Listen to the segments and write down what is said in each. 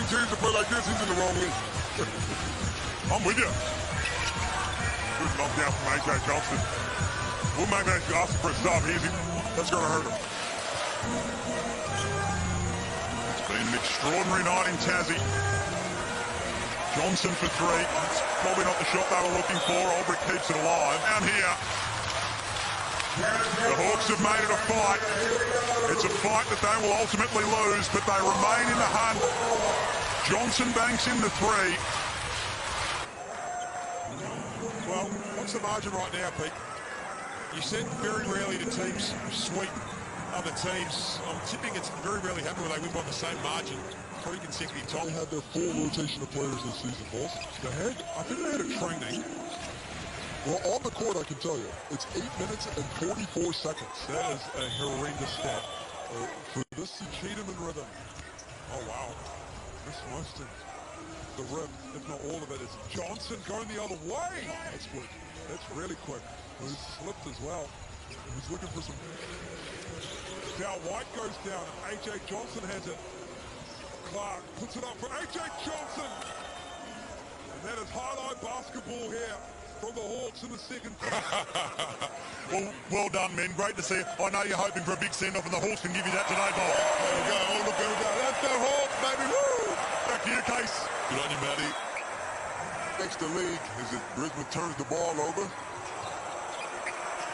continues to play like this, he's in the wrong league. I'm with you. Good knockdown from AJ Johnson. Will maybe actually ask for a stop. That's going to hurt him. It's been an extraordinary night in Tassie. Johnson for three. That's probably not the shot they were looking for. Albrecht keeps it alive. Down here. The Hawks have made it a fight. It's a fight that they will ultimately lose, but they remain in the hunt. Johnson banks in the three. Well, what's the margin right now, Pete? You said very rarely do teams sweep other teams. I'm tipping it's very rarely happen when they win by the same margin 3 consecutive times. They had their full rotation of players this season, boss. I think they had a training. Well, on the court, I can tell you, it's 8 minutes and 44 seconds. That is a horrendous stat. For this Cheatham and rhythm. Oh, wow. This Weston, the rim, if not all of it, is Johnson going the other way. That's quick. That's really quick. He's slipped as well. He's looking for some... Now White goes down, and A.J. Johnson has it. Clark puts it up for A.J. Johnson. And that is highlight basketball here from the Hawks in the second. well done, men. Great to see it. I know you're hoping for a big send-off, and the Hawks can give you that today, Bob. There we go. Oh, look, there we go. That's the Hawks, baby. Woo! Back to your case. Good on you, Matty. Next to league is it Brisbane turns the ball over.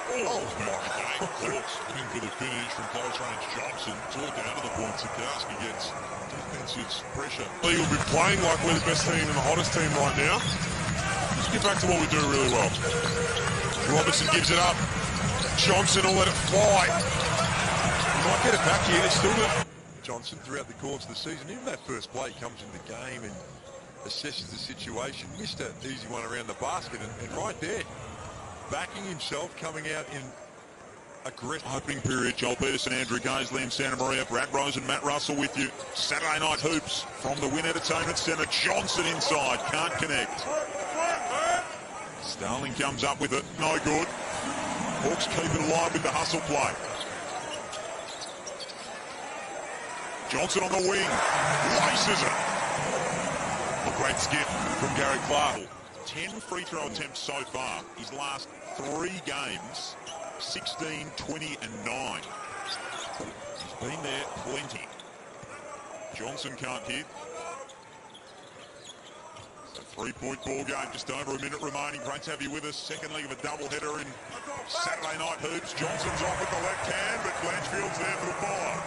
Oh, my God. Hawks looking for the finish from close range. Johnson tore down to the point. Sikowski gets defensive pressure. We'll be playing like we're the best team and the hottest team right now. Let's get back to what we do really well. Robertson gives it up. Johnson will let it fly. He might get it back here. They're still good. Johnson throughout the course of the season, even that first play comes into the game and assesses the situation. Missed an easy one around the basket and right there, backing himself, coming out in aggressive. Opening period, Joel Peterson, Andrew Gaze, Liam Santa Maria, Brad Rose and Matt Russell with you. Saturday Night Hoops from the Win Entertainment Centre. Johnson inside, can't connect. Starling comes up with it, no good. Hawks keep it alive with the hustle play. Johnson on the wing, laces it. A great skip from Gary Clark. 10 free throw attempts so far. His last 3 games, 16, 20 and 9. He's been there plenty. Johnson can't hit. It's a 3-point ball game, just over a minute remaining. Great to have you with us. Second leg of a doubleheader in Saturday Night Hoops. Johnson's off with the left hand, but Blanchfield's there for the follow.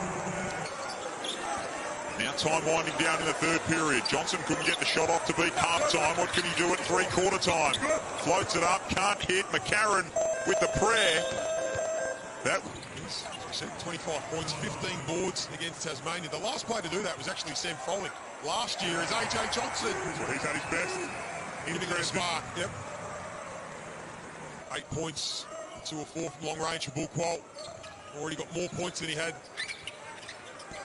Now time winding down in the third period. Johnson couldn't get the shot off to beat half-time. What can he do at three-quarter time? Floats it up, can't hit. McCarron with the prayer. That was 25 points, 15 boards against Tasmania. The last player to do that was actually Sam Frolic. Last year is A.J. Johnson. Well, he's at his best. Giving it a spark. Yep. 8 points, 2 or 4 from long range for Bull Quoll. Already got more points than he had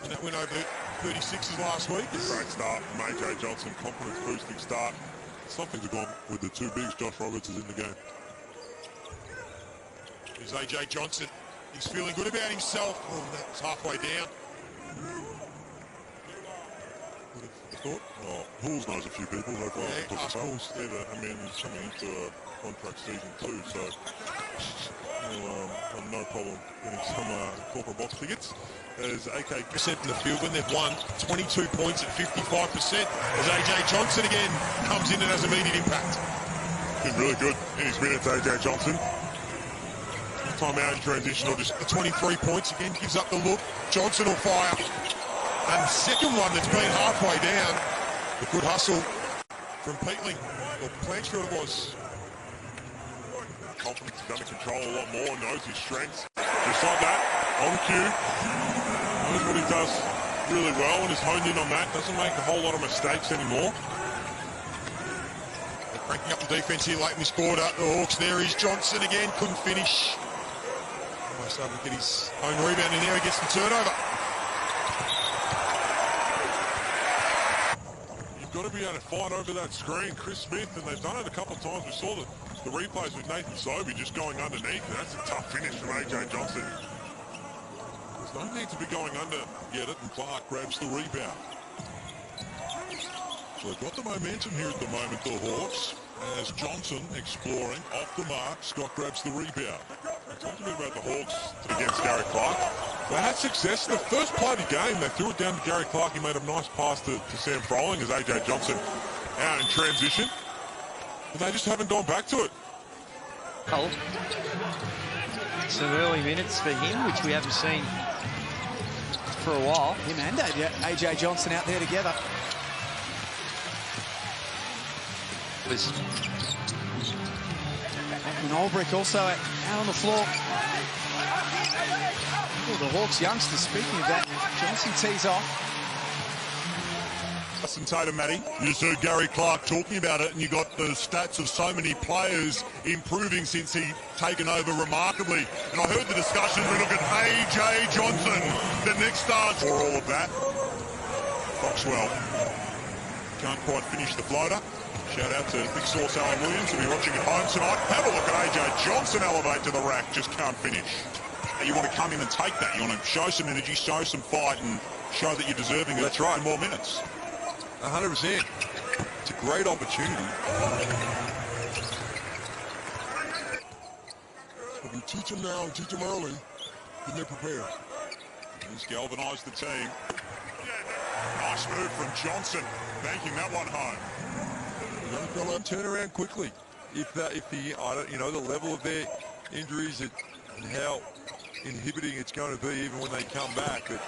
in that win over 36s last week. Great start from A.J. Johnson, confidence boosting start. Something to go on with the 2 bigs. Josh Roberts is in the game. Here's A.J. Johnson. He's feeling good about himself. Oh, that was halfway down. Thought? Oh, Pools knows a few people. Yeah, us Pools. I mean, he's coming into a contract season too, so I've no problem getting some corporate box tickets. As AK percent in the field when they've won, 22 points at 55%. As A.J. Johnson again comes in and has immediate impact. He's really good in his minutes, A.J. Johnson. Time out in transition, or just the 23 points again gives up the look. Johnson will fire. And the second one that's been halfway down. The good hustle from Peatling, or Blanchfield it was. Confidence is under control a lot more, knows his strengths. Just like that, on cue. Knows what he does really well and is honed in on that. Doesn't make a whole lot of mistakes anymore. They're cranking up the defense here late in this quarter. The Hawks, there is Johnson again, couldn't finish. Almost able to get his own rebound in there, he gets the turnover. You've got to be able to fight over that screen. Chris Smith, and they've done it a couple of times. We saw the replays with Nathan Sobey just going underneath. That's a tough finish from A.J. Johnson. There's no need to be going under. Get it, and Clark grabs the rebound. So they've got the momentum here at the moment, the Hawks, as Johnson exploring off the mark. Scott grabs the rebound. Talk a bit about the Hawks against Gary Clark. They had success in the first play of the game. They threw it down to Gary Clark. He made a nice pass to Sam Froling as A.J. Johnson out in transition. And they just haven't gone back to it. Some early minutes for him, which we haven't seen for a while. Him and A.J. Johnson out there together. And Olbrich also out on the floor. Oh, the Hawks youngsters, speaking of that, Johnson tees off. Justin Tatum, Matty. You just heard Gary Clark talking about it, and you got the stats of so many players improving since he taken over remarkably. And I heard the discussion, we look at A.J. Johnson, the next star for all of that. Foxwell can't quite finish the floater. Shout out to Big Source Alan Williams, who'll be watching at home tonight. Have a look at A.J. Johnson elevate to the rack, just can't finish. You want to come in and take that. You want to show some energy, show some fight, and show that you're deserving of more minutes. 100%. It's a great opportunity. If you teach them now and teach them early, then they're prepared. He's galvanised the team. Nice move from Johnson, banking that one home. Young fella turn around quickly. If the level of their injuries and how inhibiting it's going to be even when they come back. But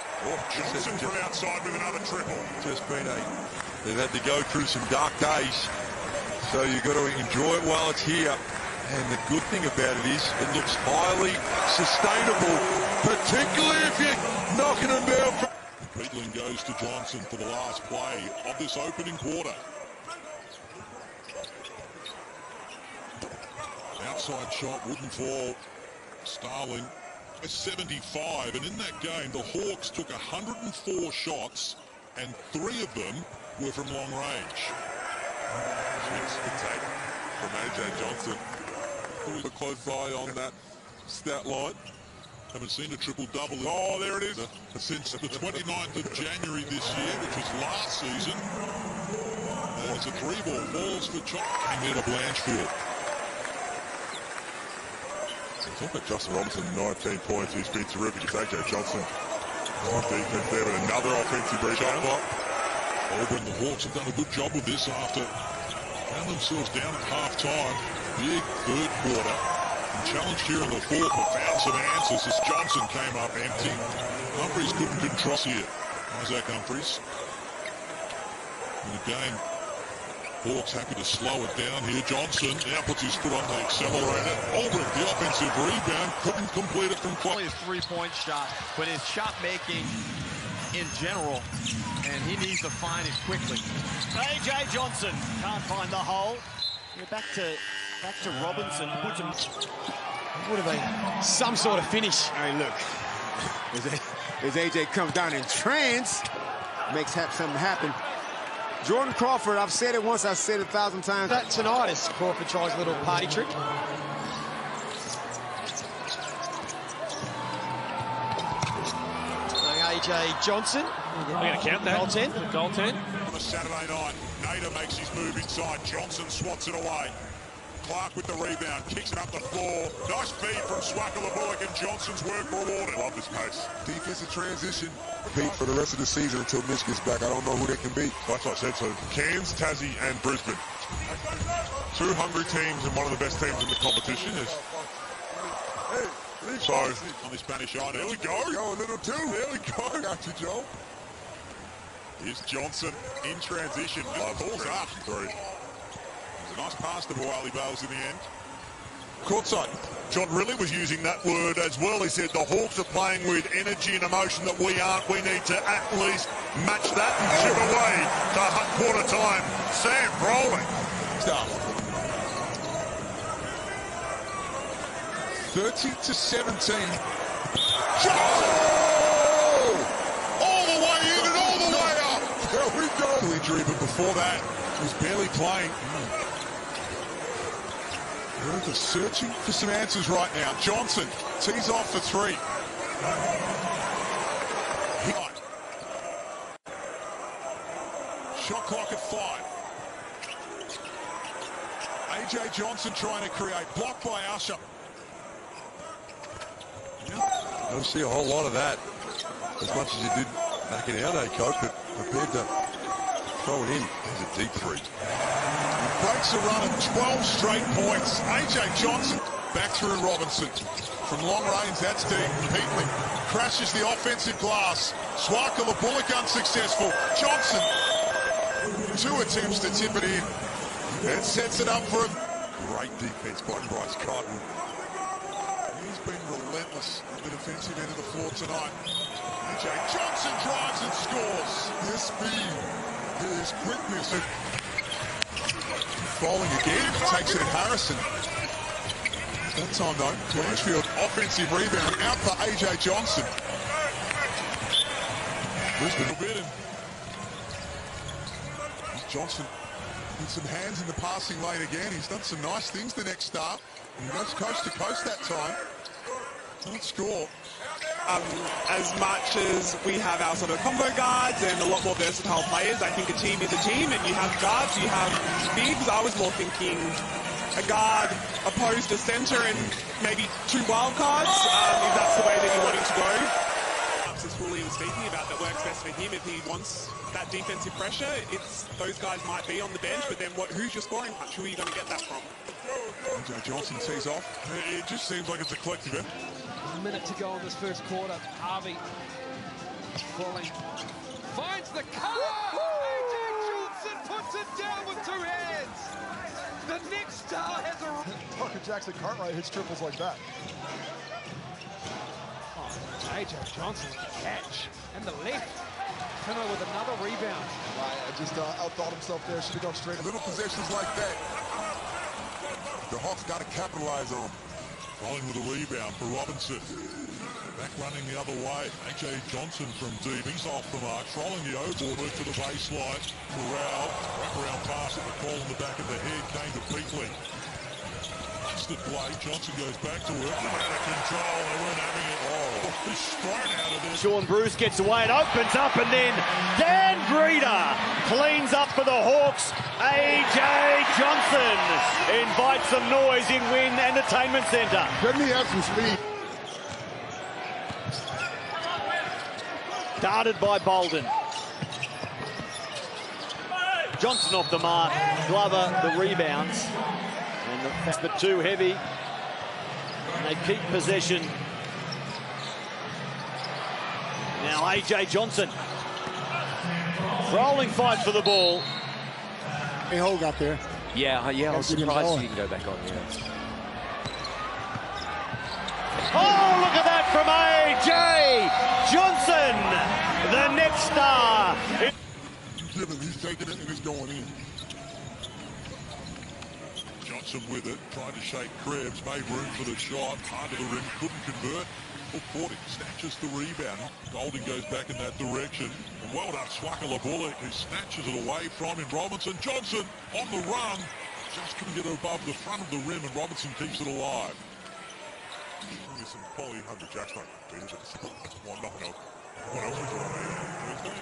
Johnson from outside with another triple. They've had to go through some dark days, so you've got to enjoy it while it's here. And the good thing about it is it looks highly sustainable, particularly if you're knocking them down. Peatland goes to Johnson for the last play of this opening quarter. Outside shot wouldn't fall. Starling 75, and in that game the Hawks took 104 shots and 3 of them were from long range. Good take from A.J. Johnson. Always a close eye on that stat line. Haven't seen a triple-double. Oh, there it is. Since the 29th of January this year, which was last season. As a 3-ball falls for Chop. And then to Blanchfield. Look at Justin Robinson, 19 points. He's been terrific. It's A.J. Johnson. Defense there, but another offensive rebound. Auburn, the Hawks have done a good job with this after found themselves down at half-time. Big third quarter. And challenged here in the fourth, but found some answers as Johnson came up empty. Humphries couldn't control here. Isaac Humphries. And again, Hawks happy to slow it down here. Johnson now puts his foot on the accelerator. Olbrich, the offensive rebound, couldn't complete it from close. His three-point shot, but his shot making in general, and he needs to find it quickly. A.J. Johnson can't find the hole. We're back to Robinson. Puts him. It would have been some sort of finish. I mean, look, as A.J. comes down in trance, makes something happen. Jordan Crawford, I've said it once, I've said it 1,000 times. That tonight as Crawford tries a little party trick. A.J. Johnson. We're going to count that. Goal 10. On a Saturday night, Nader makes his move inside. Johnson swats it away. Clark with the rebound, kicks it up the floor. Nice feed from Swakala Bullock, and Johnson's work rewarded. Love this pace. Defensive transition. Compete for the rest of the season until Mitch gets back. I don't know who they can beat. That's what I said. So Cairns, Tassie, and Brisbane. 2 hungry teams and one of the best teams in the competition. So, on the Spanish eye, there we go. Go a little too. There we go. Got you, Joe. Here's Johnson in transition. Pulls up. Three. A nice pass to Wally Bales in the end. Courtside. John Riley was using that word as well. He said the Hawks are playing with energy and emotion that we aren't. We need to at least match that and chip away to quarter time. Sam rolling. Stuff. 30-17. All the way in and all the way up. There we go. Injury, but before that, he was barely playing. They're searching for some answers right now. Johnson tees off for 3. Shot clock at 5. AJ Johnson trying to create. Blocked by Usher. Don't see a whole lot of that as much as you did back in our day, coach, but prepared to throw it in. There's a deep three. He breaks a run of 12 straight points. AJ Johnson back through Robinson. From long range, that's deep. Peatley crashes the offensive glass. Swaka, the bullet unsuccessful. Johnson, 2 attempts to tip it in. That sets it up for a Great defense by Bryce Cotton. He's been relentless on the defensive end of the floor tonight. AJ Johnson drives and scores. His speed, his quickness. Bowling again, takes it at Harrison. That time though, Blanchfield offensive rebound out for AJ Johnson. Brisbane will bid him. Johnson with some hands in the passing lane again. He's done some nice things the next start. He goes coast to coast that time. Don't score. As much as we have our sort of combo guards and a lot more versatile players, I think a team is a team, and you have guards, you have bigs. I was more thinking a guard opposed to centre and maybe 2 wild cards, if that's the way that you want him to go. As William speaking about, that works best for him if he wants that defensive pressure. It's those guys might be on the bench, but then who's your scoring punch? Who are you going to get that from? AJ Johnson tees off. It just seems like it's a collective effort. A minute to go in this first quarter. Harvey falling. Finds the cut! AJ Johnson puts it down with 2 hands! The next star has a... Parker Jackson Cartwright hits triples like that. Oh, AJ Johnson with the catch. And the left. Timo with another rebound. Right, just outthought himself there. Should have gone straight. Little possessions like that, the Hawks got to capitalize on. Rolling with a rebound for Robinson. Back running the other way. AJ Johnson from deep. He's off the mark. Trolling the over to the baseline. Corral. Wraparound pass at the call in the back of the head. Came to Peatley. Instant play. Johnson goes back to work. Out of control. They weren't having it. Oh, straight out of there. Sean Bruce gets away and opens up, and then Dan Greeder cleans up for the Hawks. AJ Johnson invites some noise in Wynn Entertainment Centre. Let me have some speed. Darted by Bolden. Johnson off the mark. Glover the rebounds. And that's but too heavy. And they keep possession. Now AJ Johnson. Rolling fight for the ball. Hey, Ho got there. Yeah, I was surprised he didn't go back on. Yeah. Oh, look at that from AJ Johnson, the next star. He's taking it and it's going in. Johnson with it, trying to shake Krebs, made room for the shot, hard to the rim, couldn't convert. Full 40, snatches the rebound. Golding goes back in that direction. And well done, Swaka Bullock, who snatches it away from him. Robinson, Johnson on the run. Just couldn't get it above the front of the rim, and Robinson keeps it alive. There's some quality 100 jacks like beaters. Nothing else. What else is going on?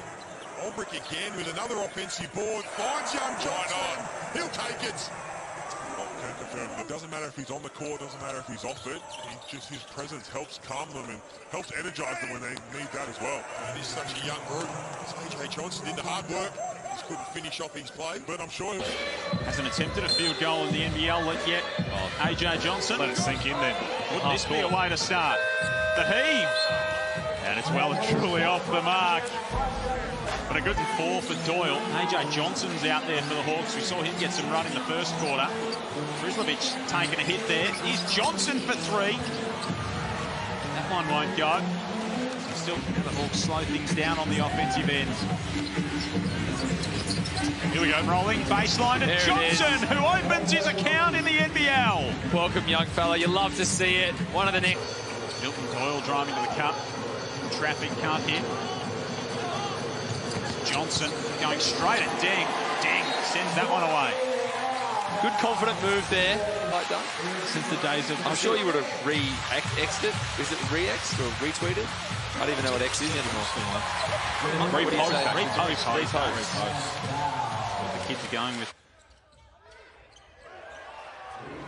Ulbrich again with another offensive board. Finds young Johnson. He'll take it. It doesn't matter if he's on the court, doesn't matter if he's off it. His presence helps calm them and helps energize them when they need that as well. And he's such a young group. AJ Johnson did the hard work. Just couldn't finish off his play, but I'm sure hasn't attempted a field goal in the NBL yet. AJ Johnson. Let it sink in then. Wouldn't this be a way to start? The heave. And it's well and truly off the mark. But a good 4 for Doyle. AJ Johnson's out there for the Hawks. We saw him get some run in the first quarter. Rizlovic taking a hit there. Here's Johnson for 3. That one won't go. Still, the Hawks slow things down on the offensive end. Here we go, rolling baseline, and Johnson, who opens his account in the NBL. Welcome, young fella. You love to see it. One of the next. Milton Doyle driving to the cup. Traffic can't hit. Johnson going straight at Deng. Deng sends that one away. Good confident move there. Like that. Since the days of... I'm sure you would have re-X'd it. Is it re-X'd or retweeted? I don't even know what X is anymore. Repost. kids are going with.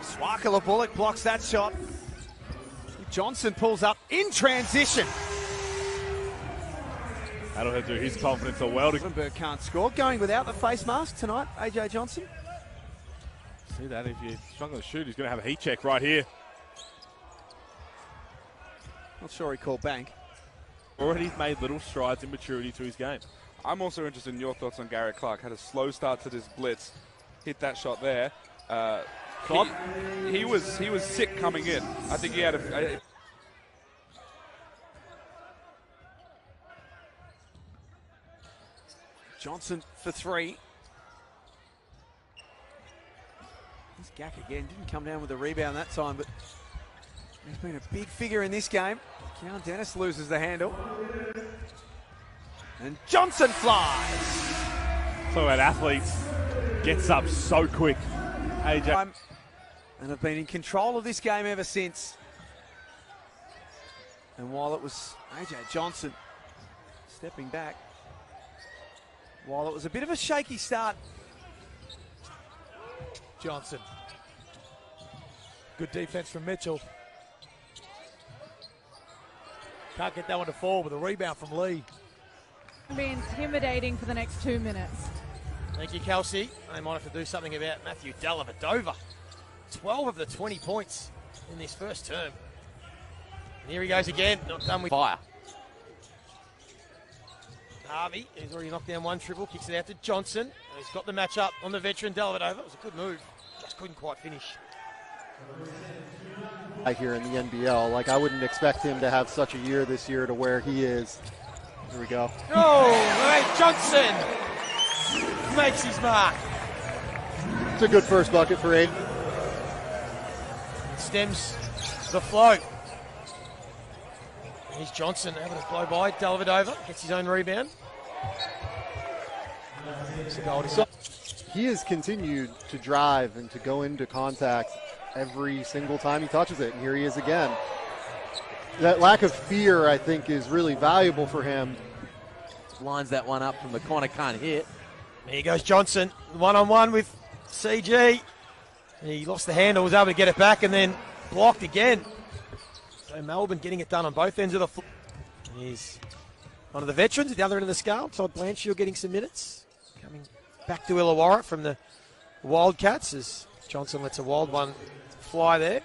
Swakala Bullock blocks that shot. Johnson pulls up in transition. That'll have to do his confidence a well. Oldenburg can't score. Going without the face mask tonight, AJ Johnson. See that, if you're struggling to shoot, he's going to have a heat check right here. Not sure he called bank. Already made little strides in maturity to his game. I'm also interested in your thoughts on Garrett Clark. Had a slow start to this blitz, hit that shot there. He was sick coming in. I think he had a Johnson for three. Here's Gack again. Didn't come down with a rebound that time, but he's been a big figure in this game. Keon Dennis loses the handle. And Johnson flies. So that athletes gets up so quick. AJ. And have been in control of this game ever since. And while it was AJ Johnson stepping back, while it was a bit of a shaky start. Johnson. Good defense from Mitchell. Can't get that one to fall with a rebound from Lee. Be intimidating for the next 2 minutes. Thank you, Kelsey. They might have to do something about Matthew Dellavedova. 12 of the 20 points in this first term. And here he goes again, not done with fire. Harvey, who's already knocked down one triple, kicks it out to Johnson. He's got the match up on the veteran Dellavedova. It was a good move, just couldn't quite finish. Here in the NBL, like I wouldn't expect him to have such a year this year to where he is. Here we go. Oh, right, Johnson makes his mark. It's a good first bucket for Aiden. Stems the flow. Here's Johnson able to blow by Dellavedova, gets his own rebound. So he has continued to drive and to go into contact every single time he touches it, and here he is again. That lack of fear, I think, is really valuable for him. Lines that one up from the corner, can't hit. Here goes Johnson, one-on-one with CG. He lost the handle, was able to get it back, and then blocked again. So Melbourne getting it done on both ends of the floor. Here's one of the veterans at the other end of the scale. Todd Blanchfield getting some minutes. Coming back to Illawarra from the Wildcats as Johnson lets a wild one fly there.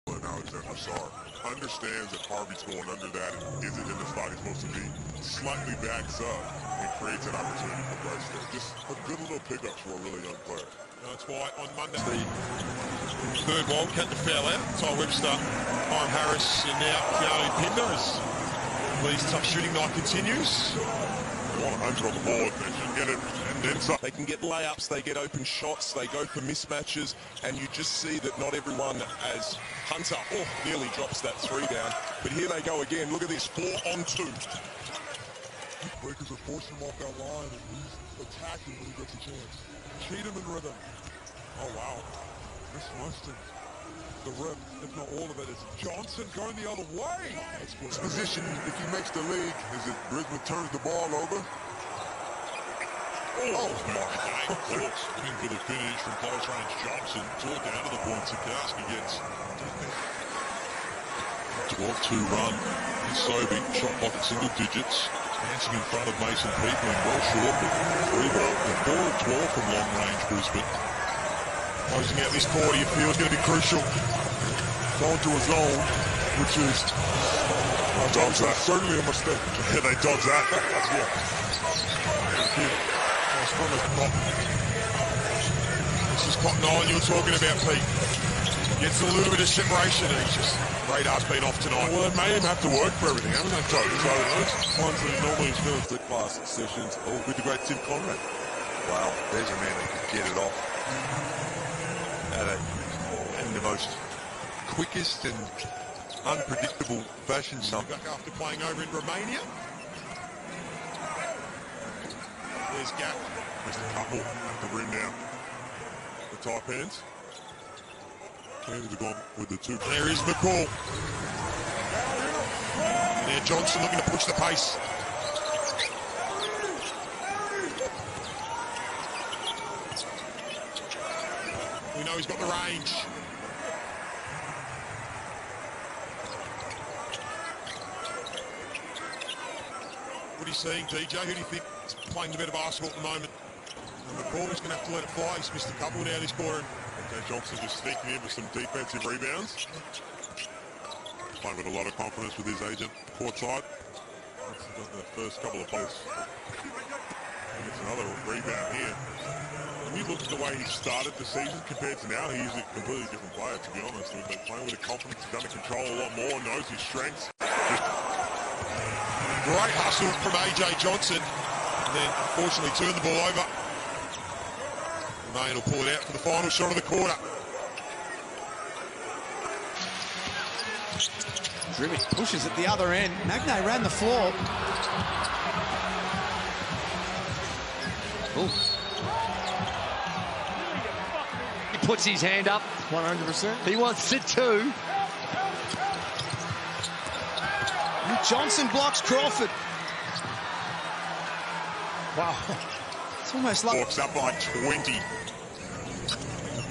Alexander Sarr understands that Harvey's going under that and isn't in the spot he's supposed to be. Slightly backs up and creates an opportunity for Bryce there. Just a good little pickup for a really young player. That's why on Monday, the third Wildcat to foul out. Ty Webster, Hyam Harris, and now Keanu Pinder as Lee's tough shooting night continues. A lot of Hunter on the board. They should get it and then some. They can get layups, they get open shots, they go for mismatches, and you just see that not everyone, as Hunter nearly drops that three down. But here they go again. Look at this, 4-on-2. Breakers are forcing him off that line, and he's attacking when he gets a chance. Cheatham in rhythm. Oh, wow. Chris Mustin. The rim, if not all of it, is Johnson going the other way. His position, if he makes the league, is it Brisbane turns the ball over? Oh, my God. Looking for the finish from close range. Johnson tore down to the point. Sikowski gets 12-2 run. Sobe shot clock at single digits. Dancing in front of Mason Peatland. Well short, but 3 ball. The 4 of 12 from long range, Brisbane. Closing out this quarter, you feel is going to be crucial. Going to a zone, which is dodge that. Certainly a mistake. Yeah, they dodge that. This is Cotton Island you were talking about, Pete. Gets a little bit of separation and he's just, radar's been off tonight. Well, they made him have to work for everything, haven't they, Toby? So those ones that normally experience the class sessions, all with the great Tim Conrad. Wow, there's a man that could get it off in the most quickest and unpredictable fashion. Back after playing over in Romania. There's Gap. Just a couple at the rim now. The top ends. Cans are gone with the 2. There is McCall. There Johnson looking to push the pace. know he's got the range. What are you seeing, DJ? Who do you think is playing the better basketball at the moment? And McCormick's going to have to let it fly. He's missed a couple now this quarter. Okay, Johnson just sneaking in with some defensive rebounds. Playing with a lot of confidence with his agent courtside. He's got the first couple of plays. It's another rebound here. When you look at the way he started the season compared to now, he's a completely different player, to be honest. I mean, they're playing with a confidence, he's done to control a lot more, knows his strengths. Great hustle from AJ Johnson. And then, unfortunately, turned the ball over. Maine will pull it out for the final shot of the quarter. Drivic pushes at the other end. Magnay ran the floor. Ooh. He puts his hand up. 100%. He wants it too. Johnson blocks Crawford. Wow. It's almost like... Hawks up by 20.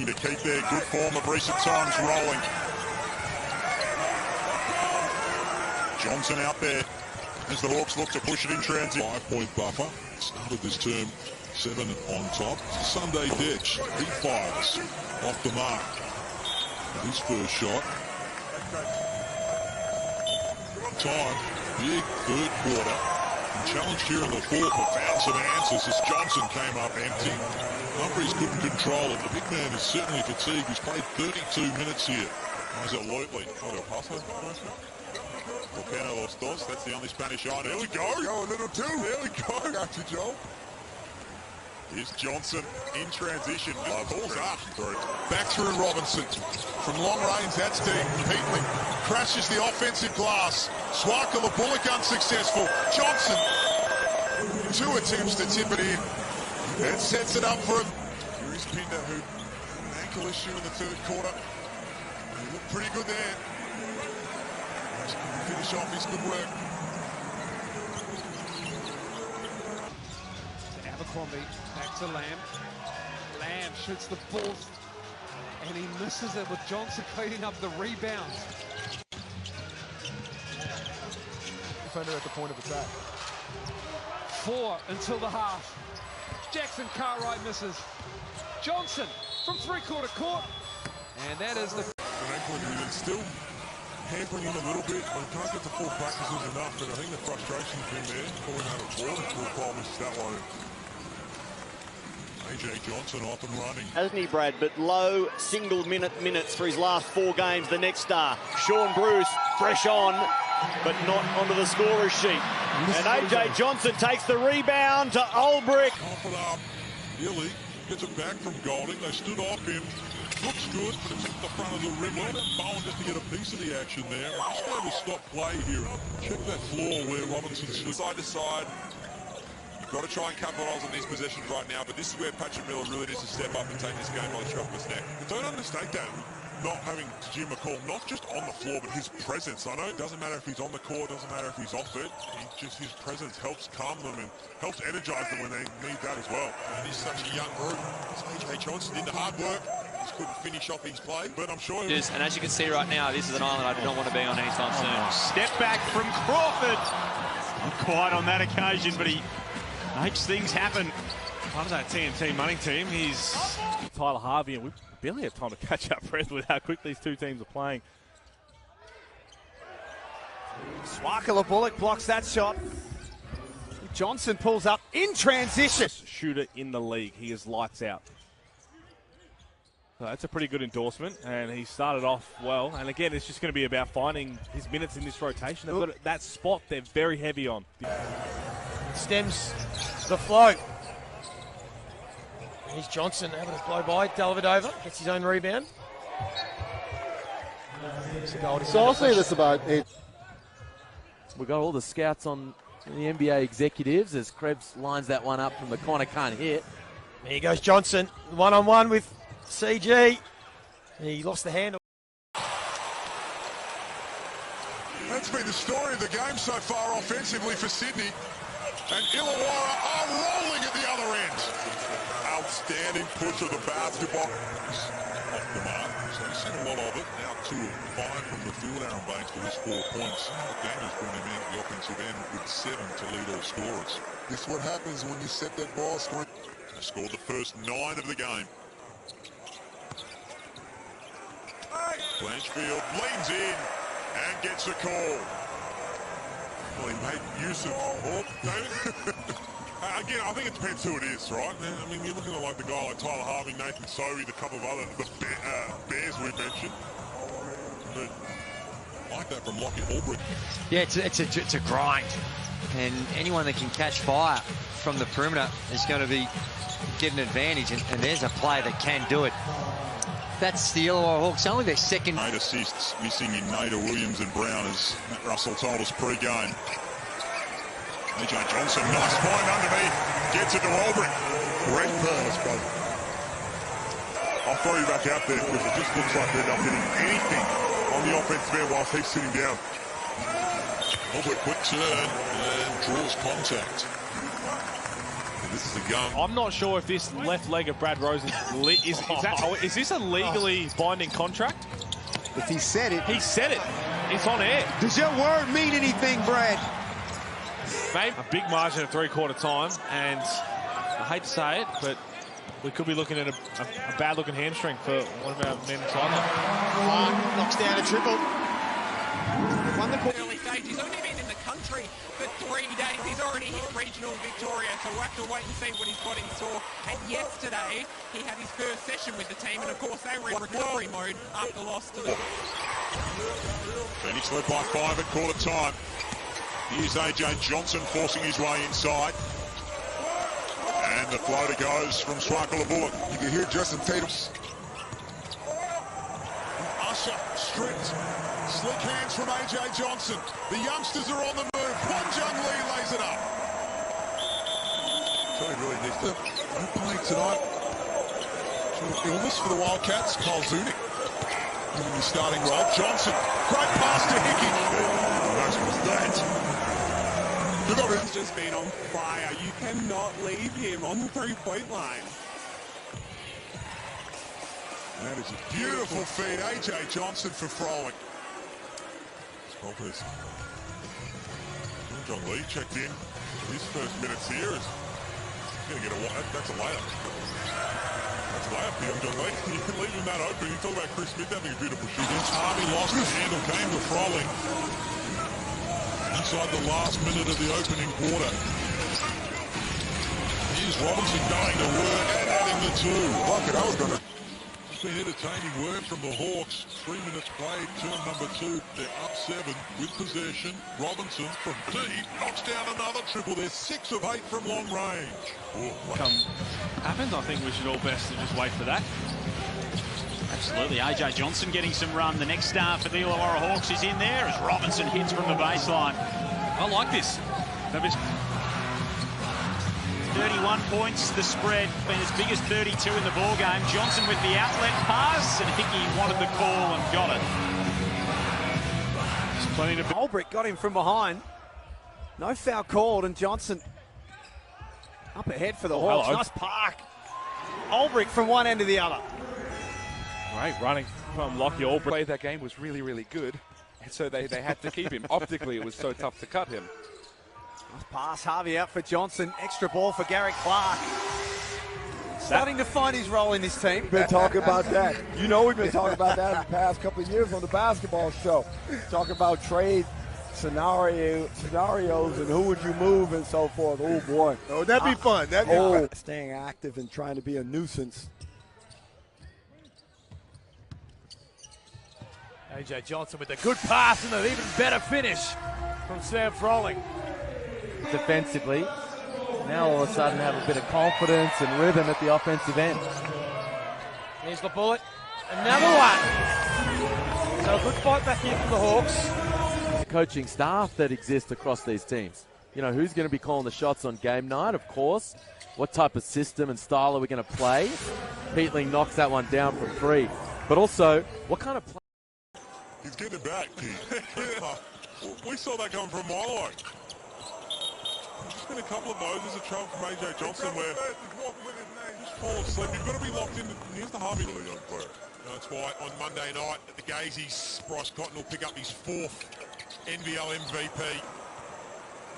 To keep their good form of recent times rolling. Johnson out there as the Hawks look to push it in transit. 5-point buffer. Started this term 7 on top. Sunday Ditch. He fires off the mark. His first shot. Time. Big third quarter. Challenged here in the fourth, but found some answers as Johnson came up empty. Humphries couldn't control it. The big man is certainly fatigued. He's played 32 minutes here. Absolutely. What a paso. Volcano Los Dos. That's the only Spanish I know. There we go. Go a little too. There we go. Got you, Joe. Here's Johnson in transition. Pulls up. Back through Robinson. From long range, that's deep. Heatley crashes the offensive glass. Swakala Bullock unsuccessful. Johnson, 2 attempts to tip it in. That sets it up for him. Here is Pinder, who had an ankle issue in the third quarter. He looked pretty good there. Just couldn't finish off his good work. Abercrombie back to Lamb. Lamb shoots the ball and he misses it with Johnson cleaning up the rebounds. Defender at the point of attack. 4 until the half. Jackson Cartwright misses. Johnson from three-quarter court. And that is the... It's still hampering him a little bit. But can't get the full practices enough. But I think the frustration's been there. Pulling out of ball. Will Paul misses that one. AJ Johnson off and running. Hasn't he, Brad? But low single-minutes for his last 4 games. The next star, Sean Bruce, fresh on, but not onto the scorer's sheet. And AJ Johnson takes the rebound to Ulbrich. Off it up. Illy gets it back from Golding. They stood off him. Looks good, but it's at the front of the rim. Well, that Bowen just to get a piece of the action there. Just going to stop play here. Check that floor where Robinson's Side to side. Got to try and capitalise on these possessions right now, but this is where Patrick Miller really needs to step up and take this game by the scruff of his neck. But don't understate that. Not having Jim McCall, not just on the floor, but his presence. I know it doesn't matter if he's on the court, doesn't matter if he's off it. His presence helps calm them and helps energise them when they need that as well. And he's such a young group. AJ Johnson did the hard work. Just couldn't finish off his play, but I'm sure... And as you can see right now, this is an island I do not want to be on anytime soon. Step back from Crawford. Not quite on that occasion, but he makes things happen. Part of that TNT money team, he's Tyler Harvey, and we barely have time to catch up, Fred, with how quick these two teams are playing. Swakala Bullock blocks that shot. Johnson pulls up in transition. Shooter in the league. He is lights out. So that's a pretty good endorsement, and he started off well. And again, it's just going to be about finding his minutes in this rotation. They've got that spot they're very heavy on. Stems the flow. Here's Johnson having a blow by. Dellavedova gets his own rebound. So I'll say this about it. We've got all the scouts on the NBA executives as Krebs lines that one up from the corner, can't hit. There goes Johnson, one-on-one with CG. He lost the handle. That's been the story of the game so far offensively for Sydney. And Illawarra are rolling at the other end. Outstanding push of the basketball. the mark. So he's seen a lot of it. Now 2 of 5 from the field, Aaron Banks, for his 4 points. McDaniel's brought him in at the offensive end with 7 to lead all scorers. This is what happens when you set that ball screen. Scored the first 9 of the game. Blanchfield leans in and gets a call. Well, he made use of... Oh, David. Again, I think it depends who it is, right? I mean, you're looking at like the guy like Tyler Harvey, Nathan Sowey, the couple of other Bears we mentioned. But I like that from Lockie Albrecht. Yeah, it's a grind, and anyone that can catch fire from the perimeter is going to be get an advantage, and there's a player that can do it. That's the Illawarra Hawks, only their second. 8 assists missing in Nader Williams and Brown, as Matt Russell told us pre-game. AJ Johnson, nice find underneath, gets it to Albrecht. Great pass, brother. I'll throw you back out there because it just looks like they're not getting anything on the offensive end whilst he's sitting down. Albrecht, quick turn, and draws contact. This is a gun. I'm not sure if this left leg of Brad Rosen is this a legally binding contract? If he said it. He said it. It's on air. Does your word mean anything, Brad? Maybe a big margin at 3/4 time, and I hate to say it, but we could be looking at a bad-looking hamstring for one of our men inside. Clark knocks down a triple. Won the early stage. He's only been in the country for 3 days. He's already hit regional Victoria, so we'll have to wait and see what he's got in store. And yesterday, he had his first session with the team, and of course, they were in recovery mode after loss to the... Phoenix led by 5 at quarter time. Here's AJ Johnson forcing his way inside. And the floater goes from Swakala Bullock. You can hear Justin Tatum's. Usher stripped. Slick hands from AJ Johnson. The youngsters are on the move. Kwon Jung Lee lays it up. So he really needs to play tonight. Illness for the Wildcats. Cole Zunic in the starting role. Johnson. Great pass to Hickey. Nice was that. He's just been on fire. You cannot leave him on the 3-point line. That is a beautiful feed. AJ Johnson for throwing. Spolters. John Lee checked in. His first minutes here is going to get that's a layup. That's a layup for young John Lee. You can leave him that open. You talk about Chris Smith having a beautiful shoot. Harvey lost his handle, came to Froling. Inside the last minute of the opening quarter. Here's Robinson going to work and adding the 2. Fuck it, I was going to... It's been entertaining work from the Hawks. 3 minutes played, turn number 2. They're up 7 with possession. Robinson from deep knocks down another triple. They're 6 of 8 from long range. Happens, I think we should all best to just wait for that. Absolutely. AJ Johnson getting some run. The next start for the Illawarra Hawks is in there as Robinson hits from the baseline. I like this. 31 points, the spread, been as big as 32 in the ball game. Johnson with the outlet pass, and Hickey wanted the call and got it. Albrecht got him from behind. No foul called, and Johnson up ahead for the Hawks. Hello. Nice park. Albrecht from one end to the other. Great running from Lockie Albrecht. Play that game was really, really good, and so they had to keep him. Optically, it was so tough to cut him. Nice pass, Harvey out for Johnson. Extra ball for Garrett Clark. Starting to find his role in this team. Been talking about that. You know we've been talking about that in the past couple of years on the basketball show. Talking about trade scenarios and who would you move and so forth. Oh, boy. Oh, that'd be fun. That'd be fun. Staying active and trying to be a nuisance. AJ Johnson with a good pass and an even better finish from Sam Froling. Defensively, now all of a sudden have a bit of confidence and rhythm at the offensive end. Here's the bullet. Another one. So a good fight back here from the Hawks. The coaching staff that exists across these teams. You know, who's going to be calling the shots on game night, of course. What type of system and style are we going to play? Peatling knocks that one down from 3. But also, what kind of play? He's getting it back, Pete. We saw that coming from a mile away. There's been a couple of those. There's a trouble from AJ Johnson where just fall asleep. You've got to be locked in. Here's the Harvey. Really young player. That's why on Monday night at the Gazeys, Bryce Cotton will pick up his 4th NBL MVP.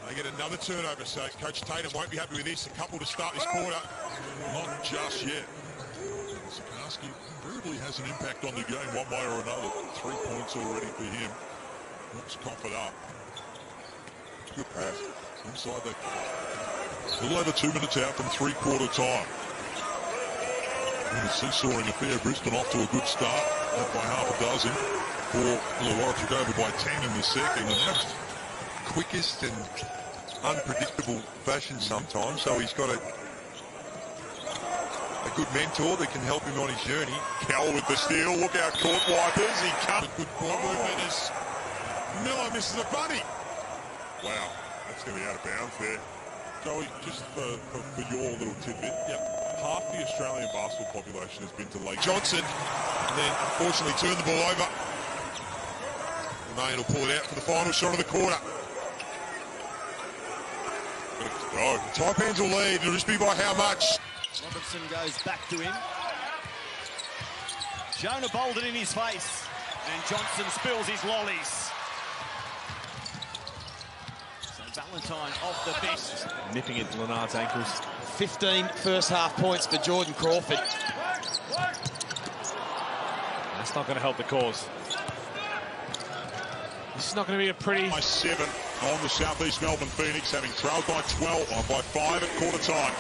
They get another turnover, so Coach Tatum won't be happy with this. A couple to start this quarter. Not just yet. Sikorsky invariably has an impact on the game one way or another. 3 points already for him. Looks confident up. Good pass. Inside that. A little over 2 minutes out from three-quarter time. And a seesawing affair. Brisbane off to a good start. Up by half a dozen. The Warriors took over by 10 in the second. And that's quickest and unpredictable fashion sometimes. So he's got a good mentor that can help him on his journey. Cal with the steal. Look out, court wipers. He cut. Good ball movement as Miller misses a bunny. Wow, that's going to be out of bounds there. Joey, just for your little tidbit, half the Australian basketball population has been to Lake Johnson, and then unfortunately turned the ball over. Main will pull it out for the final shot of the quarter. Oh, Taipans will lead. It'll just be by how much. Robertson goes back to him. Jonah Bolden in his face, and Johnson spills his lollies. So Valentine off the best. Nipping at Leonard's ankles. 15 first-half points for Jordan Crawford. That's not going to help the cause. This is not going to be a pretty... By 7 on the Southeast Melbourne Phoenix, having trailed by 12, by 5 at quarter time.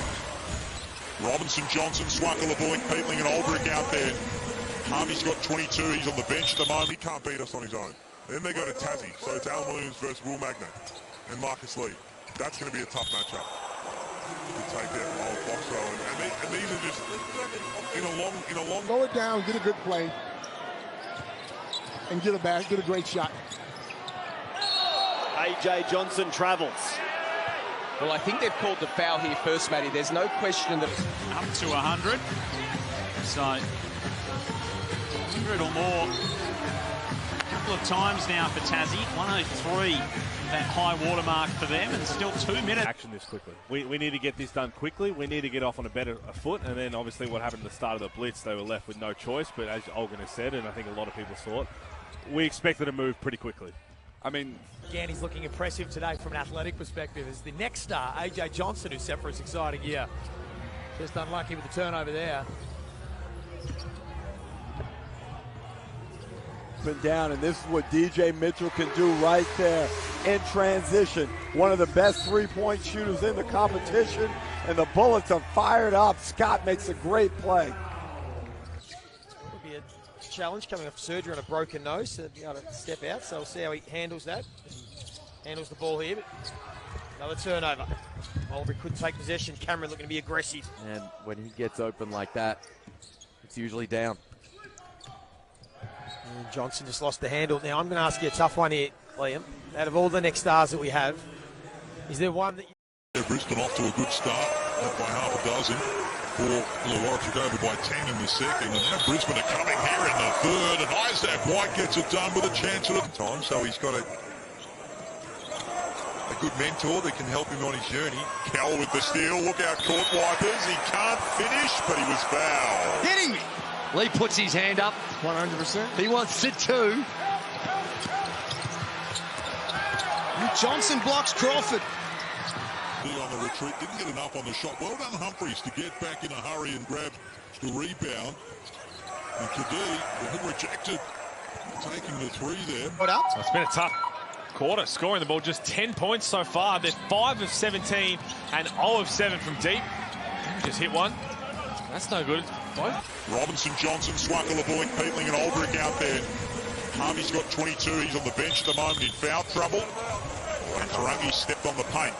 Robinson, Johnson, Swakala, Bullock, Peatling and Aldrich out there. Harvey's got 22. He's on the bench at the moment. He can't beat us on his own. Then they go to Tassie. So it's Al Williams versus Will Magna and Marcus Lee. That's going to be a tough matchup to take that old Foxo. And these are just in a long... Slow it down, get a good play, and get a great shot. AJ Johnson travels. Well, I think they've called the foul here first, Matty. There's no question that... Up to 100. So, 100 or more. A couple of times now for Tassie. 103, that high watermark for them, and still 2 minutes. Action this quickly. We need to get this done quickly. We need to get off on a foot, and then obviously what happened at the start of the blitz, they were left with no choice, but as Olgun has said, and I think a lot of people thought, we expected to move pretty quickly. I mean, again, he's looking impressive today from an athletic perspective. As the next star, AJ Johnson, who's set for his exciting year. Just unlucky with the turnover there. Been down, and this is what DJ Mitchell can do right there in transition. One of the best three-point shooters in the competition, and the Bullets are fired up. Scott makes a great play. Would be a challenge coming off surgery on a broken nose, so be able to step out. So we'll see how he handles that. Handles the ball here, but another turnover. Mulberry couldn't take possession. Cameron looking to be aggressive. And when he gets open like that, it's usually down. And Johnson just lost the handle. Now I'm going to ask you a tough one here, Liam. Out of all the next stars that we have, is there one that you... Brisbane off to a good start, up by half a dozen. The Warriors took over by 10 in the second, and now Brisbane are coming here in the third, and Isaac White gets it done with a chance at a time, so he's got a good mentor that can help him on his journey. Cal with the steal. Look out, court wipers. He can't finish, but he was fouled. Hitting me. Lee puts his hand up. 100%. He wants it too. Johnson blocks Crawford. On the retreat, didn't get enough on the shot. Well done, Humphreys, to get back in a hurry and grab the rebound. And Kadee, rejected, taking the three there. What up? It's been a tough quarter, scoring the ball just 10 points so far. They're 5 of 17 and 0 of 7 from deep. Just hit one. That's no good. Both. Robinson, Johnson, Swakala, Bullock, Peatling and Aldrich out there. Harvey's got 22. He's on the bench at the moment in foul trouble. And Tarangi stepped on the paint.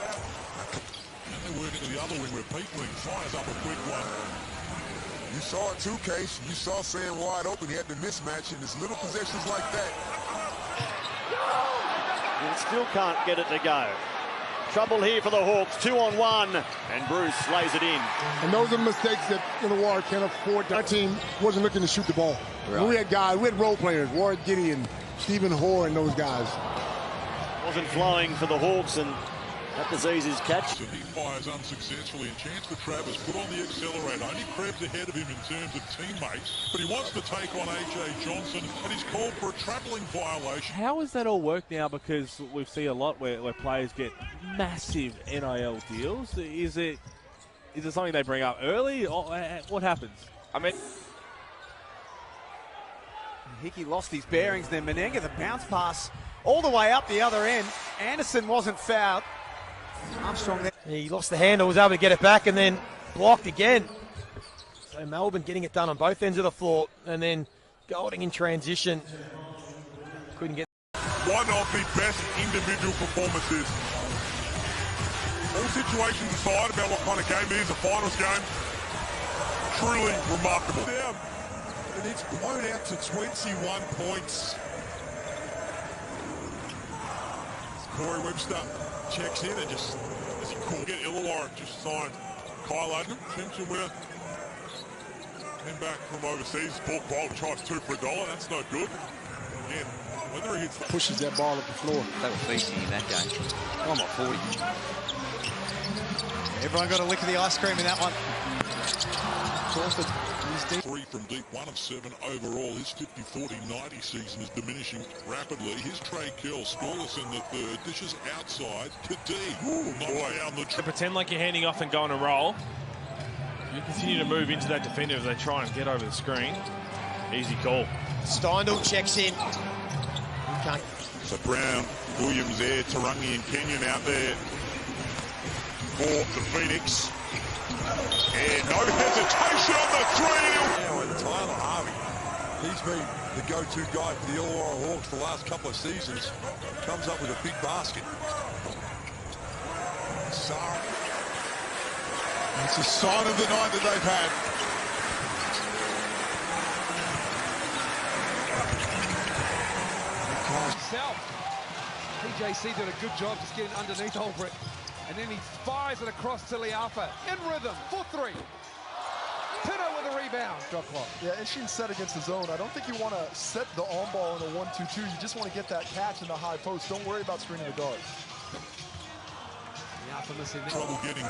They work into the other wing where Peatling fires up a quick one. You saw it too, Case. You saw Sam wide open. He had the mismatch in his little possessions like that. And still can't get it to go. Trouble here for the Hawks, 2-on-1, and Bruce lays it in. And those are the mistakes that Illawarra can't afford. Our team wasn't looking to shoot the ball. Right. We had role players, Warren Gideon, Stephen Hoare, and those guys. Wasn't flowing for the Hawks, and That disease's catch. And he fires unsuccessfully, and chance for Travers put on the accelerator. Only Krebs ahead of him in terms of teammates, but he wants to take on AJ Johnson, and he's called for a travelling violation. How does that all work now? Because we've seen a lot where players get massive NIL deals. Is it something they bring up early, or what happens? I mean, Hickey lost his bearings then. Menenga, the bounce pass all the way up the other end. Anderson wasn't fouled. Armstrong there. He lost the handle, was able to get it back, and then blocked again. So Melbourne getting it done on both ends of the floor, and then Golding in transition. Couldn't get. One of the best individual performances. All situations aside about what kind of game it is, a finals game, truly remarkable. Down. And it's blown out to 21 points. Corey Webster checks in and just, as he called it, Illawarra just signed Kyle Odom, Simpson winner. Came back from overseas, Paul Bolt tries 2 for $1, that's no good. Again, whether he hits pushes that ball up the floor. They were feasting in that game. I'm at 40. Everyone got a lick of the ice cream in that one. Crawford. 3 from deep, 1 of 7 overall. His 50-40-90 season is diminishing rapidly. His Trey Kell scoreless in the third. Dishes outside. Kadee. Down the to pretend like you're handing off and going to roll. You continue to move into that defender as they try and get over the screen. Easy call. Steindl checks in. So Brown, Williams there, Tarangi and Kenyon out there for the Phoenix. And no hesitation on the 3. Now, and Tyler Harvey, he's been the go-to guy for the Illawarra Hawks for the last couple of seasons. Comes up with a big basket. Sarah. It's a sign of the night that they've had. Himself. PJC did a good job just getting underneath Olbrich. And then he fires it across to Le'afa. In rhythm, for 3. Pinner with a rebound. Shot clock. Yeah, Ishian's set against the zone. I don't think you want to set the on ball in a 1-2-2. You just want to get that catch in the high post. Don't worry about screening the guard. Trouble getting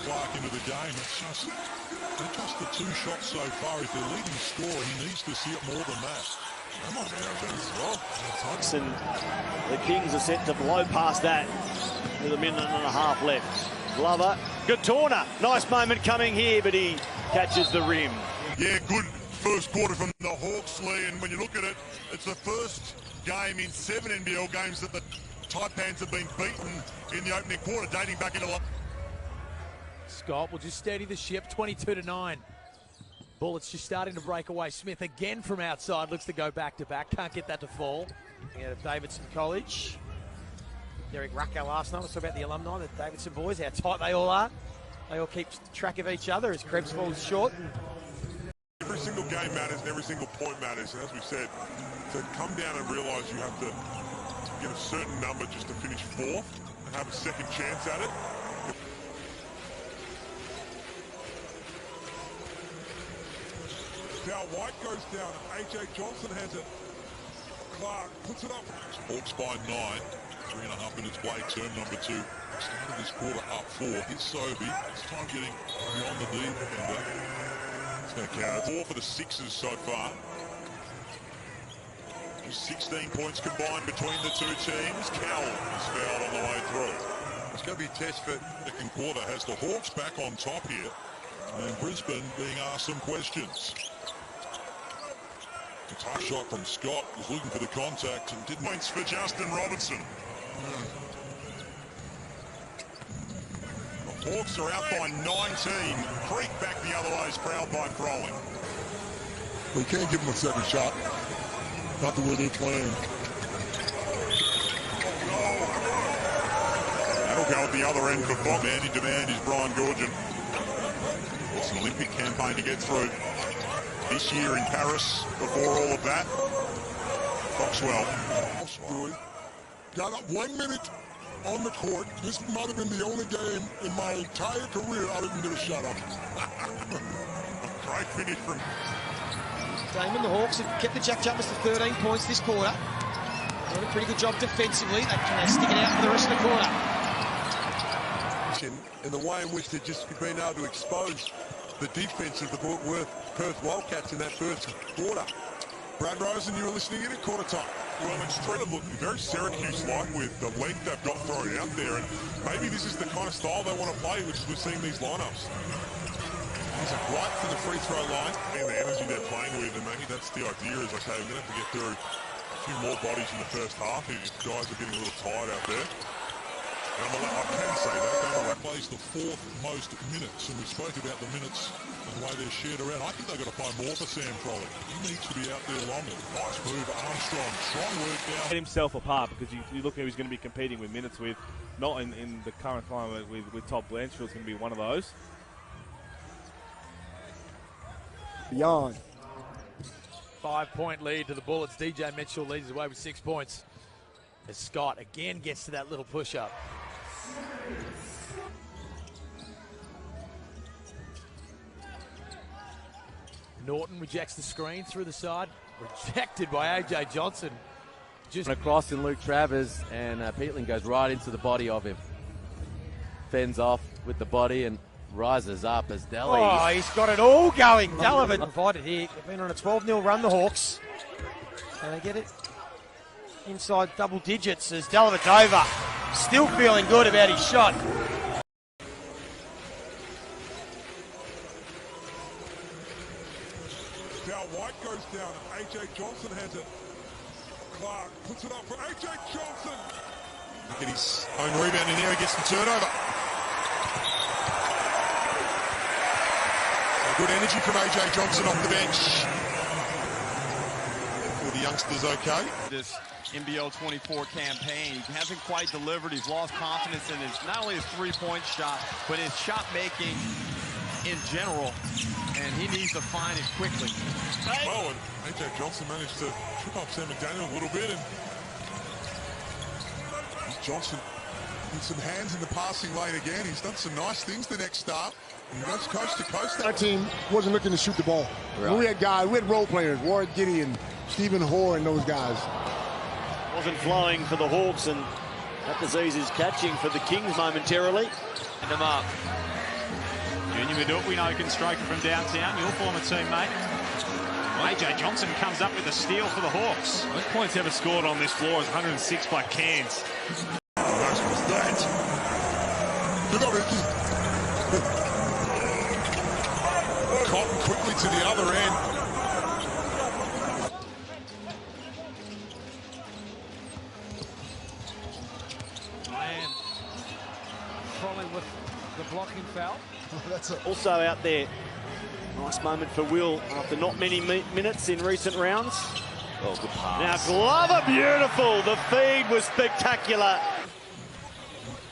Clark into the game. It's just the 2 shots so far. He's the leading scorer. He needs to see it more than that. Come on now, And the Kings are set to blow past that with 1.5 minutes left. Glover, Gatorna, nice moment coming here, but he catches the rim. Yeah, good first quarter from the Hawks, Lee, and when you look at it, it's the first game in 7 NBL games that the Taipans have been beaten in the opening quarter, dating back into... Scott will just steady the ship, 22-9. Bullets just starting to break away. Smith again from outside, looks to go back-to-back. Can't get that to fall. Out of Davidson College. Derek Racco last night. Let's talk about the alumni, the Davidson boys, how tight they all are. They all keep track of each other as Krebs falls short. Every single game matters and every single point matters. And as we said, to come down and realise you have to get a certain number just to finish 4th and have a second chance at it. Now White goes down. AJ Johnson has it. Clark puts it up. Hawks by 9. 3.5 minutes play, term number 2. Started this quarter up 4. Here's Sobey. It's time getting beyond the deep defender. It's going to count. 4 for the Sixers so far. Just 16 points combined between the 2 teams. Cowell is fouled on the way through. It's going to be a test for the second quarter. Has the Hawks back on top here. And Brisbane being asked some questions. A tough shot from Scott, was looking for the contact and didn't. Points for Justin Robinson. The Hawks are out by 19. Creek back the other way is proud by Crowley. We can't give them a second shot. Not the way they're playing. That'll go at the other end for Fox. Man in demand is Brian Goorjian. It's an Olympic campaign to get through. This year in Paris, before all of that, Foxwell. Got up 1 minute on the court. This might have been the only game in my entire career I didn't get a shot up. Great finish from Damon, the Hawks have kept the Jack Jumpers to 13 points this quarter. Doing a pretty good job defensively. Can they stick it out for the rest of the quarter? and the way in which they've just been able to expose the defence of the Perth Wildcats in that first quarter. Brad Rosen, you were listening in at quarter time. Well, it's very Syracuse-like with the length they've got thrown out there, and maybe this is the kind of style they want to play, which is we're seeing these lineups. He's right to the free throw line. And the energy they're playing with, and maybe that's the idea, is, okay, we're going to have to get through a few more bodies in the first half. These guys are getting a little tired out there. And I can say that. They plays the fourth most minutes, and we spoke about the minutes and the way they're shared around. I think they've got to find more for Sam Crowley. He needs to be out there longer. Nice move, Armstrong. Strong work down. Get himself apart, because you look at who he's going to be competing with minutes with, not in the current climate with Todd Blanchfield's going to be one of those. Beyond. 5-point lead to the Bullets. DJ Mitchell leads away with 6 points. As Scott again gets to that little push-up. Norton rejects the screen through the side. Rejected by AJ Johnson. Just across in Luke Travers, and Peatling goes right into the body of him. Fends off with the body and rises up as Delhi. Oh, he's got it all going. Delavan provided here. They've been on a 12-0 run, the Hawks. And they get it inside double digits as Dellavedova still feeling good about his shot. Now White goes down, and AJ Johnson has it. Clark puts it up for AJ Johnson. Look at his own rebound in there, he gets the turnover. Good energy from AJ Johnson off the bench. For the youngsters, okay. This NBL 24 campaign, he hasn't quite delivered. He's lost confidence in his, not only his three-point shot, but his shot making in general, and he needs to find it quickly. Oh, and AJ Johnson managed to trip up Sam McDaniel a little bit, and Johnson with some hands in the passing lane again. He's done some nice things the next start. And goes coast to coast. Our team wasn't looking to shoot the ball. Right. We had role players, Warren Gideon, Stephen Hoare, and those guys. Wasn't flowing for the Hawks, and that disease is catching for the Kings momentarily. And them up. Junior Vidut, we know, can strike it from downtown. Your former teammate. AJ Johnson comes up with a steal for the Hawks. Most points ever scored on this floor is 106 by Cairns. Cotton quickly to the other end. And Crowley with the blocking foul. Also out there, nice moment for Will after not many minutes in recent rounds. Oh, good pass. Now Glover, beautiful. The feed was spectacular.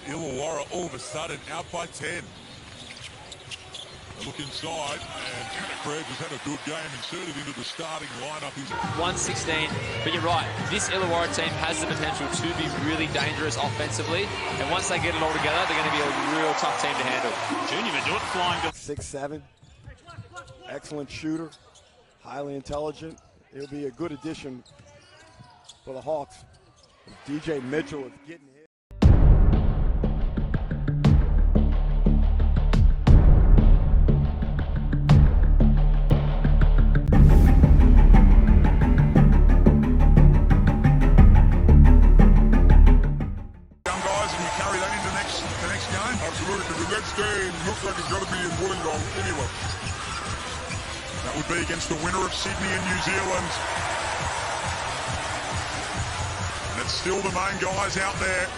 Illawarra all of a sudden out by 10. Look inside, and Krebs has had a good game, inserted into the starting lineup. He's 116, but you're right, this Illawarra team has the potential to be really dangerous offensively, and once they get it all together, they're going to be a real tough team to handle. Junior Vidut flying. 6'7", excellent shooter, highly intelligent. He'll be a good addition for the Hawks. DJ Mitchell is getting hit. Looks like it's going to be in Wollongong anyway. That would be against the winner of Sydney and New Zealand. And it's still the main guys out there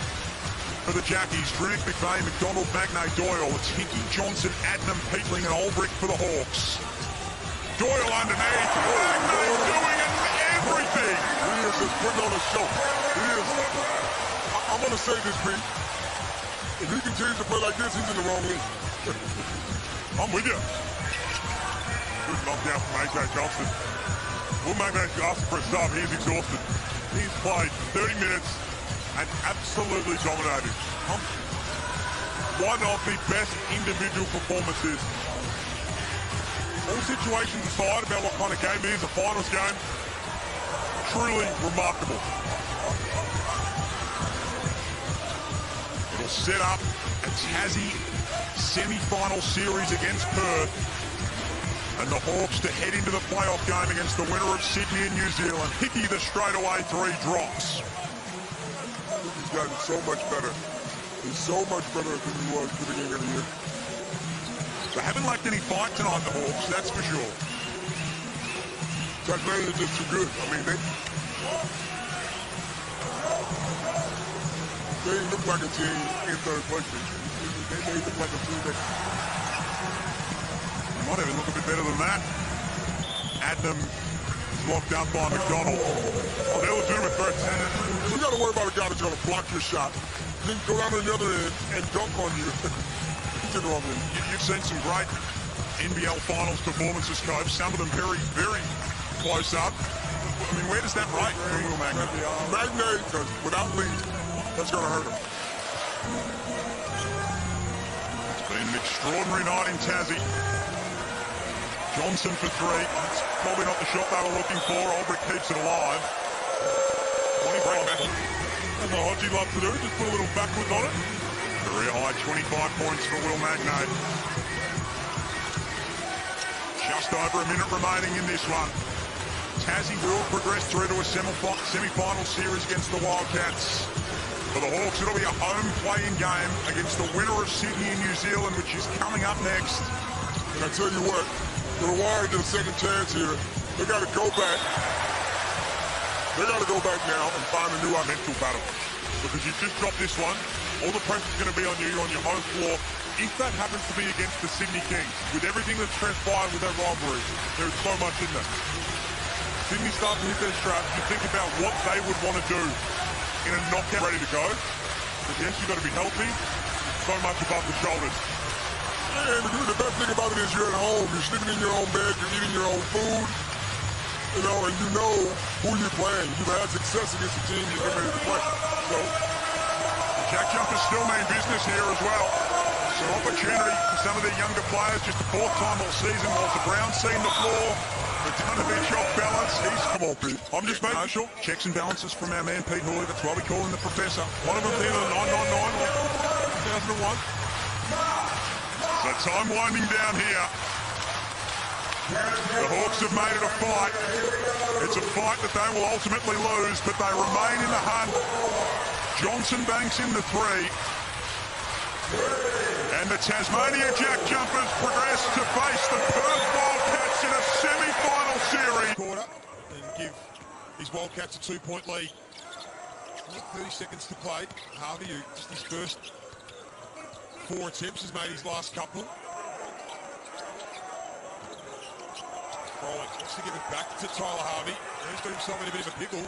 for the Jackies. Drinick, McVeigh, McDonald, Magnay, Doyle. It's Hickey, Johnson, Adnam, Peatling and Olbrich for the Hawks. Doyle underneath. Magnay doing everything. He is just putting on a show. He is. I'm going to say this, Pete. If he continues to play like this, he's in the wrong league. I'm with you. Good knockdown from AJ Johnson. Will Magnay ask for a sub? He's exhausted. He's played 30 minutes and absolutely dominated. One of the best individual performances. All situations aside about what kind of game it is, a finals game, truly remarkable. It'll set up a Tassie semi-final series against Perth. And the Hawks to head into the playoff game against the winner of Sydney and New Zealand. Hickey the straightaway 3 drops. He's gotten so much better. He's so much better than he was at the beginning of the year. They haven't lacked any fight tonight, the Hawks, that's for sure. Tasmania is just too good. I mean, they look like a team in third place. They look like a team that might even look a bit better than that. Adnam locked up by McDonald. Oh, they're legitimate threats. You got to worry about a guy that's going to block your shot. Then go down to the other end and dunk on you. You've seen some great NBL Finals performances, Coach. Some of them very, very close up. I mean, where does that rate for Will Magnay? Magnay, without lead, that's going to hurt him. It's been an extraordinary night in Tassie. Johnson for 3. It's probably not the shot they were looking for. Albrecht keeps it alive. That's what Hodgie loves to do, just put a little backwards on it. Career high 25 points for Will Magnay. Just over a minute remaining in this one. Tassie will progress through to a semi-final series against the Wildcats. For the Hawks, it'll be a home playing game against the winner of Sydney and New Zealand, which is coming up next. And I tell you what, for the Warriors get a second chance here. They got to go back. They got to go back now and find a new mental battle. Because you've just dropped this one. All the pressure's going to be on you. You're on your home floor. If that happens to be against the Sydney Kings, with everything that's transpired with their rivalry, there's so much in there. Sydney starts to hit their strap. You think about what they would want to do in a knockout ready to go. But yes, you've got to be healthy. So much above the shoulders. And the best thing about it is you're at home. You're sleeping in your own bed. You're eating your own food. You know, and you know who you're playing. You've had success against the team you're ready to play. So, Jack Jumpers still mean business here as well. Some opportunity for some of their younger players. Just the 4th time all season. Walter Brown seen the floor. Bogdanovic off balance. Come on, Pete. I'm just making sure. Checks and balances from our man Pete Hooley. That's why we call him the Professor. One of them either 999 or 2001. So time winding down here. The Hawks have made it a fight. It's a fight that they will ultimately lose, but they remain in the hunt. Johnson banks in the 3. And the Tasmania Jack Jumpers progress to face the Perth Wildcats in a semi-final series. Quarter and give his Wildcats a 2-point lead. 30 seconds to play. Harvey, who just his first 4 attempts, has made his last couple. Froling wants to give it back to Tyler Harvey. He's got himself in a bit of a pickle.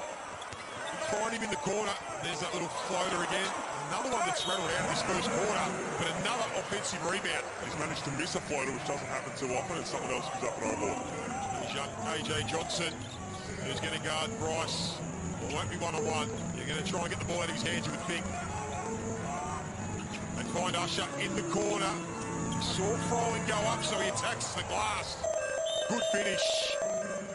Find him in the corner. There's that little floater again. Another one that's rattled out of his first quarter, but another offensive rebound. He's managed to miss a floater, which doesn't happen too often, and someone else comes up and overboard. There's young AJ Johnson, who's going to guard Bryce. It won't be one-on-one. You're going to try and get the ball out of his hands, you would think. They find Usher in the corner. Saw Froling go up, so he attacks the glass. Good finish.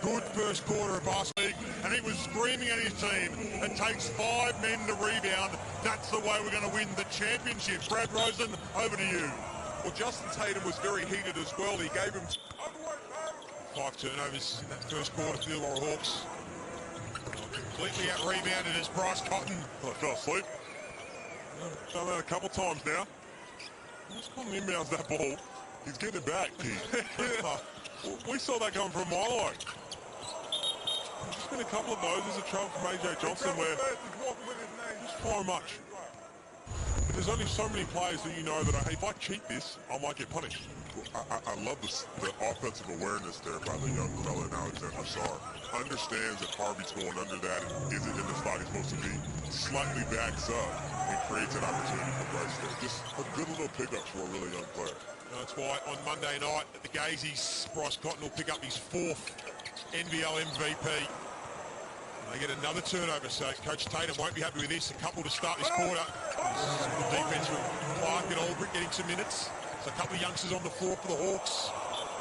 Good first quarter of basketball. And he was screaming at his team. It takes 5 men to rebound. That's the way we're going to win the championship. Brad Rosen, over to you. Well, Justin Tatum was very heated as well. He gave him 5 turnovers in that first quarter for the Illawarra Hawks. Completely out-rebounded as Bryce Cotton. I fell asleep. Done that a couple times now. Just couldn't inbounds that ball. He's getting it back. We saw that coming from a mile away. There's been a couple of those. There's a trouble from AJ Johnson where just fire much. But there's only so many players that you know that if I cheat this, I might get punished. I love the offensive awareness there by the young fella in Alexander Sarr. Understands that Harvey's going under that and isn't in the spot he's supposed to be. Slightly backs up and creates an opportunity for Bryce there. Just a good little pickup for a really young player. That's why on Monday night at the Gazeys, Bryce Cotton will pick up his 4th NBL MVP. They get another turnover, so Coach Tatum won't be happy with this. A couple to start this quarter. Good defense from Clark and Albrecht getting some minutes. So a couple of youngsters on the floor for the Hawks.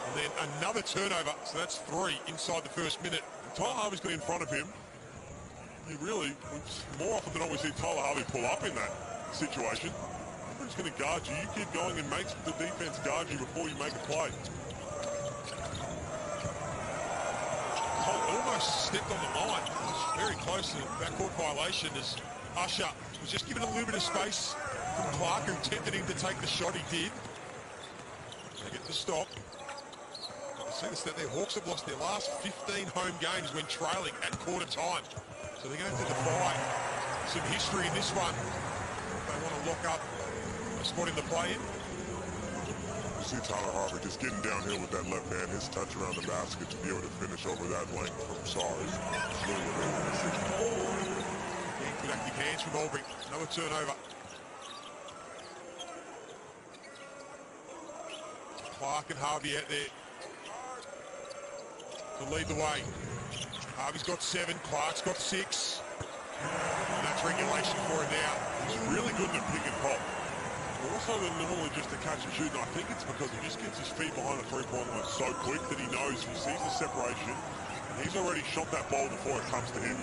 And then another turnover, so that's 3 inside the first minute. Tyler Harvey's got in front of him. You really, more often than not, we see Tyler Harvey pull up in that situation. Corey's going to guard you. You keep going and make the defense guard you before you make a play. Colt almost stepped on the line. Very close to backcourt violation as Usher was just given a little bit of space from Clark, who tempted him to take the shot. He did. They get the stop. See this, that their Hawks have lost their last 15 home games when trailing at quarter time. So they're going to have to defy some history in this one. They want to lock up a spot in the play-in. You see Tyler Harvey just getting downhill with that left hand, his touch around the basket to be able to finish over that length from Sarge. Good active hands from Albury. Another turnover. Clark and Harvey out there to lead the way. Harvey's got 7, Clark's got 6. And that's regulation for him now. He's really good in the pick and pop. Also than normally just to catch and shoot, and I think it's because he just gets his feet behind the three-point line so quick that he knows, he sees the separation, and he's already shot that ball before it comes to him.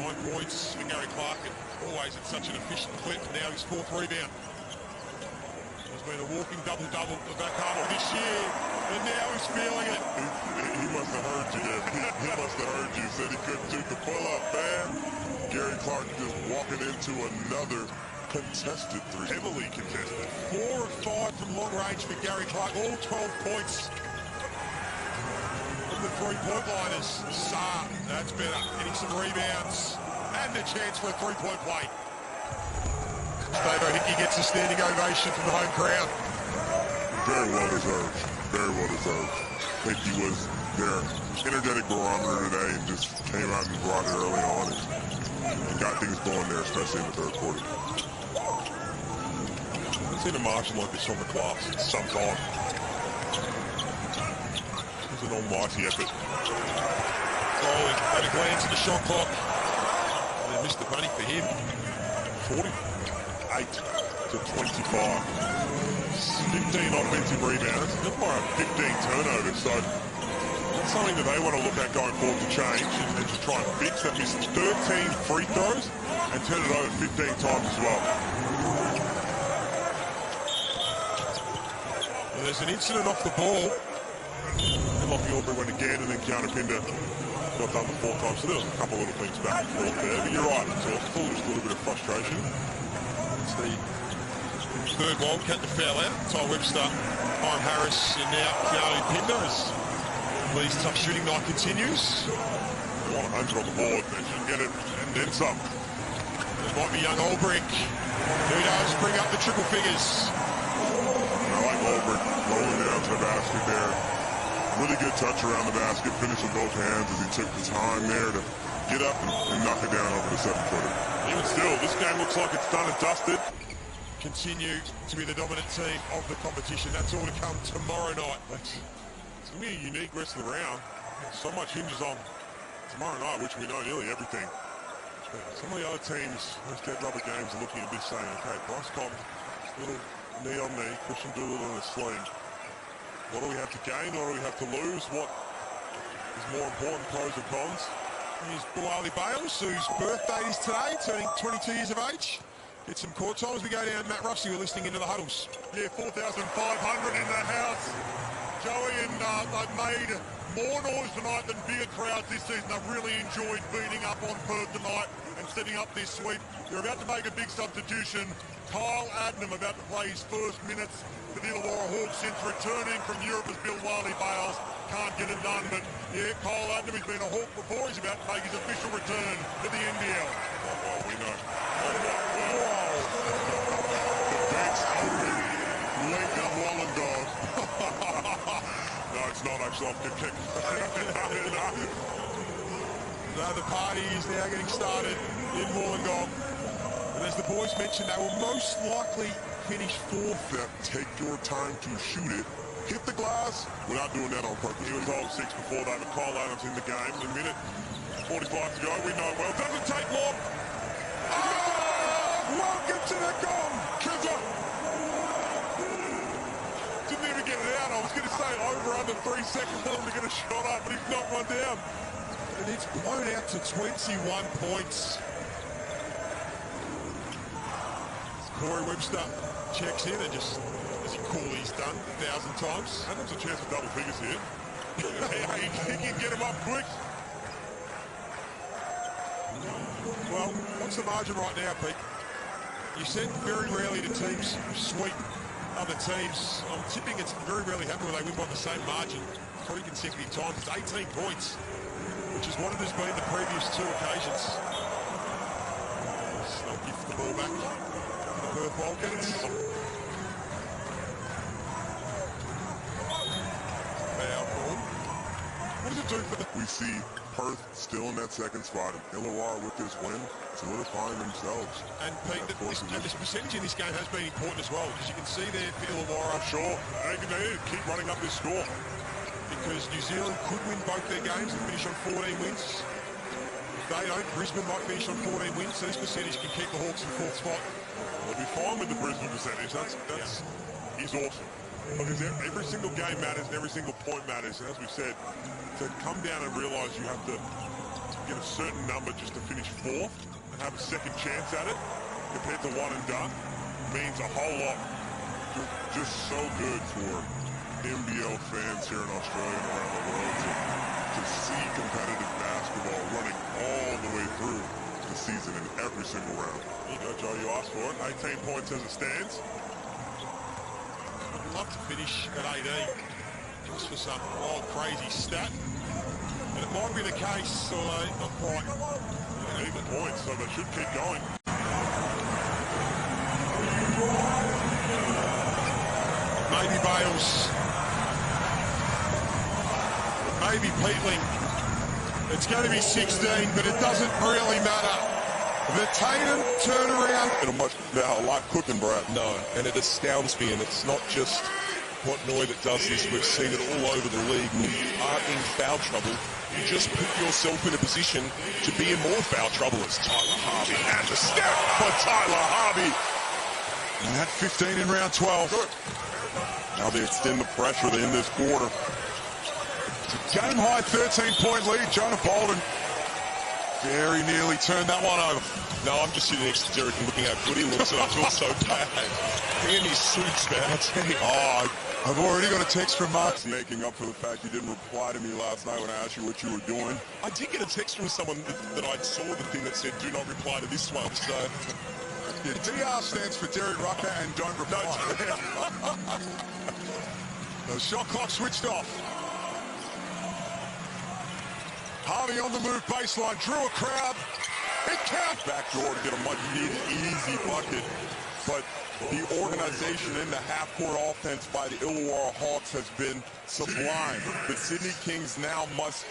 9 points for Gary Clark, and always at such an efficient clip. Now his 4th rebound. He's been a walking double-double for back half this year, and now he's feeling it. He must have heard you there. He must have heard you. Said he couldn't do the pull-up, man. Gary Clark just walking into another contested three. Heavily contested. 4 of 5 from long range for Gary Clark. All 12 points from the three-point liners. Saar, that's better. Getting some rebounds and a chance for a three-point play. Stavo Hickey gets a standing ovation from the home crowd. Very well deserved. Very well deserved. Hickey was their energetic barometer today and just came out and brought it early on and got things going there, especially in the third quarter. I've seen a margin like this on the class in some time. It's an almighty effort. Foley had a glance at the shot clock. They missed the money for him. 48 to 25. 15 offensive rebounds. That's more 15 turnovers. So that's something that they want to look at going forward to change and to try and fix. That missed 13 free throws and turn it over 15 times as well. Well, there's an incident off the ball. And Lockie Albury went again, and then Keanu Pinder got done the 4 times. So there was a couple little things back and forth there. But you're right, it's all just a little bit of frustration. It's the third Wildcat to foul out. Ty Webster, Hyam Harris, and now Keanu Pinder as Lee's tough shooting night continues. 100 on the board, they should get it and then some. It might be young Ulbrich. Who knows, bring up the triple figures. I like Ulbrich rolling down to the basket there. Really good touch around the basket, finished with both hands as he took the time there to get up and knock it down over the 7-footer. Even still, this game looks like it's done and dusted. Continue to be the dominant team of the competition. That's all to come tomorrow night. It's going to be a unique rest of the round. So much hinges on tomorrow night, which we know nearly everything. Some of the other teams, those dead rubber games, are looking at this saying, okay, Bryce Cobb, little knee on knee, Christian Doolittle in a sling. What do we have to gain? What do we have to lose? What is more important, pros and cons? Here's Bulali Bales, whose birthday is today, turning 22 years of age. Get some court time as we go down. Matt Russell, you're listening into the huddles. Yeah, 4,500 in the house. Joey, and they've made more noise tonight than bigger crowds this season. I've really enjoyed beating up on Perth tonight and setting up this sweep. They're about to make a big substitution. Kyle Adnam about to play his first minutes for the Illawarra Hawks since returning from Europe as Bill Wiley Bales. Can't get it done, but yeah, Kyle Adnam has been a Hawk before. He's about to make his official return to the NBL. Oh, we know. Defense open. Lincoln Wollongong. No, it's not actually off good kick. Now the party is now getting started in Wollongong. And as the boys mentioned, they will most likely finish 4th. Now, take your time to shoot it. Hit the glass. We're not doing that on purpose. He was all 6 before that, but Kyle Adams in the game. A minute 45 to go. We know well. Doesn't take long. Welcome to the gong. Kizza. Didn't even get it out. I was going to say over under 3 seconds for him to get a shot up, but he's knocked one down. And it's blown out to 21 points. Corey Webster checks in and just, as he coolly's done 1,000 times. Adams a chance for double figures here. He can get him up quick. Well, what's the margin right now, Pete? You said very rarely do teams sweep other teams. I'm tipping it's very rarely happen when they win by the same margin 3 consecutive times. It's 18 points, which is what it has been the previous 2 occasions. They'll give the ball back to the Perth Wildcats. Foul ball. What does it do for the... We see Perth still in that second spot, and Illawarra with this win solidifying themselves. And Pete, this percentage in this game has been important as well, because you can see there for Illawarra. Sure, they need to keep running up this score. Because New Zealand could win both their games and finish on 14 wins. If they don't, Brisbane might finish on 14 wins, so this percentage can keep the Hawks in 4th spot. They'll be fine with the Brisbane percentage. He's awesome. Because every single game matters and every single point matters. And as we said, to come down and realise you have to get a certain number just to finish 4th and have a second chance at it compared to one and done means a whole lot. Just so good for NBL fans here in Australia and around the world to see competitive basketball running all the way through the season in every single round. There you go, Joe, you asked for it. 18 points as it stands. I'd love to finish at 18, just for some wild, crazy stat. And it might be the case, although not quite. Even points, so they should keep going. Maybe Bales. Maybe Peatling. It's going to be 16, but it doesn't really matter. The Tatum turnaround. In a much now, a lot cooking, Brad. No, and it astounds me, and it's not just Portnoy that does this. We've seen it all over the league. When you are in foul trouble, you just put yourself in a position to be in more foul trouble. It's Tyler Harvey and the step for Tyler Harvey. And that 15 in round 12. Good. Now they extend the pressure in this quarter. Game high 13-point lead. Jonah Bolden very nearly turned that one over. No, I'm just sitting next to Derek and looking how good he looks, and I feel so bad. He and his suits, man, I tell you. Oh, I've already got a text from Mark. Making up for the fact you didn't reply to me last night when I asked you what you were doing. I did get a text from someone that I saw the thing that said, do not reply to this one, so... The DR stands for Derek Rucker and don't reply. The shot clock switched off. Harvey on the move, baseline, drew a crowd. It counts. Backdoor to get a much needed easy bucket. But the organization in the half-court offense by the Illawarra Hawks has been sublime. The Sydney Kings now must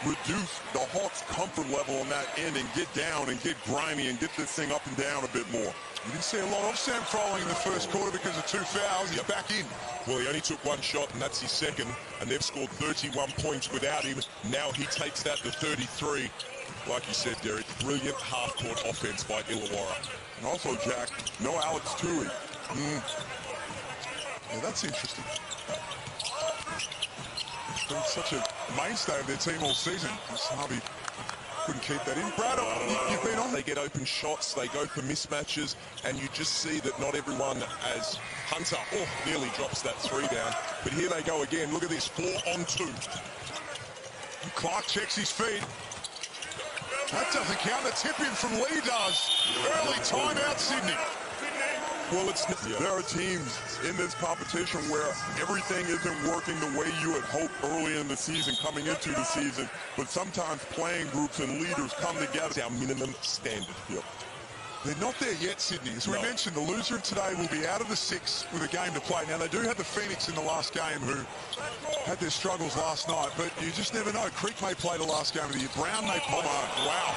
reduce the Hawks' comfort level on that end and get down and get grimy and get this thing up and down a bit more. You didn't see a lot of Sam Froling in the first quarter because of 2 fouls. He's back in. Well, he only took 1 shot, and that's his second, and they've scored 31 points without him. Now he takes that to 33. Like you said, Derek, brilliant half-court offense by Illawarra. And also, Jack, no Alex Tui. Well, that's interesting. Been such a mainstay of their team all season. Harvey couldn't keep that in. Brad, you've been on. They get open shots, they go for mismatches, and you just see that not everyone, as Hunter, nearly drops that 3 down. But here they go again. Look at this, 4 on 2. Clark checks his feet. That doesn't count. The tip-in from Lee does. Early timeout, Sydney. Well, there are teams in this competition where everything isn't working the way you had hoped early in the season, coming into the season, but sometimes playing groups and leaders come together. It's our minimum standard. Yep. They're not there yet, Sydney. As we mentioned, the loser of today will be out of the 6 with a game to play. Now, they do have the Phoenix in the last game who had their struggles last night, but you just never know. Creek may play the last game of the year. Brown may play. Wow.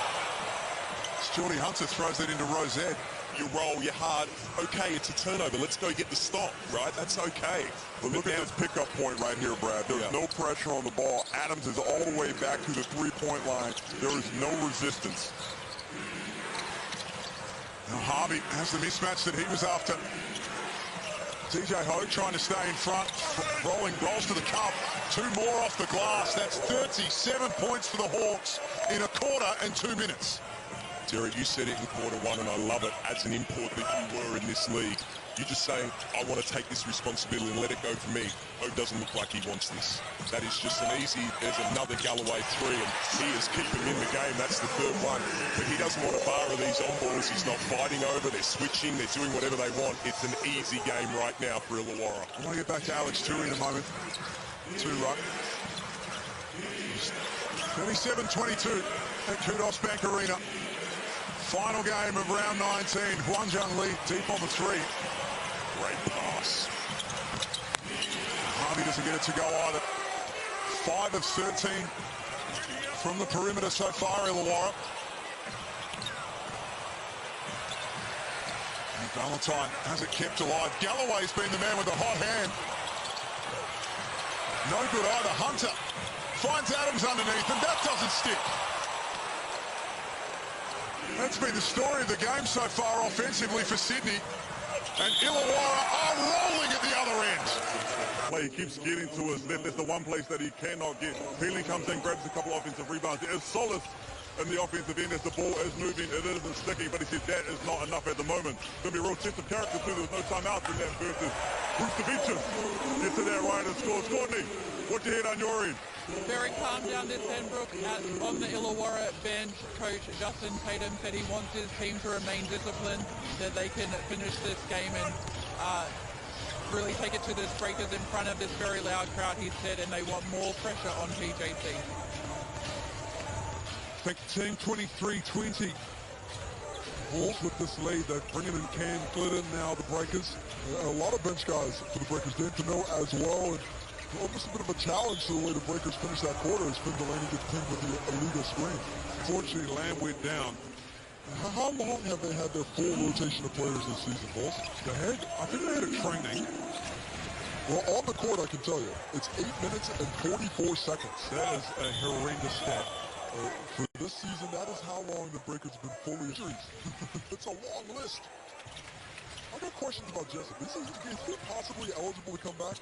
Jordy Hunter throws that into Rosette. You roll, you're hard. Okay, it's a turnover. Let's go get the stop, right? That's okay. But look at this pickup point right here, Brad. There's no pressure on the ball. Adams is all the way back to the 3-point line. There is no resistance. Now Harvey has the mismatch that he was after. TJ Hogue trying to stay in front. Rolling goals to the cup. 2 more off the glass. That's 37 points for the Hawks in a quarter and 2 minutes. Derek, you said it in quarter 1, and I love it as an import that you were in this league. You're just saying, I want to take this responsibility and let it go for me. Oh, doesn't look like he wants this. That is just an easy, there's another Galloway three, and he has kept them in the game. That's the third one. But he doesn't want to bar of these on-balls. He's not fighting over. They're switching. They're doing whatever they want. It's an easy game right now for Illawarra. I want to get back to Alex Turi in a moment. 2 right. 27-22 at Kudos Bank Arena. Final game of round 19. Guangzhou Li deep on the 3. Great pass. Harvey doesn't get it to go either. 5 of 13 from the perimeter so far, Illawarra. And Valentine has it kept alive. Galloway's been the man with the hot hand. No good either. Hunter finds Adams underneath, and that doesn't stick. That's been the story of the game so far offensively for Sydney. And Illawarra are rolling at the other end. He keeps getting to his left. That's the one place that he cannot get. Peeling comes in, grabs a couple of offensive rebounds. There's solace in the offensive end as the ball is moving. It isn't sticky, but he said that is not enough at the moment. Going to be a real test of character too. There's no timeouts in that versus Vucevic. Gets to that right and scores. Courtney, what you heard on your end? Very calm down this Pembroke. On the Illawarra bench, Coach Justin Tatum said he wants his team to remain disciplined, that they can finish this game and really take it to the Breakers in front of this very loud crowd, he said, and they want more pressure on PJC. Take team 23-20. Bulls with this lead. They're bringing in Cam Glidden now, the Breakers. A lot of bench guys for the Breakers. Dan Pino as well. And almost a bit of a challenge to the way the Breakers finish that quarter as Finn Delaney gets pinned with the illegal screen. Fortunately, Lamb went down. How long have they had their full rotation of players this season, Bulls? I think they had a training. Well, on the court, I can tell you, it's 8 minutes and 44 seconds. That is a horrendous stat. For this season, that is how long the Breakers have been fully injured. It's a long list. I've got questions about Jessup. Is he possibly eligible to come back?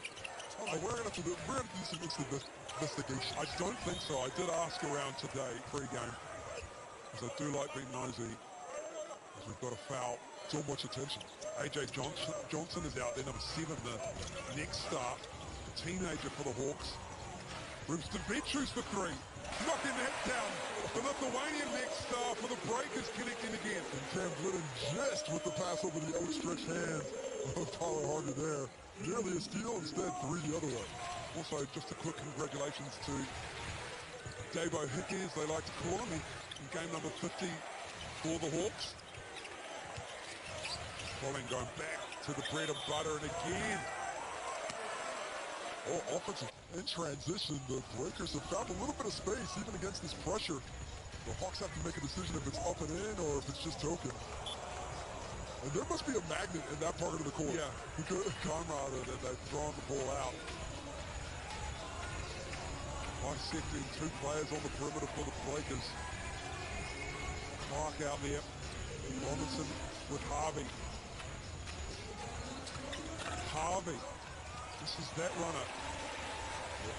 We're going to do some investigation. I don't think so. I did ask around today, pre-game, because I do like being nosy. We've got a foul. So much attention. AJ Johnson is out there, number 7, the next start, the teenager for the Hawks. Brimston Petrus for 3. Knocking that down. The Lithuanian next star for the Breakers connecting again. And Cam Glidden just with the pass over the outstretched hands of Tyler Hardy there. Nearly a steal, instead 3 the other way. Also, just a quick congratulations to Davo Hickey, as they like to call him, in game number 50 for the Hawks. Colin going back to the bread and butter, and again. Oh, offensive in transition, the Breakers have found a little bit of space, even against this pressure. The Hawks have to make a decision if it's up and in or if it's just token. And there must be a magnet in that part of the court. Yeah. Because Conrad that they've thrown the ball out. Bisecting 2 players on the perimeter for the Breakers. Clark out there. Robinson with Harvey. Harvey. This is that runner.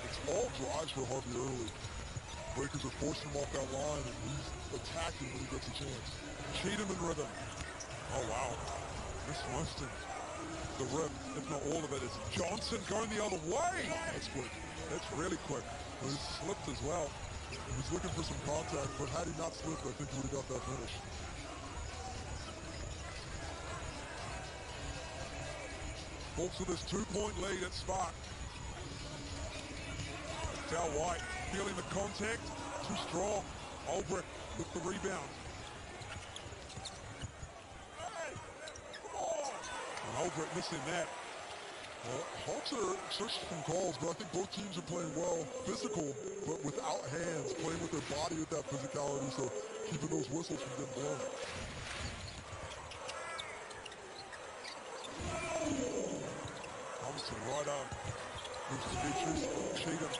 It's all drives for Harvey early. Breakers are forcing him off that line, and he's attacking when he gets a chance. Cheatham in rhythm. Oh, wow. Miss Weston. The rim, if not all of it, is Johnson going the other way. That's quick. That's really quick. He slipped as well. He was looking for some contact, but had he not slipped, I think he would have got that finish. Hawks with his 2-point lead at Spark. Dal White feeling the contact. Too strong. Ulbrich with the rebound. And Ulbrich missing that. Hawks are searching some calls, but I think both teams are playing well. Physical, but without hands. Playing with their body with that physicality, so keeping those whistles from getting blown. Robinson right on. Moves to Beatrice. Cheatham.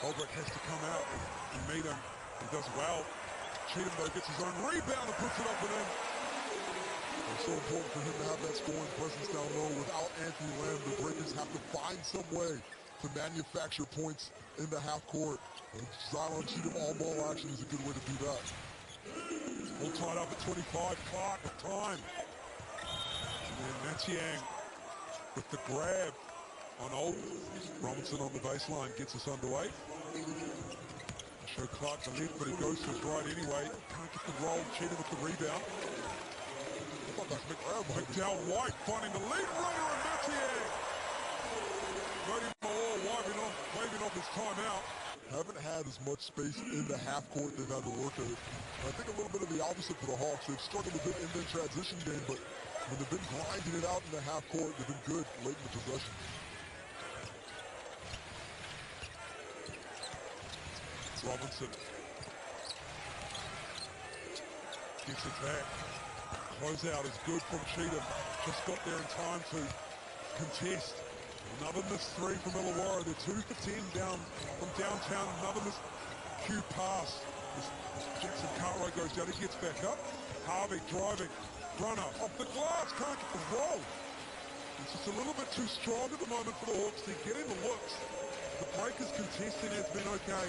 Ulbrich has to come out and meet him. He does well. Cheatham, though, gets his own rebound and puts it up and in. It's so important for him to have that scoring presence down low. Without Anthony Lamb, the Breakers have to find some way to manufacture points in the half court. And Zion Cheatham all-ball action is a good way to do that. All tied up at 25. Clark with time. And Matiang with the grab on Old. Robinson on the baseline gets us underway. Show Clark the lead, but he goes to his right anyway. Can't get the roll. Cheater with the rebound. McDowell White finding the lead runner and Matiang. Voting more, waving off his timeout. Haven't had as much space in the half court they've had to work with. I think a little bit of the opposite for the Hawks. They've struggled a bit in their transition game, but when they've been grinding it out in the half court, they've been good late in the possession. Robinson gets it back. Closeout is good from Cheatham. Just got there in time to contest. Another missed three from Illawarra. They're 2 for 10 down from downtown. Another missed cue pass. Jackson Cartwright goes down. He gets back up. Harvey driving. Runner off the glass. Can't get the roll. It's just a little bit too strong at the moment for the Hawks. They're getting the looks. The Breakers contesting has been okay.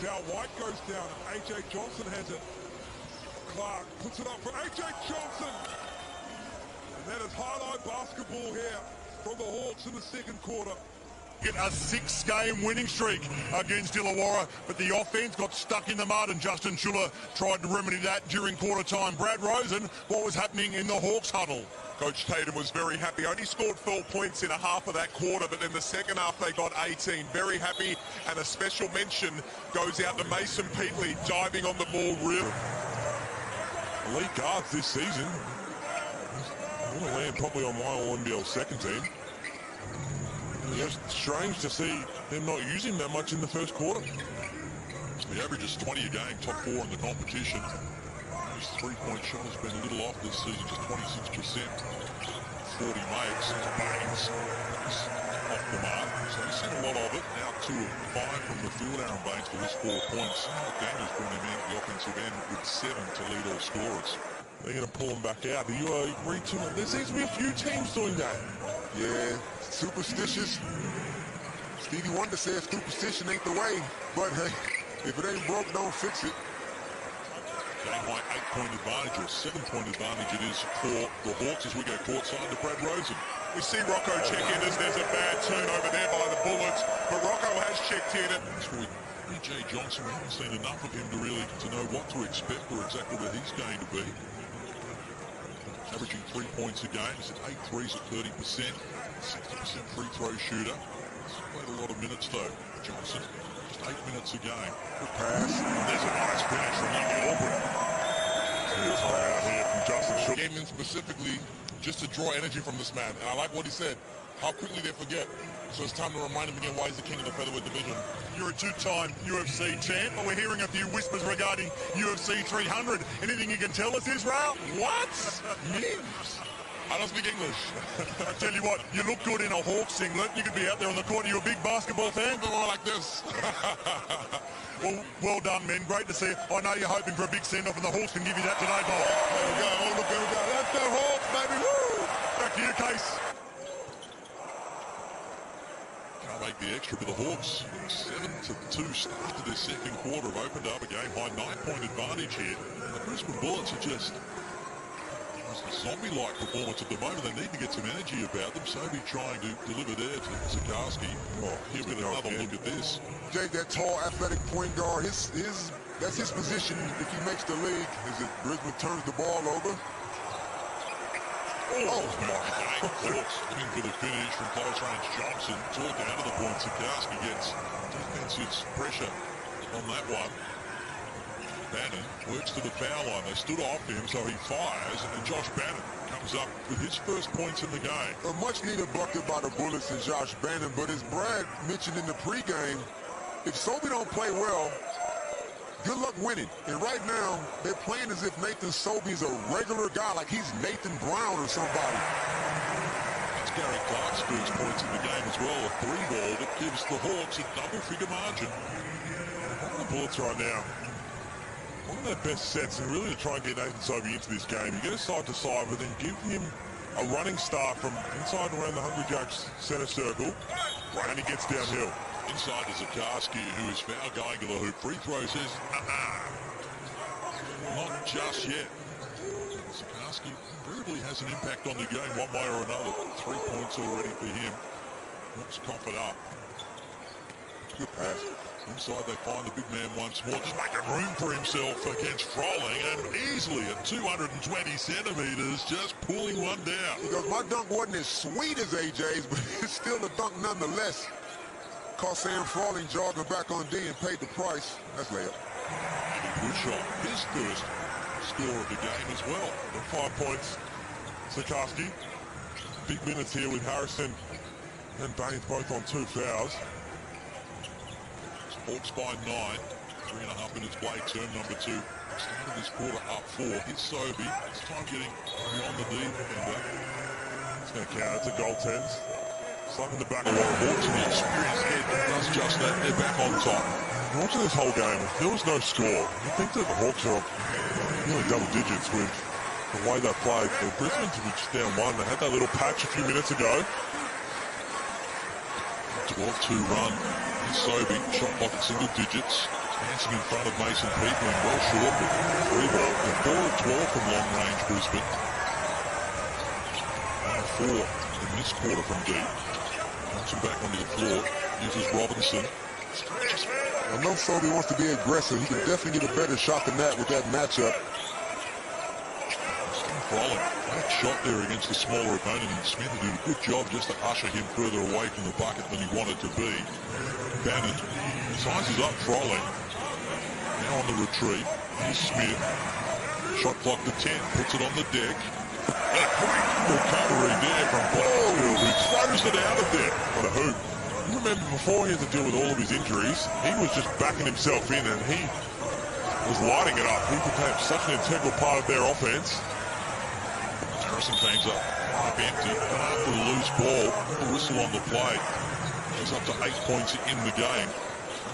Now White goes down. A.J. Johnson has it. Clark puts it up for A.J. Johnson. And that is highlight basketball here from the Hawks in the second quarter. Get a 6-game winning streak against Illawarra, but the offense got stuck in the mud, and Justin Schuller tried to remedy that during quarter time. Brad Rosen, what was happening in the Hawks huddle? Coach Tatum was very happy. Only scored 4 points in a half of that quarter, but in the second half they got 18. Very happy, and a special mention goes out to Mason Peatley, diving on the ball really. Elite guards this season. I'm going to land probably on my All-NBL second team. It's strange to see them not using that much in the first quarter. He averages 20 a game, top 4 in the competition. His three-point shot has been a little off this season, just 26%. 40 makes, bangs, off the mark. So he's seen a lot of it. Now 2 of 5 from the field, Aaron Banks for his 4 points. McDaniel's brought him in at the offensive end with 7 to lead all scorers. They're going to pull him back out. You agree to it? There seems to be a few teams doing that. Yeah, superstitious. Stevie Wonder says superstition ain't the way, but hey, if it ain't broke, don't fix it. Game by 8-point advantage, or 7-point advantage it is for the Hawks as we go courtside to Brad Rosen. We see Rocco check in as there's a bad turnover there by the Bullets, but Rocco has checked in it. A.J. Johnson, we haven't seen enough of him to know what to expect or exactly where he's going to be. Averaging 3 points a game. He's at 8 threes at 30%. 60% free throw shooter. He's played a lot of minutes though. Johnson, just 8 minutes a game. Good pass. There's a nice finish from Lucky Aubrey. Here's out here from Justin. Came in specifically just to draw energy from this man. And I like what he said. How quickly they forget. So it's time to remind him again why he's the king of the featherweight division. You're a 2-time UFC champ, but we're hearing a few whispers regarding UFC 300. Anything you can tell us, Israel? What? Me? I don't speak English. I tell you what, you look good in a Hawks singlet. You could be out there on the court. Are you a big basketball fan? More like this. Well done, men. Great to see you. I know you're hoping for a big send-off, and the Hawks can give you that today, Bob. There we go. Oh, look, there we go. That's the Hawks, baby. Woo! Back to you, Case. Make the extra, but the Hawks 7-2 start to their second quarter have opened up a game-high 9-point advantage here. And the Brisbane Bullets are just a zombie-like performance at the moment. They need to get some energy about them. Sobey trying to deliver there to Zagarski. Oh, here with another look at this. Jake, that tall, athletic point guard, that's his position if he makes the league. Is it Brisbane turns the ball over? Oh, my Hawks looking for the finish from close range. Johnson tore down to the point. Zagarski gets defensive pressure on that one. Bannon works to the foul line. They stood off him, so he fires, and Josh Bannon comes up with his first points in the game. A much-needed bucket by the Bullets and Josh Bannon, but as Brad mentioned in the pregame, if Sobey don't play well, good luck winning. And right now, they're playing as if Nathan Sobey's a regular guy, like he's Nathan Brown or somebody. It's Gary Clark's first points in the game as well, a 3-ball that gives the Hawks a double-figure margin. The Bullets right now, one of their best sets, and really to try and get Nathan Sobey into this game. You get a side to side, but then give him a running start from inside around the Hungry Jacks center circle, and he gets downhill. Inside to Zagarski, who is foul going to the hoop. Free throw says, Not just yet. Sikorsky invariably has an impact on the game one way or another. 3 points already for him. Looks confident up. Good pass. Inside they find the big man once more, just making room for himself against Froling, and easily at 220 centimetres, just pulling one down. Because my dunk wasn't as sweet as AJ's, but it's still a dunk nonetheless. Caught Sam Froling jogging back on D and paid the price. That's layup. Good shot. His first score of the game as well. The 5 points. Sikorsky. Big minutes here with Harrison and Baines both on 2 fouls. Hawks by 9. 3.5 minutes play, term number 2. Started this quarter up 4. Hits Sobey. It's time getting beyond the D defender. It's going to count. It's a goaltend. Slap in the back. A lot of Hawks in the experienced head does just that. They're back on top. Watching this whole game, if there was no score, you think that the Hawks are nearly double digits with the way they played. For Brisbane to be just down 1, they had that little patch a few minutes ago. 12-2 run. Sobey, shot clock at single digits. Dancing in front of Mason Peatling, well short, but 3 ball. They're 4 of 12 from long range, Brisbane. 1 of 4 in this quarter from deep. Comes him back onto the floor. Uses Robinson. I know Sobey wants to be aggressive. He can definitely get a better shot than that with that matchup. Froling. That shot there against a smaller opponent, and Smith did a good job just to usher him further away from the bucket than he wanted to be. Bannon sizes up Froling. Now on the retreat. Here's Smith. Shot clock to 10. Puts it on the deck. And a great recovery there from Blackfield, who throws it out of there. What a hoop. You remember before he had to deal with all of his injuries, he was just backing himself in and he was lighting it up. He became such an integral part of their offense. Harrison bangs up empty. And after the loose ball, the whistle on the play. He's up to 8 points in the game.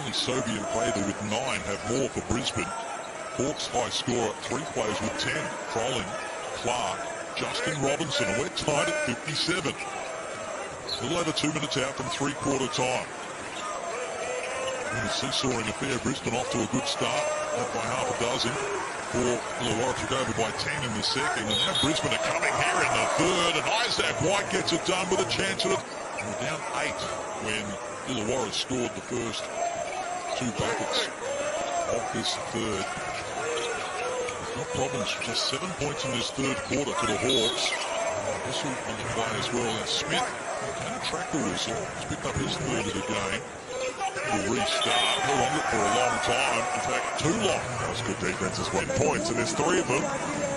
Only Sobey and Prather with 9 have more for Brisbane. Hawks high score at 3 players with 10. Froling, Clark, Justin Robinson, and we're tied at 57. A little over 2 minutes out from 3-quarter time. And a seesawing affair. Brisbane off to a good start, up by half a dozen. For Illawarra took over by 10 in the second, and now Brisbane are coming here in the third, and Isaac White gets it done with a chance at it. And we're down 8 when Illawarra scored the first 2 buckets of this third. No problems, just 7 points in this third quarter to the Hawks. Whistle on the play as well, and Smith can track the whistle. He's picked up his third of the game. Will restart. He'll hold it for a long time. In fact, too long. That was good defense as well. 10 points, and there's 3 of them.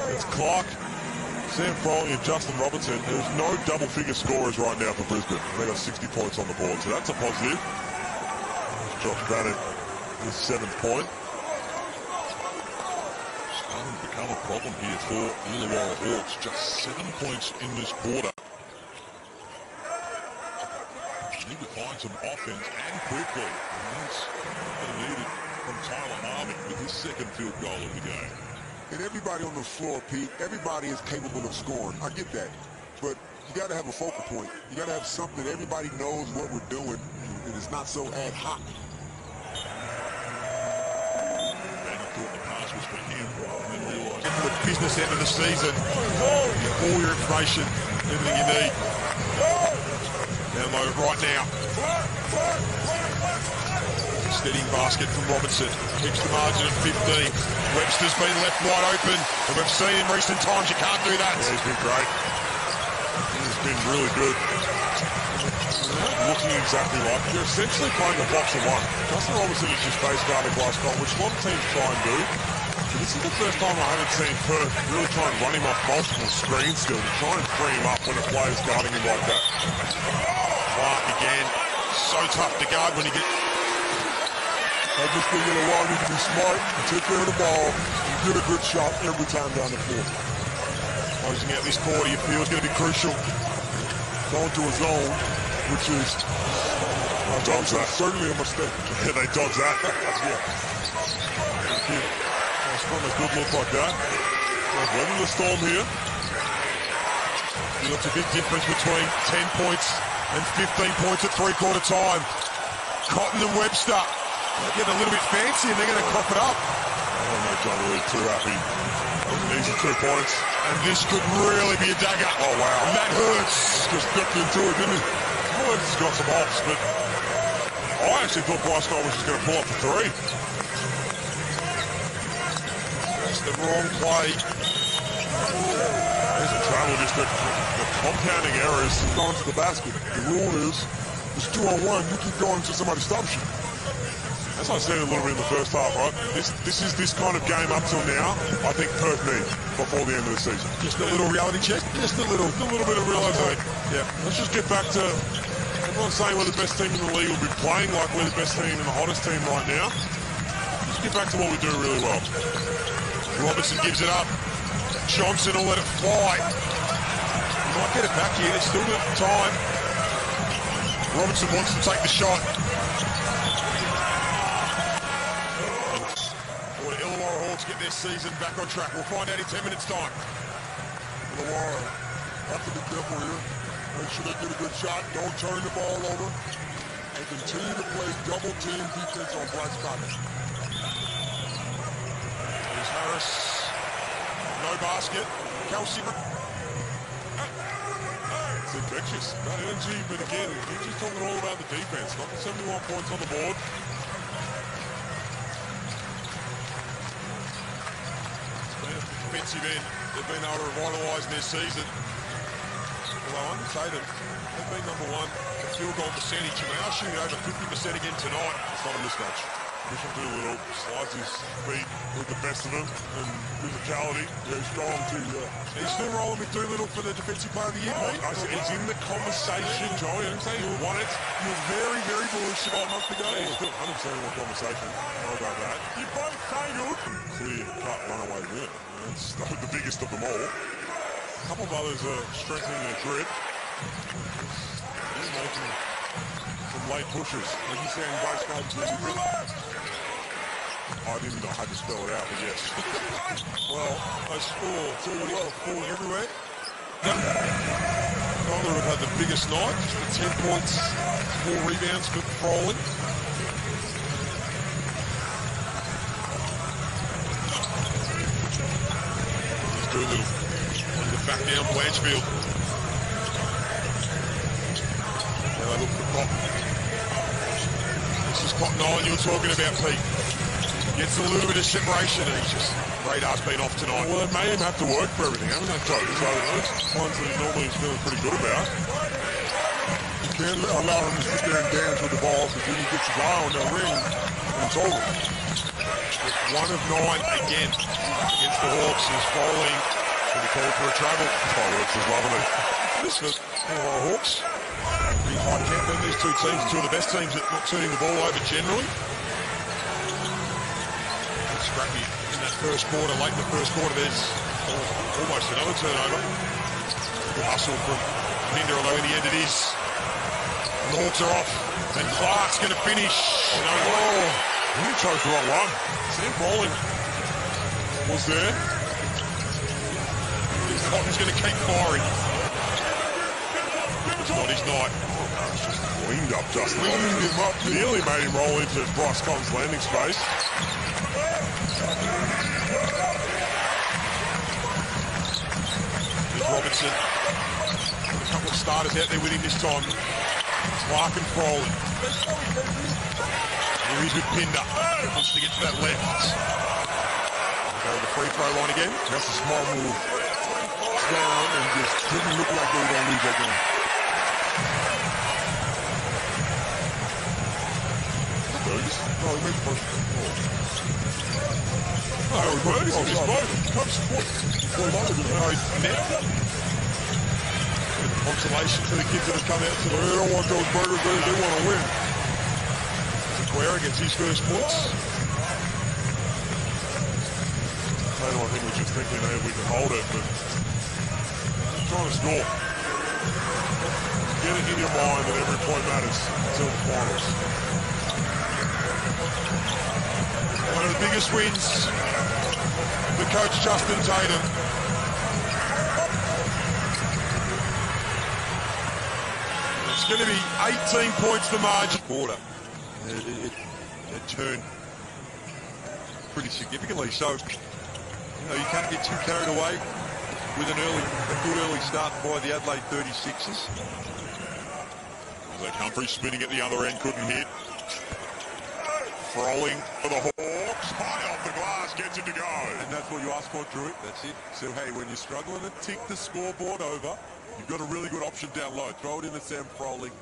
It's Clark, Sam Froling, and Justin Robinson. There's no double-figure scorers right now for Brisbane. They got 60 points on the board, so that's a positive. Josh Bannon, his 7th point. Starting to become a problem here for the Illawarra Hawks. Just 7 points in this quarter. Need to find some offense and quickly. And that's what they needed from Tyler Harvey with his 2nd field goal of the game. And everybody on the floor, Pete, everybody is capable of scoring. I get that. But you got to have a focal point. You got to have something everybody knows what we're doing, and it's not so ad hoc. Bannon thought the pass was for him, and then realised. Get to the business end of the season. All your information, everything you need. Download right now. Steadying basket from Robinson. Keeps the margin at 15. Webster's been left wide open. And we've seen in recent times you can't do that. Yeah, he's been great. He's been really good. Looking exactly like they're essentially playing a box of one. Justin Robinson is just face guarding Glasgow, which a lot of teams try and do. But this is the first time I haven't seen Perth really try and run him off multiple screens still to try and free him up when a player's guarding him like that. Clark again. So tough to guard when you get... I just think Illawarra need to be smart and take care of the ball and get a good shot every time down the floor. Closing out this quarter, you feel is going to be crucial. Going to a zone, which is dodge that. Certainly a mistake. Yeah, they dodge that. That's from a good look like that. Weathering the storm here. That's a big difference between 10 points and 15 points at 3-quarter time. Cotton and Webster get a little bit fancy and they're going to cough it up. don't make John really too happy. Easy 2 points. And this could really be a dagger. Oh, wow. And that hurts. Just stepped into it, didn't he? Woods has got some hops, but I actually thought Bryce Scott was just going to pull up the 3. That's the wrong play. There's the travel, just the compounding errors. Going to the basket. The rule is, it's 2-on-1. You keep going until somebody stops you. As I said a little bit in the first half, right? This is this kind of game up till now, I think Perth need before the end of the season. Just a little reality check. Just a little bit of realisation. Yeah. Let's just get back to everyone saying we're the best team in the league. We'll be playing like we're the best team and the hottest team right now. Let's get back to what we do really well. Robertson gives it up. Johnson will let it fly. He might get it back here. There's still got time. Robertson wants to take the shot. Get their season back on track. We'll find out in 10 minutes' time. Illawarra have to be careful here. Make sure they get a good shot. Don't turn the ball over. And continue to play double team defense on Bryce Scott. Here's Harris. No basket. Kelsey. It's infectious. That energy, but again, he's just talking all about the defense. Not the 71 points on the board. Defensive end, they've been able to revitalise their season. Although I wouldn't say that they've been number 1 for field goal percentage, and they are shooting over 50% again tonight. It's not a mismatch. Mitchell Doolittle slides his feet with the best of them, and physicality. Yeah, strong too, yeah. He's still rolling with Doolittle for the Defensive Player of the Year, mate. He's in the conversation, Joey. I'm saying he won it. You're very, very bullish about a month ago. He's still 100% in the conversation. I know about that. You both say good. Clear cut runaway win. That's the biggest of them all. A couple of others are strengthening their grid. He's making some late pushes. Like you saying, Bryce Scott's really good. I didn't know how to spell it out, but yes. Well, I score 4 everywhere. Tyler have had the biggest night, just the 10 points, 4 rebounds for Froling. Just do a little on the back down Blanchfield. Now they look for Cotton. This is Cotton Island you were talking about, Pete. Gets a little bit of separation and he's just, radar's been off tonight. Well, they made him have to work for everything, haven't they, Toby? So those ones that he normally is feeling pretty good about. You can't allow him to sit there and dance with the ball because when he gets his eye on that ring, it's over. 1 of 9 again against the Hawks. He's falling. Going to call for a travel. Fireworks is loving it. This for the Hawks. Pretty high temp in these two teams. 2 of the best teams at not turning the ball over generally. Scrappy in that first quarter. Late in the first quarter, there's almost another turnover. Good hustle from Pinder, although in the end it is. And the Hawks are off. And Clark's going to finish. He chose the wrong one. Sam Froling was there. Cotton's going to keep firing. It's not his night. It's just cleaned up, Justin. Cleaned him up. Nearly made him roll into Bryce Cotton's landing space. There's Robertson. A couple of starters out there with him this time. Clark and Froling. Here he's with Pinder. Wants to get to that left. Go to the free throw line again. That's a smart move. Down and just didn't look like they were going to lose that game. No, he made the first. Consolation for the kids that have come out to the... They don't want those burgers, they want to win. Zaquera gets his first points. I think we're just thinking that we can hold it, but trying to score. Get it in your mind that every point matters until the finals. One of the biggest wins for coach Justin Tatum. It's going to be 18 points the margin. Quarter. It turned pretty significantly. So, you can't get too carried away with a good early start by the Adelaide 36ers. Zach Humphrey spinning at the other end, couldn't hit. Froling for the Hawks, high off the glass, gets it to go. And that's what you asked for, Drew. That's it. So, hey, when you're struggling to tick the scoreboard over, you've got a really good option down low. Throw it in to Sam Froling,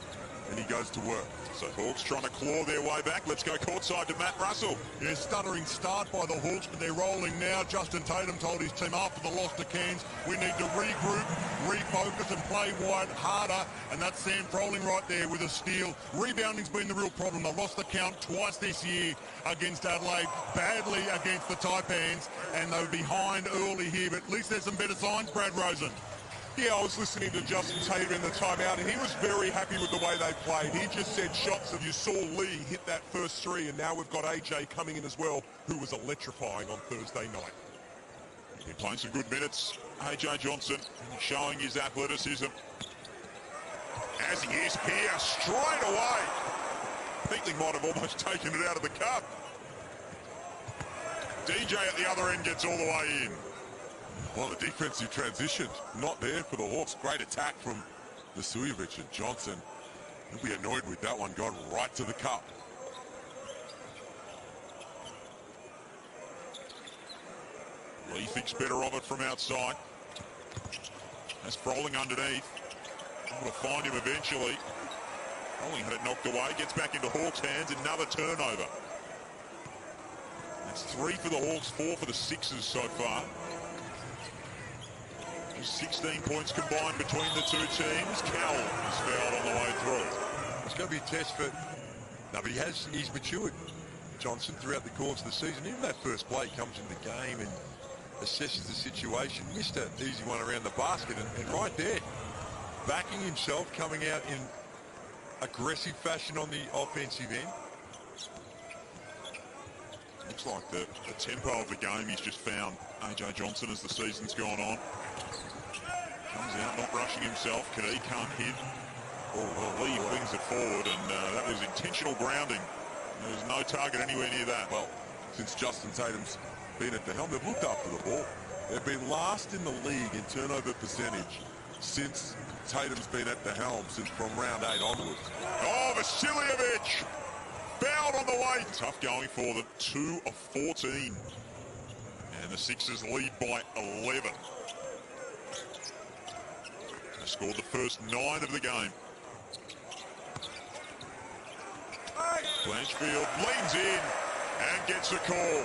and he goes to work. So Hawks trying to claw their way back. Let's go courtside to Matt Russell. Yeah, stuttering start by the Hawks, but they're rolling now. Justin Tatum told his team after the loss to Cairns, we need to regroup, refocus and play wide harder. And that's Sam Froling right there with a steal. Rebounding's been the real problem. They've lost the count twice this year against Adelaide, badly against the Taipans, and they were behind early here. But at least there's some better signs, Brad Rosen. Yeah, I was listening to Justin Tatum in the timeout, and he was very happy with the way they played. He just said shots of you saw Lee hit that first three, and now we've got AJ coming in as well, who was electrifying on Thursday night. He's playing some good minutes. AJ Johnson showing his athleticism. As he is here, straight away. Peatling might have almost taken it out of the cup. DJ at the other end gets all the way in. Well, the defensive transition, not there for the Hawks. Great attack from Vasiljevic and Johnson. He'll be annoyed with that one, going right to the cup. Lee thinks better of it from outside. That's Froling underneath. Able to find him eventually. Froling had it knocked away, gets back into Hawks' hands, another turnover. That's 3 for the Hawks, 4 for the Sixers so far. 16 points combined between the two teams. Cowell is fouled on the way through. It's going to be a test for... No, but he's matured, Johnson, throughout the course of the season. Even that first play comes in the game and assesses the situation. Missed an easy one around the basket, and right there, backing himself, coming out in aggressive fashion on the offensive end. Looks like the tempo of the game he's just found AJ Johnson as the season's gone on. Comes out, not rushing himself. Kadee can't hit. Lee flings it forward, and that was intentional grounding. There was no target anywhere near that. Well, since Justin Tatum's been at the helm, they've looked after the ball. They've been last in the league in turnover percentage since Tatum's been at the helm, since from round 8 onwards. Oh, Vasiljevic! Fouled on the way. Tough going for them. 2 of 14. And the Sixers lead by 11. They scored the first 9 of the game. Blanchfield leans in and gets a call.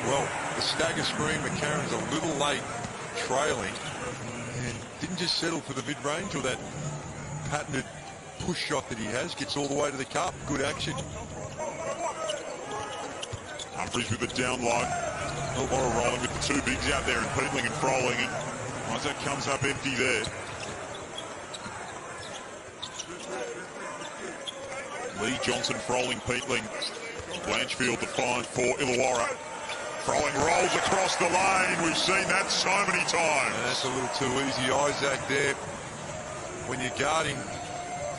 Well, the stagger screen, McCarron's a little late trailing and didn't just settle for the mid-range or that patented push shot that he has. Gets all the way to the cup. Good action. Humphries with the down low. Illawarra rolling with the 2 bigs out there, and Peatling and Froling. And Isaac comes up empty there. Lee, Johnson, Froling, Peatling. Blanchfield defined for Illawarra. Froling rolls across the lane. We've seen that so many times. And that's a little too easy. Isaac there. When you're guarding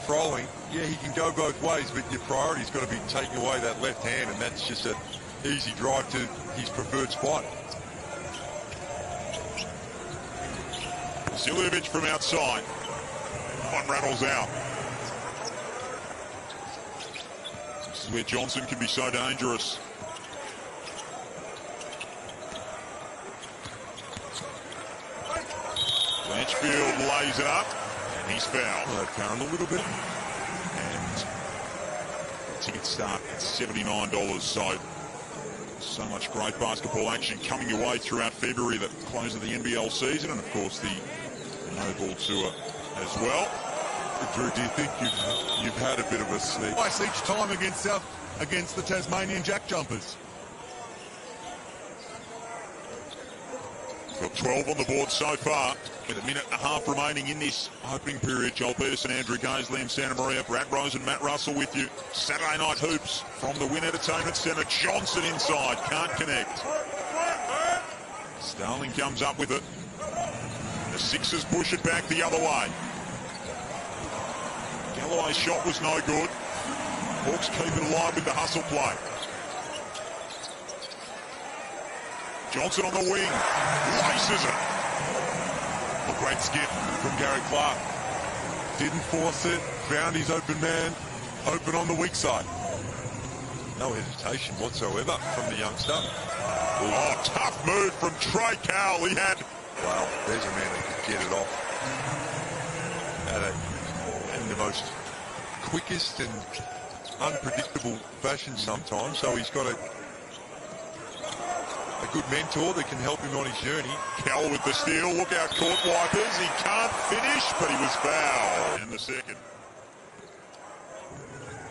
Froling, yeah, he can go both ways, but your priority's got to be taking away that left hand, and that's just an easy drive to his preferred spot. Vasiljevic from outside. One rattles out. This is where Johnson can be so dangerous. Blanchfield lays it up, and he's fouled. Well, found a little bit. And tickets start at $79, so much great basketball action coming your way throughout February, the close of the NBL season, and of course the No Ball Tour as well. Drew, do you think you've had a bit of a sneak? Twice each time against the Tasmanian Jack Jumpers. Got 12 on the board so far, with a minute and a half remaining in this opening period. Joel Pearson, Andrew Gaze, Liam Santa Maria, Brad Rosen, Matt Russell with you. Saturday Night Hoops from the Wynn Entertainment Centre. Johnson inside, can't connect. Starling comes up with it. The Sixers push it back the other way. Galloway's shot was no good. Hawks keep it alive with the hustle play. Johnson on the wing. Laces it. A great skip from Gary Clark. Didn't force it. Found his open man. Open on the weak side. No hesitation whatsoever from the youngster. Oh, tough move from Trey Cowell. He had... Wow, there's a man that could get it off in the most quickest and unpredictable fashion sometimes. So he's got a good mentor that can help him on his journey. Cowell with the steal. Look out, court wipers. He can't finish, but he was fouled in the second.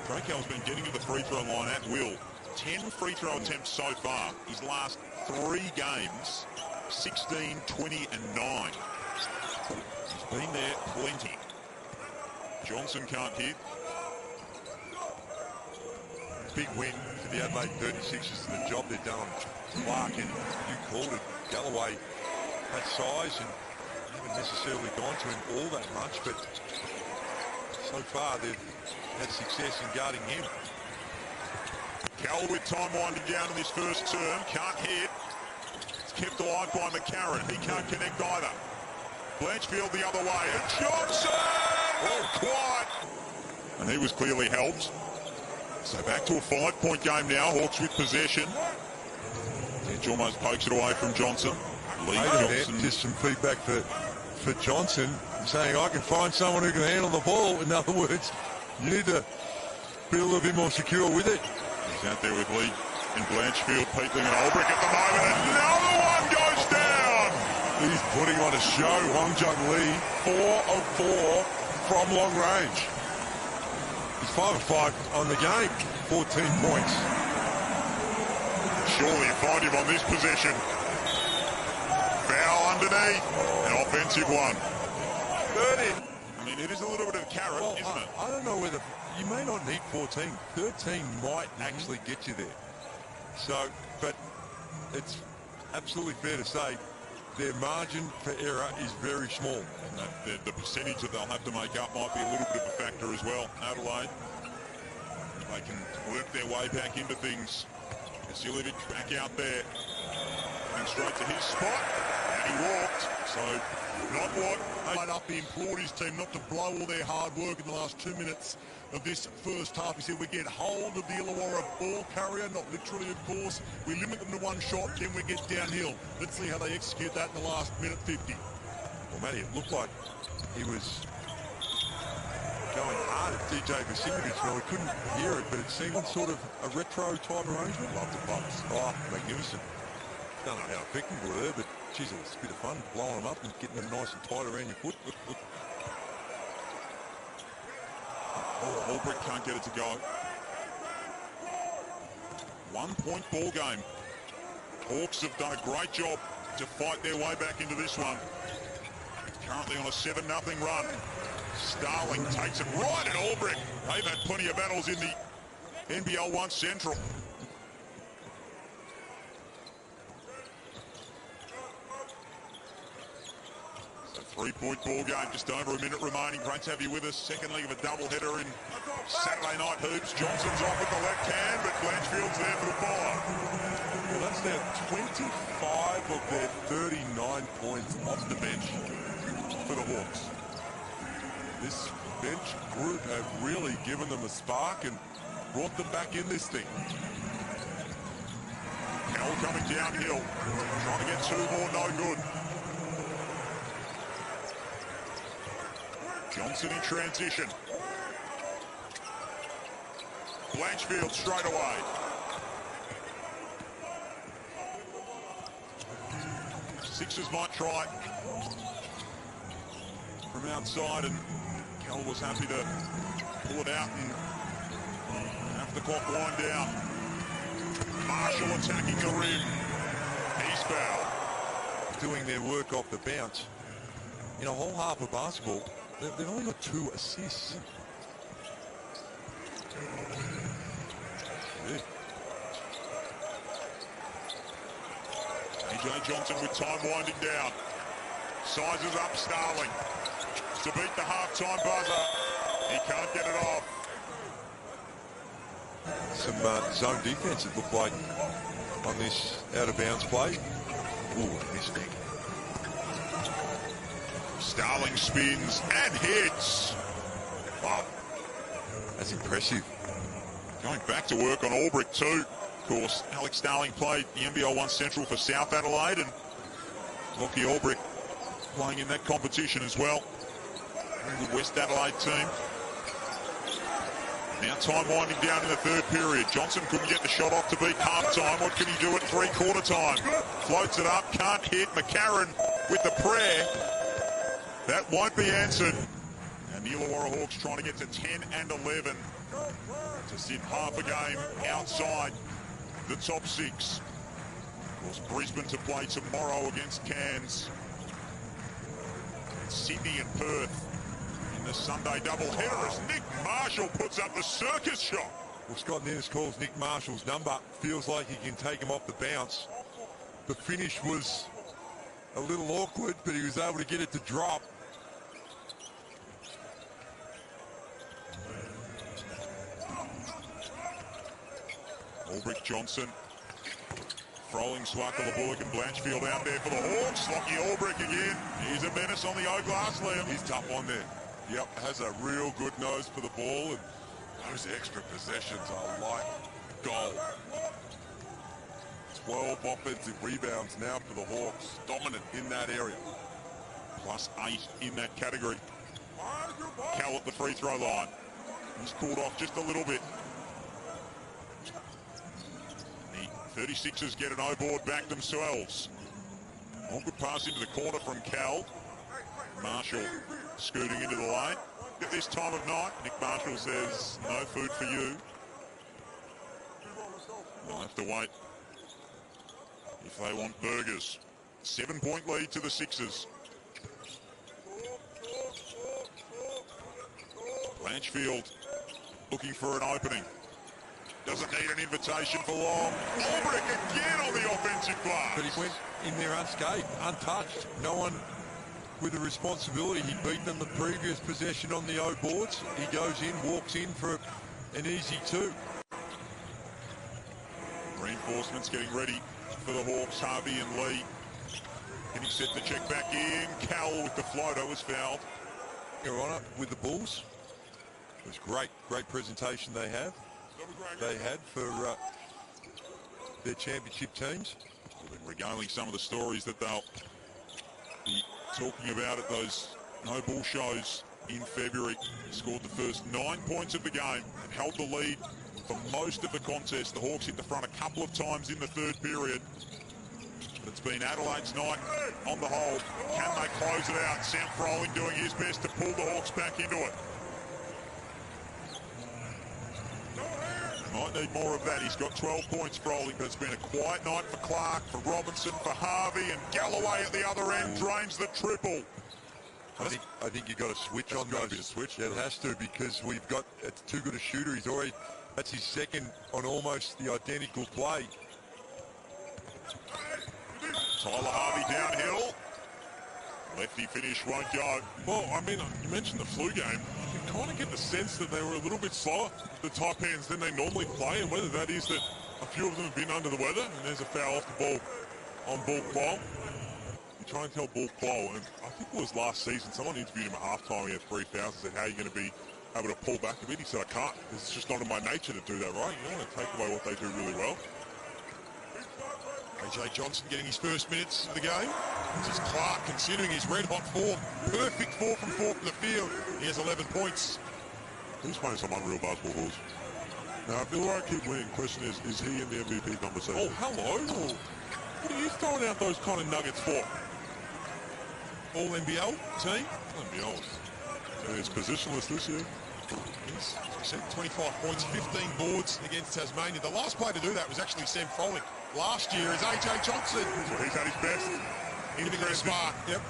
Trey Cowell's been getting to the free throw line at will. 10 free throw attempts so far. His last 3 games, 16, 20 and 9. He's been there plenty. Johnson can't hit. Big win for the Adelaide 36ers for the job they've done on Clark, and you called it. Galloway had size and haven't necessarily gone to him all that much, but so far they've had success in guarding him. Cowell with time winding down in this first term. Can't hit. It's kept alive by McCarron. He can't connect either. Blanchfield the other way. And Johnson! Oh, quiet. And he was clearly helped. So back to a 5-point game now. Hawks with possession. Edge almost pokes it away from Johnson. Lee Johnson. Just some feedback for Johnson, saying I can find someone who can handle the ball. In other words, you need to be a little bit more secure with it. He's out there with Lee and Blanchfield, Peetling and Olbrich at the moment. Another one goes down. He's putting on a show. Hong Jung Lee, 4 of 4 from long range. He's 5 of 5 on the game, 14 points. Surely you find him on this possession. Foul underneath, an offensive one. 30. I mean, it is a little bit of a carrot, isn't it? I don't know whether you may not need 14. 13 might actually get you there. So, but it's absolutely fair to say their margin for error is very small. And the percentage that they'll have to make up might be a little bit of a factor as well. Adelaide, they can work their way back into things. Vasiljevic back out there, going straight to his spot, and he walked. So, not what Up, he implored his team not to blow all their hard work in the last 2 minutes of this first half. He said we get hold of the Illawarra ball carrier, not literally, of course. We limit them to one shot, then we get downhill. Let's see how they execute that in the last minute 50. Well, Matty, it looked like he was going hard at DJ Vasiljevic. Well, we couldn't hear it, but it seemed sort of a retro type arrangement. Love the Bucks. Oh, magnificent. Don't know how effective we were, but geez, it was a bit of fun blowing them up and getting them nice and tight around your foot. Olbrich can't get it to go. 1-point ball game. Hawks have done a great job to fight their way back into this one. Currently on a 7-0 run. Starling takes it right at Olbrich. They've had plenty of battles in the NBL 1 Central. So 3-point ball game, just over a minute remaining. Great to have you with us. Second leg of a doubleheader in Saturday night hoops. Johnson's off with the left hand, but Blanchfield's there for the follow. Well, that's now 25 of their 39 points off the bench for the Hawks. This bench group have really given them a spark and brought them back in this thing. Cowell coming downhill, trying to get 2 more, no good. Johnson in transition. Blanchfield straight away. Sixers might try from outside, and Cowell was happy to pull it out and have the clock wind down. Marshall attacking the rim. He's fouled. Doing their work off the bounce. In a whole half of basketball, they've only got 2 assists. AJ Johnson with time winding down. Sizes up Starling to beat the halftime buzzer. He can't get it off. Some zone defense, it looked like, on this out-of-bounds play. Ooh, mistake. Starling spins and hits. Wow, that's impressive. Going back to work on Albrick too. Of course, Alex Starling played the NBL 1 Central for South Adelaide, and Lockie Albrick playing in that competition as well. Very good West Adelaide team. Now time winding down in the third period. Johnson couldn't get the shot off to beat half-time. What can he do at three-quarter time? Floats it up, can't hit. McCarron with the prayer. That won't be answered. And the Illawarra Hawks trying to get to 10 and 11 to sit half a game outside the top 6. Of course, Brisbane to play tomorrow against Cairns. Sydney and Perth in the Sunday doubleheader as Nick Marshall puts up the circus shot. Well, Scott Dennis calls Nick Marshall's number. Feels like he can take him off the bounce. The finish was a little awkward, but he was able to get it to drop. Albrick, Johnson, Froling, Swakala, Bullock and Blanchfield out there for the Hawks. Lockie Albrick again. He's a menace on the O-glass limb. He's tough on there. Yep, has a real good nose for the ball, and those extra possessions are like gold. 12 offensive rebounds now for the Hawks, dominant in that area. Plus 8 in that category. Cal at the free throw line. He's cooled off just a little bit. The 36ers get an O-board back themselves. One good pass into the corner from Cal. Marshall scooting into the lane. At this time of night, Nick Marshall says, no food for you. They'll have to wait if they want burgers. 7-point lead to the Sixers. Blanchfield looking for an opening. Doesn't need an invitation for long. Albrick again on the offensive glass. But he went in there unscathed, untouched. No one with the responsibility. He beat them the previous possession on the O boards. He goes in, walks in for an easy 2. Reinforcements getting ready for the Hawks. Harvey and Lee getting set to check back in. Cal with the floater was fouled. Your Honour, with the Bulls. It was great presentation they had for their championship teams. We've been regaling some of the stories that they'll be talking about at those No Bull shows in February. Scored the first 9 points of the game and held the lead for most of the contest. The Hawks hit the front a couple of times in the third period. But it's been Adelaide's night on the whole. Can they close it out? Sam Froling doing his best to pull the Hawks back into it. Might need more of that. He's got 12 points, Froling, but it's been a quiet night for Clark, for Robinson, for Harvey, and Galloway at the other end drains the triple. I think you've got to switch on those. Yeah, it has to, because it's too good a shooter. That's his second on almost the identical play. Tyler Harvey downhill. Lefty finish won't go. Well, I mean, you mentioned the flu game. You kind of get the sense that they were a little bit slower, the Taipans, than they normally play, and whether that is that a few of them have been under the weather, and there's a foul off the ball on Bull Quoll. You try and tell Bull Quoll, and I think it was last season, someone interviewed him at halftime, he had 3 fouls, and said, how are you going to be able to pull back a bit? He said, I can't. It's just not in my nature to do that, right? You don't want to take away what they do really well. AJ Johnson getting his first minutes of the game. This is Clark considering his red-hot form. Perfect 4 from 4 from the field. He has 11 points. He's playing some unreal basketball balls. Now, if Illawarra keep winning, the question is he in the MVP conversation? Oh, hello. What are you throwing out those kind of nuggets for? All NBL team? NBL. It's positionless this year. He's 25 points, 15 boards against Tasmania. The last player to do that was actually Sam Froling. Last year is AJ Johnson. So he's had his best. In the spark. Yep.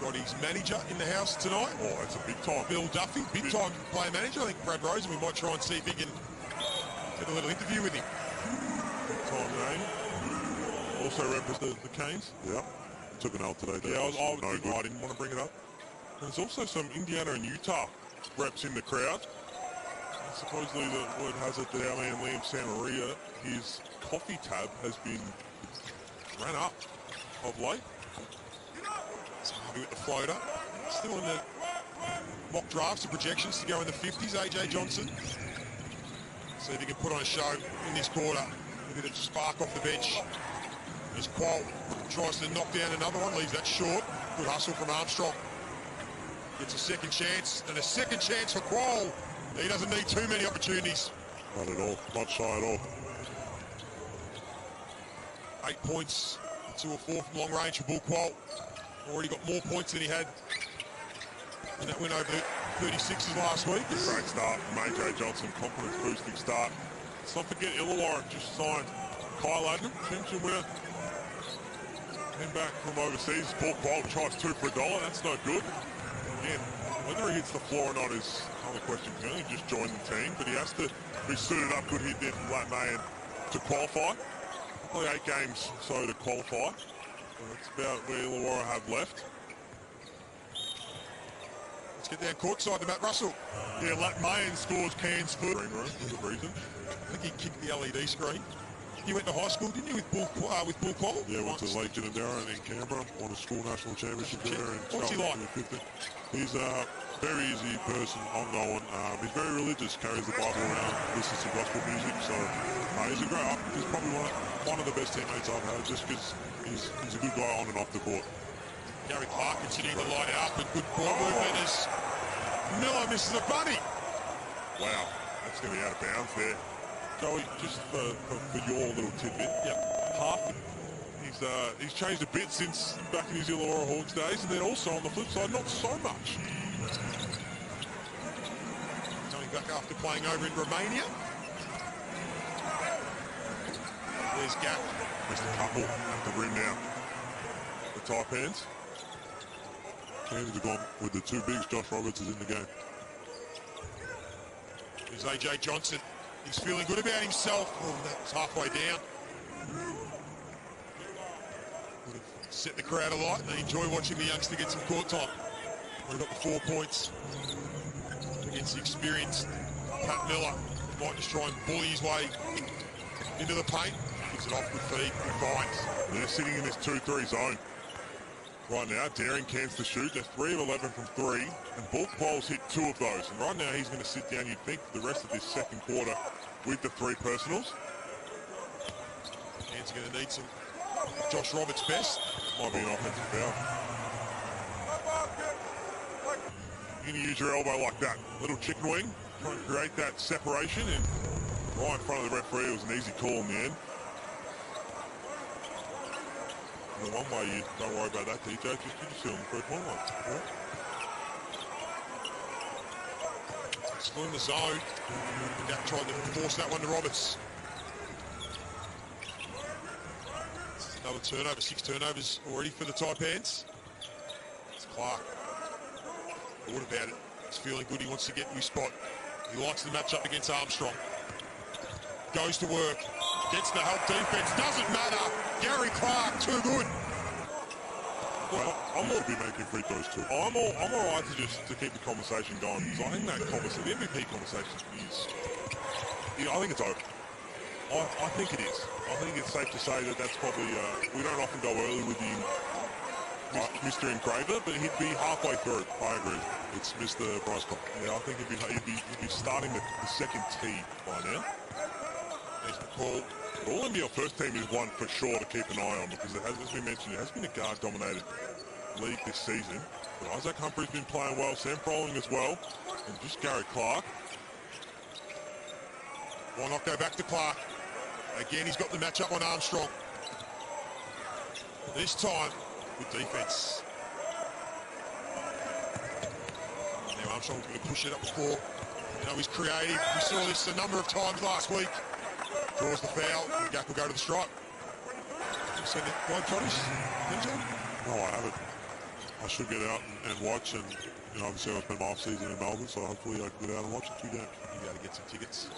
Got his manager in the house tonight. Oh, that's a big time. Bill Duffy, big time player manager. I think Brad Rosen, we might try and see if he can get a little interview with him. Big time name. Also represents the Canes. Yeah. Took an L today. Yeah, I didn't want to bring it up. There's also some Indiana and Utah reps in the crowd. Supposedly the word has it that our man Liam Samaria, his coffee tab has been ran up of late. So Harvey with the floater. Still in the mock drafts and projections to go in the 50s, AJ Johnson. See if he can put on a show in this quarter. A bit of spark off the bench. As Qual tries to knock down another one, leaves that short. Good hustle from Armstrong. Gets a second chance, and a second chance for Qual. He doesn't need too many opportunities. Not at all, not shy at all. 8 points, 2 or 4 from long range for Bull Qual. Already got more points than he had in that win over 36s last week. Great start from AJ Johnson, confidence boosting start. Let's not forget Illawarra just signed Kyle Adnam, potential winner. Came back from overseas. Bull Qual tries 2 for $1. That's no good. Again, whether he hits the floor or not is another question. He just joined the team, but he has to be suited up. Good hit there from Lat Mayan to qualify. Probably 8 games so to qualify. So that's about where Illawarra have left. Let's get down courtside to Matt Russell. Yeah, Lat Mayan scores Cairns foot. Green room for the reason. I think he kicked the LED screen. You went to high school, didn't you, with Bull Qual? Yeah, went to Lake Ginninderra in Canberra, won a school national championship there. What's he like? He's a very easy person, ongoing. He's very religious, carries the Bible around, listens to gospel music. So he's a great. He's probably one of the best teammates I've had, just because he's a good guy on and off the court. Gary Clark continuing to light it up, and good ball movement as Miller misses a bunny. Wow, that's going to be out of bounds there. Joey, just for your little tidbit, he's changed a bit since back in his Illawarra Hawks days, and then also on the flip side, not so much. Coming back after playing over in Romania. There's Gap. Just a couple at the rim now. The Taipans. Cairns have gone with the 2 bigs. Josh Roberts is in the game. There's AJ Johnson. He's feeling good about himself. Oh, that was halfway down. Would have set the crowd alight. They enjoy watching the youngster get some court time. We've got the 4 points against the experienced Pat Miller. Might just try and bully his way into the paint. Gives it off with feet and finds. They're sitting in this 2-3 zone. Right now, daring Cairns to shoot. They're 3 of 11 from 3, and Bull Qual's hit 2 of those. And right now, he's going to sit down, you'd think, for the rest of this second quarter with the 3 personals. Cairns are going to need some Josh Roberts' best. Might be an offensive foul. You're going to use your elbow like that. Little chicken wing, trying to create that separation, and right in front of the referee, it was an easy call in the end. The one way, you don't worry about that, DJ. You just sit on the first one. Still in the zone. Gap tried to force that one to Roberts. Another turnover, 6 turnovers already for the Taipans. It's Clark. Thought about it. He's feeling good. He wants to get in his spot. He likes the matchup against Armstrong. Goes to work. Gets the help defense. Doesn't matter. Gary Clark, too good. Well, I'm going to be making free throws too. I'm all right to keep the conversation going, because I think that conversation, the MVP conversation is, I think it's over. I think it is. I think it's safe to say that that's probably, we don't often go early with the Mr. Engraver, but he'd be halfway through. I agree. It's Mr. Bryce Cobb. Yeah, I think he'd be starting the second tee by now. There's the call. The All-NBL first team is one for sure to keep an eye on, because it has, as we mentioned, it has been a guard-dominated league this season. But Isaac Humphrey's been playing well, Sam Froling as well, and just Gary Clark. Why not go back to Clark? Again, he's got the matchup on Armstrong. This time, with defense. Now Armstrong's going to push it up the floor. You know, he's creative. We saw this a number of times last week. Draws the foul. Gap will go to the stripe. Send it by Johnny's. No, I haven't. I should get out and watch, and obviously I spent my off-season in Melbourne, so hopefully I can get out and watch a few games. You got to get some tickets.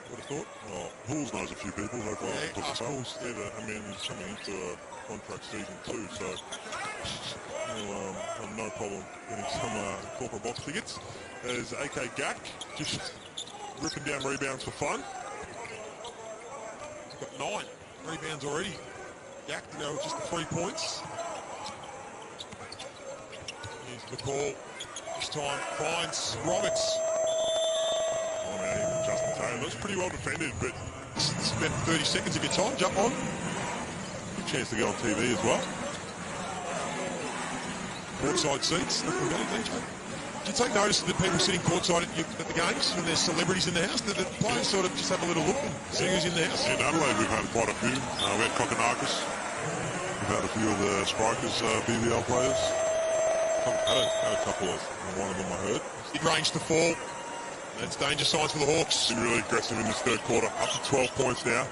Would have thought. Well, Pools knows a few people. Hopefully I can ask Pools. Yeah, I mean, he's coming into a contract season too, so I'm no problem getting some corporate box tickets. There's AK Gak just ripping down rebounds for fun. He's got 9 rebounds already. Gak to go with just the 3 points. Here's McCall. This time finds Roberts. Oh man, even Justin Taylor. That's pretty well defended, but it's about 30 seconds of your time. Jump on. Good chance to get on TV as well. Courtside seats. Looking good, DJ. Did you take notice that people sitting courtside at the games when there's celebrities in the house? That the players sort of just have a little look and see who's in the house? In Adelaide, we've had quite a few. We had Kokonakis. We've had a few of the Strikers BBL players. Had a couple of one of them I heard. Mid-range to fall. That's danger signs for the Hawks. Been really aggressive in this third quarter. Up to 12 points now.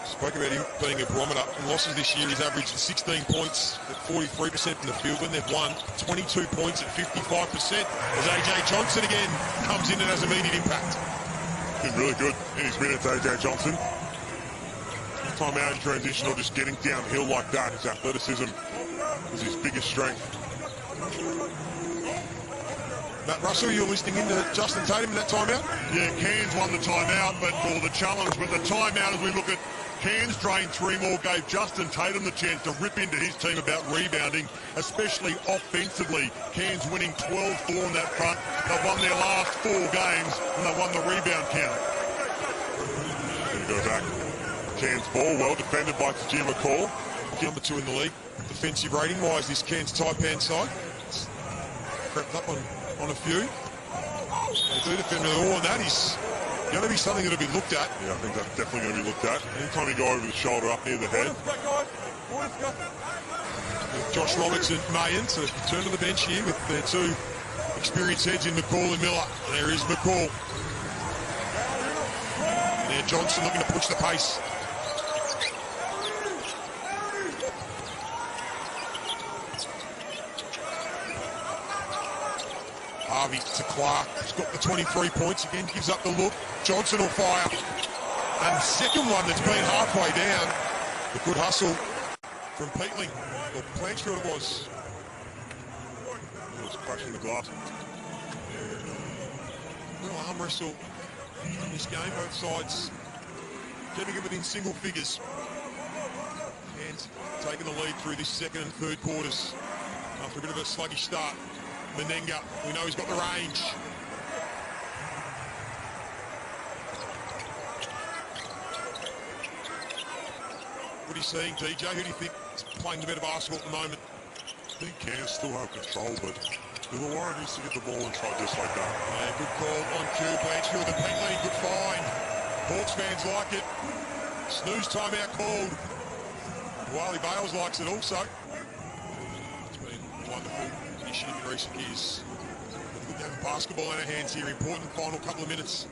Spoke about him being a barometer. In losses this year, he's averaged 16 points at 43% from the field. When they've won, 22 points at 55%. As AJ Johnson again comes in and has immediate impact. Been really good in his minutes, AJ Johnson. Time out in transition or just getting downhill like that. His athleticism is his biggest strength. Matt Russell, you're listening in to Justin Tatum in that timeout? Yeah, Cairns won the timeout, or the challenge, but the timeout as we look at Cairns drained 3 more, gave Justin Tatum the chance to rip into his team about rebounding, especially offensively. Cairns winning 12-4 on that front. They've won their last 4 games, and they won the rebound count. There you go back. Cairns ball, well defended by Tajir McCall. Number 2 in the league, defensive rating-wise, this Cairns Taipan side. It's crept up on a few. They do defend with all, and that is going to be something that'll be looked at. Yeah, I think that's definitely going to be looked at. Anytime you go over the shoulder, up near the head. Josh Roberts and Mayen to turn to the bench here with their 2 experienced heads in McCall and Miller. There is McCall. And there Johnson looking to push the pace. Harvey to Clark. He's got the 23 points again, gives up the look. Johnson will fire. And the second one that's been halfway down. The good hustle from Peatling, or Blanchfield it was. It was crushing the glass. Real arm wrestle in this game, both sides keeping it within single figures. And taking the lead through this second and third quarters after a bit of a sluggish start. Menenga, we know he's got the range. What are you seeing, DJ? Who do you think is playing the better basketball at the moment? I think Cairns still have control, but Illawarra needs to get the ball inside just like that. Yeah, good call on cue. Blanchfield and Peatling, good find. Hawks fans like it. Snooze timeout called. Wiley Bales likes it also. It's been wonderful initiative in recent years. Good to have basketball in our hands here. Important final couple of minutes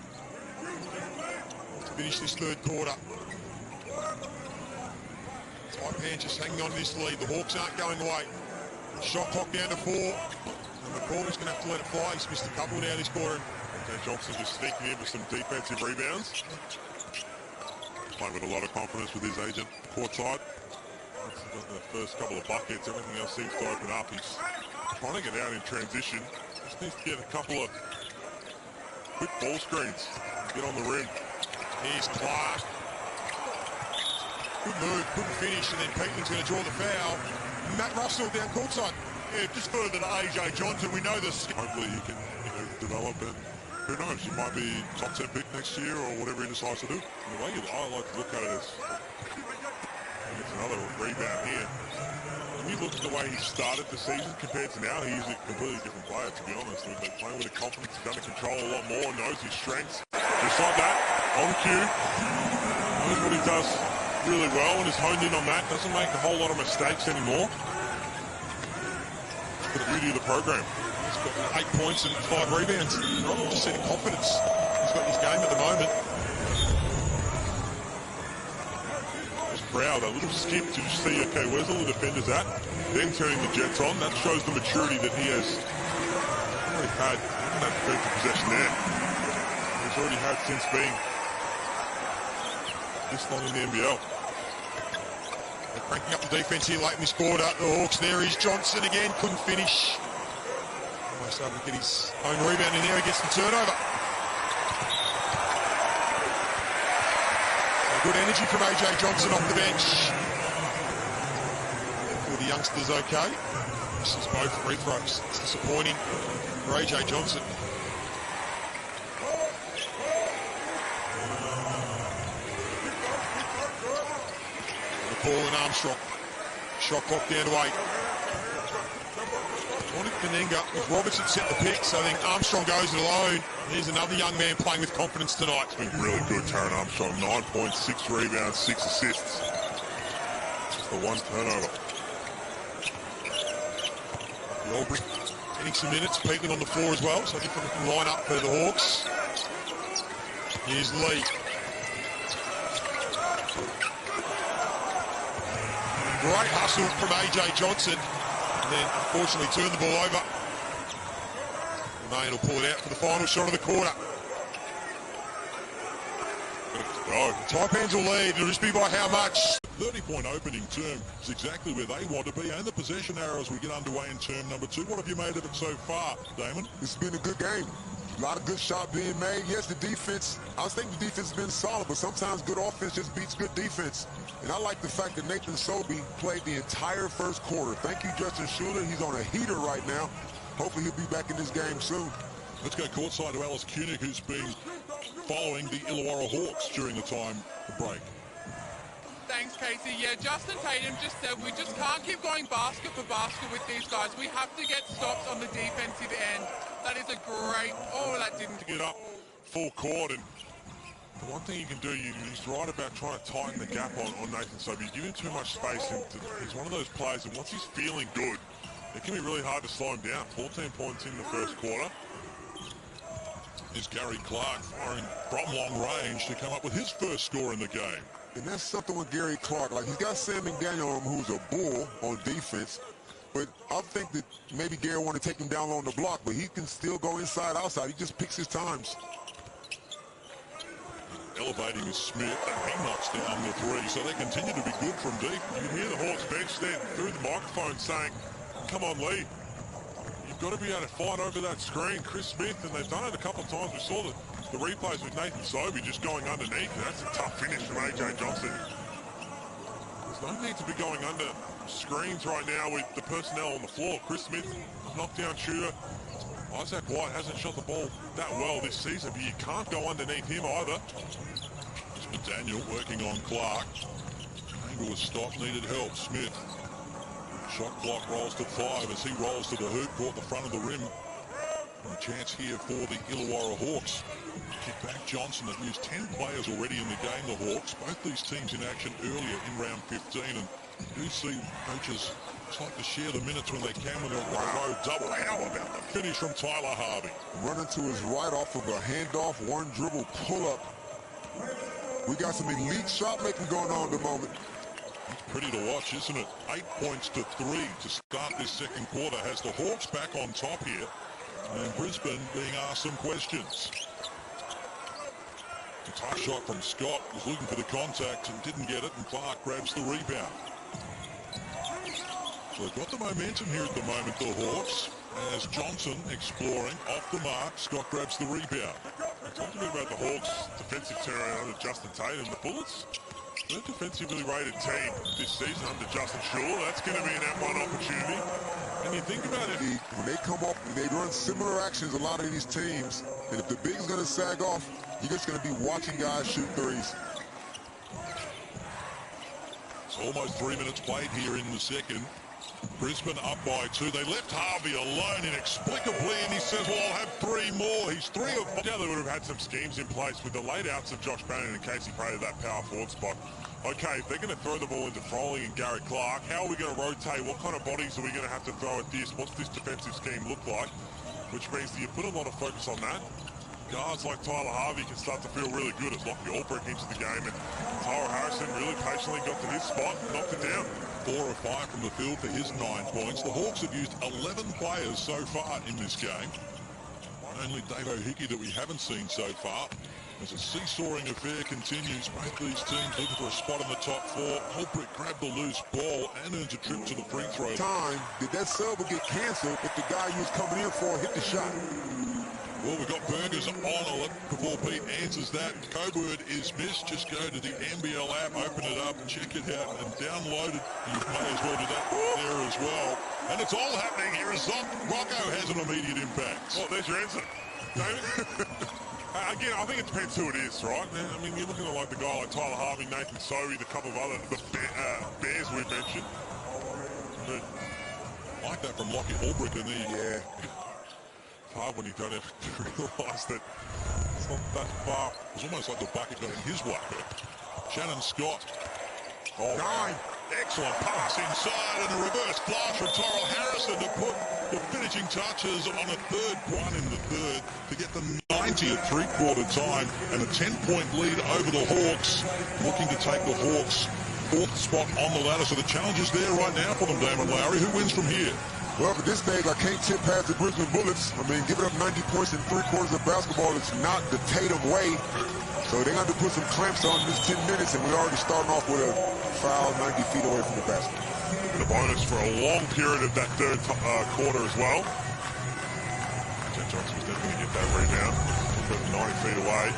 to finish this third quarter. Taipan just hanging on to this lead. The Hawks aren't going away. Shot clock down to 4. And McCormick's going to have to let it fly. He's missed a couple now this quarter. Okay, Johnson just sneaking in with some defensive rebounds. Playing with a lot of confidence with his agent courtside. He's got the first couple of buckets. Everything else seems to open up. He's trying to get out in transition. Just needs to get a couple of quick ball screens. Get on the rim. Here's Clark. Good move, couldn't finish, and then Peatling's going to draw the foul. Matt Russell down courtside. Yeah, just further to AJ Johnson. We know this. Hopefully he can develop it. Who knows? He might be top 10 pick next year or whatever he decides to do. The way I like to look at it is it's another rebound here. When you look at the way he started the season compared to now, he's a completely different player, to be honest. He's been playing with a confidence, he's under control a lot more, knows his strengths. Just like that, on cue, knows what he does really well and is honed in on that. Doesn't make a whole lot of mistakes anymore. For the beauty of the program. He's got 8 points and 5 rebounds. Just see the confidence he's got in his game at the moment. Just proud, that little skip to just see, okay, where's all the defenders at? Then turning the Jets on. That shows the maturity that he has already had in that defensive possession there. He's already had since being this long in the NBL. They're cranking up the defence here late in this quarter. The Hawks, there is Johnson again, couldn't finish. Almost able to get his own rebound in there, he gets the turnover. Good energy from AJ Johnson off the bench. For the youngsters, okay. Misses both free throws. It's disappointing for AJ Johnson. McCall and Armstrong. Shot clock down to 8. Benenga with Robertson set the picks. I think Armstrong goes it alone. Here's another young man playing with confidence tonight. It's been really good, Taran Armstrong. 9 points, 6 rebounds, 6 assists. Just the 1 turnover. Aubrey getting some minutes, Peatland on the floor as well, so different line up for the Hawks. Here's Lee. Great hustle from AJ Johnson. And then, unfortunately, turned the ball over. Main will pull it out for the final shot of the quarter. Go. Taipans will lead. It'll just be by how much? 30-point opening term is exactly where they want to be, and the possession arrows we get underway in term number 2. What have you made of it so far, Damon? It's been a good game. A lot of good shots being made. Yes, the defense, I was thinking the defense has been solid, but sometimes good offense just beats good defense. And I like the fact that Nathan Sobey played the entire first quarter. Thank you, Justin Schuller. He's on a heater right now. Hopefully he'll be back in this game soon. Let's go courtside to Alice Koenig, who's been following the Illawarra Hawks during the time of break. Thanks, Casey. Yeah, Justin Tatum just said we just can't keep going basket for basket with these guys. We have to get stops on the defensive end. That is a great... Oh, that didn't... Get up full court, and the one thing you can do, he's right about trying to tighten the gap on Nathan Sobey. You're giving too much space, and he's one of those players that once he's feeling good, it can be really hard to slow him down. 14 points in the first quarter. Is Gary Clark firing from long range to come up with his first score in the game. And that's something with Gary Clark. Like, he's got Sam McDaniel on him, who's a bull on defense. But I think that maybe Gary want to take him down on the block, but he can still go inside, outside. He just picks his times. Elevating is Smith, and he knocks down the 3, so they continue to be good from deep. You can hear the Hawks bench then through the microphone saying, come on, Lee. You've got to be able to fight over that screen. Chris Smith, and they've done it a couple of times. We saw the replays with Nathan Sobey just going underneath. That's a tough finish from AJ Johnson. There's no need to be going under screens right now with the personnel on the floor. Chris Smith, knockdown shooter. Isaac White hasn't shot the ball that well this season, but you can't go underneath him either. It's McDaniel working on Clark. Angle was stopped, needed help. Smith. Shot clock rolls to 5 as he rolls to the hoop, caught the front of the rim. And a chance here for the Illawarra Hawks. Kick back Johnson has used 10 players already in the game, the Hawks. Both these teams in action earlier in round 15, and you do see coaches like to share the minutes when they can with a road double. How about the finish from Tyler Harvey? Running to his right off of a handoff, one dribble pull-up. We got some elite shot making going on at the moment. Pretty to watch, isn't it? 8 points to 3 to start this second quarter. Has the Hawks back on top here, and Brisbane being asked some questions. A tough shot from Scott, was looking for the contact and didn't get it, and Clark grabs the rebound. So they've got the momentum here at the moment, the Hawks, as Johnson exploring off the mark. Scott grabs the rebound. Talking a bit about the Hawks' defensive turnaround under Justin Tatum. The Bullets, they're a defensively rated team this season under Justin Schuller. That's going to be an at-one opportunity. And you think about it. When they come up, they run similar actions, a lot of these teams. And if the big is going to sag off, you're just going to be watching guys shoot threes. It's almost 3 minutes played here in the second. Brisbane up by 2. They left Harvey alone inexplicably, and he says, well, I'll have 3 more. He's 3 of 5. Yeah, they would have had some schemes in place with the late-outs of Josh Bannon and Casey Prater, that power forward spot. Okay, if they're going to throw the ball into Froling and Gary Clark, how are we going to rotate? What kind of bodies are we going to have to throw at this? What's this defensive scheme look like? Which means that you put a lot of focus on that. Guards like Tyler Harvey can start to feel really good as Lockie Albrecht into the game, and Tyler Harrison really patiently got to his spot and knocked it down. 4 of 5 from the field for his 9 points. The Hawks have used 11 players so far in this game. Only Dave O'Hickey that we haven't seen so far. As a seesawing affair continues, both these teams looking for a spot in the top four. Holbrook grabbed the loose ball and earns a trip to the free throw. Time, did that sub will get cancelled if the guy you was coming in for hit the shot? Well, we've got Burgers on alert before Pete answers that. Code word is missed. Just go to the NBL app, open it up, check it out, and download it. You may as well do that there as well. And it's all happening here as Rocco has an immediate impact. Well, there's your answer, David. Again, I think it depends who it is, right? I mean, you're looking at like the guy like Tyler Harvey, Nathan Sobey, the couple of other Bears we mentioned. But I like that from Lockie Holbrook in there. Yeah. It's hard when you don't have to realise that it's not that far. It's almost like the bucket got in his way. Shannon Scott. Oh, 9. Excellent pass inside and a reverse flash from Tyrell Harrison to put the finishing touches on a third one in the third to get the 90 at three-quarter time and a 10-point lead over the Hawks, looking to take the Hawks 4th spot on the ladder. So the challenge is there right now for them, Damon Lowry. Who wins from here? Well, for this stage, I can't tip past the Brisbane Bullets. I mean, giving up 90 points in 3/4 of basketball is not the Tatum way. So they're going to put some clamps on this 10 minutes, and we're already starting off with a foul 90 feet away from the basket. And a bonus for a long period of that third quarter as well. Jet Johnson was definitely going to get that rebound. But 90 feet away.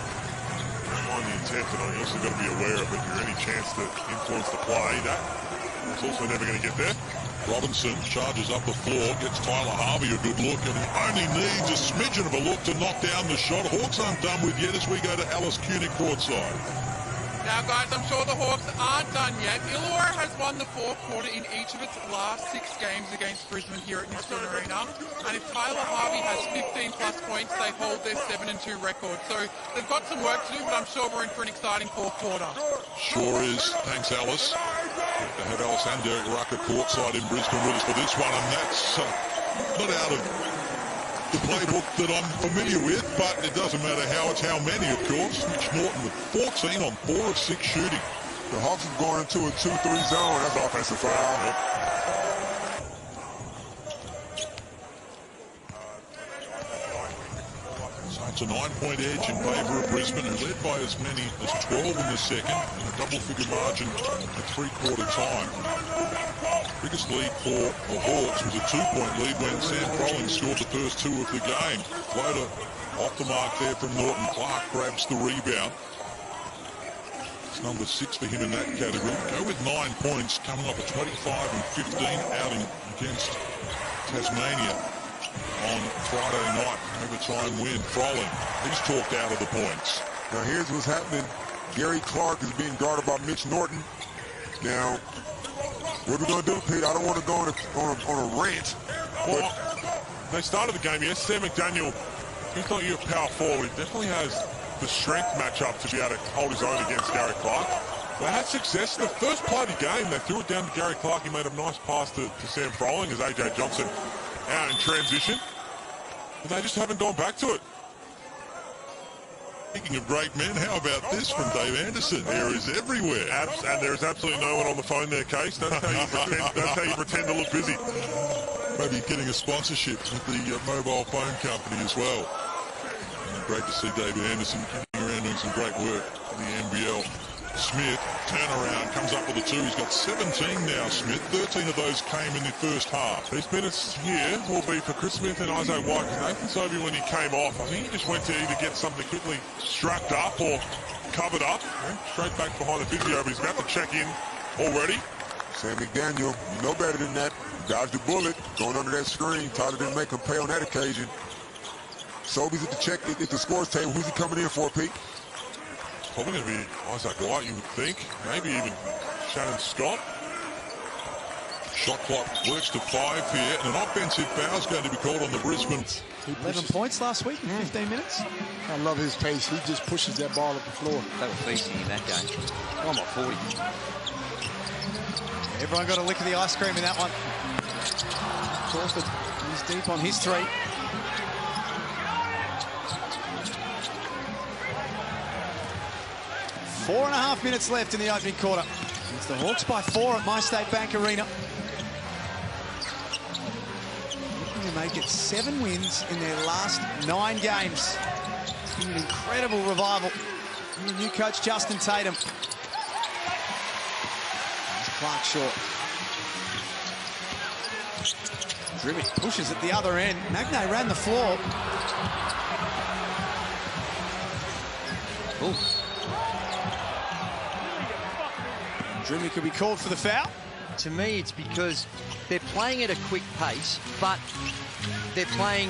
On the intent, and you also got to be aware of it. If you're any chance to influence the play, that's also never going to get there. Robinson charges up the floor, gets Tyler Harvey a good look, and only needs a smidgen of a look to knock down the shot. Hawks aren't done with yet as we go to Alice Koenig courtside. Now, guys, I'm sure the Hawks aren't done yet. Illawarra has won the 4th quarter in each of its last 6 games against Brisbane here at Nissan Arena. And if Tyler Harvey has 15-plus points, they hold their 7-2 record. So they've got some work to do, but I'm sure we're in for an exciting 4th quarter. Sure is. Thanks, Alice. They have Alice and Derek Rucker courtside in Brisbane with us for this one, and that's not out of the playbook that I'm familiar with, but it doesn't matter how, it's how many, of course. Mitch Norton with 14 on 4 of 6 shooting. The Hawks are going into a 2-3 zone. That's offensive foul. So it's a 9-point edge in favour of Brisbane, who led by as many as 12 in the second, and a double-figure margin at three-quarter time. Biggest lead for the Hawks was a 2-point lead when Sam Crowling scored the first 2 of the game. Floater off the mark there from Norton. Clark grabs the rebound. It's number 6 for him in that category. Go with 9 points, coming off a 25 and 15 outing against Tasmania on Friday night. Overtime win. Crowling, he's talked out of the points. Now here's what's happening. Gary Clark is being guarded by Mitch Norton. Now, what are we going to do, Pete? I don't want to go on a rant. Well, they started the game, yes. Sam McDaniel, he's not your power forward. He definitely has the strength matchup to be able to hold his own against Gary Clark. They had success in the first play of the game. They threw it down to Gary Clark. He made a nice pass to Sam Crowling as AJ Johnson out in transition. And they just haven't gone back to it. Speaking of great men, how about this from Dave Anderson? There is everywhere. And there is absolutely no one on the phone there, Case. That's how you pretend to look busy. Maybe getting a sponsorship with the mobile phone company as well. And great to see David Anderson getting around doing some great work in the NBL. Smith, turnaround, comes up with a 2. He's got 17 now, Smith. 13 of those came in the first half. These minutes here will be for Chris Smith and Isaiah White. Nathan Sobey, when he came off, I think he just went to either get something quickly strapped up or covered up. Straight back behind the physio, but he's about to check in already. Sam McDaniel, you know better than that. Dodged the bullet, going under that screen. Tyler didn't make him pay on that occasion. Sobey's at the check, at the scores table. Who's he coming in for, Pete? Probably going to be Isaac White, you would think. Maybe even Shannon Scott. Shot clock works to 5 here, and an offensive foul is going to be called on the Brisbane. 11 points last week in 15 minutes. I love his pace. He just pushes that ball up the floor. They were feasting in that game. I'm at 40. Everyone got a lick of the ice cream in that one. Crawford is deep on his 3. Four and a half minutes left in the opening quarter. It's the Hawks by 4 at MyState Bank Arena. Looking to make it 7 wins in their last 9 games. It's been an incredible revival And the new coach, Justin Tatum. There's Clark short. Drimmick pushes at the other end. Magnay ran the floor. Ooh. Drimmick could be called for the foul. To me, it's because they're playing at a quick pace, but they're playing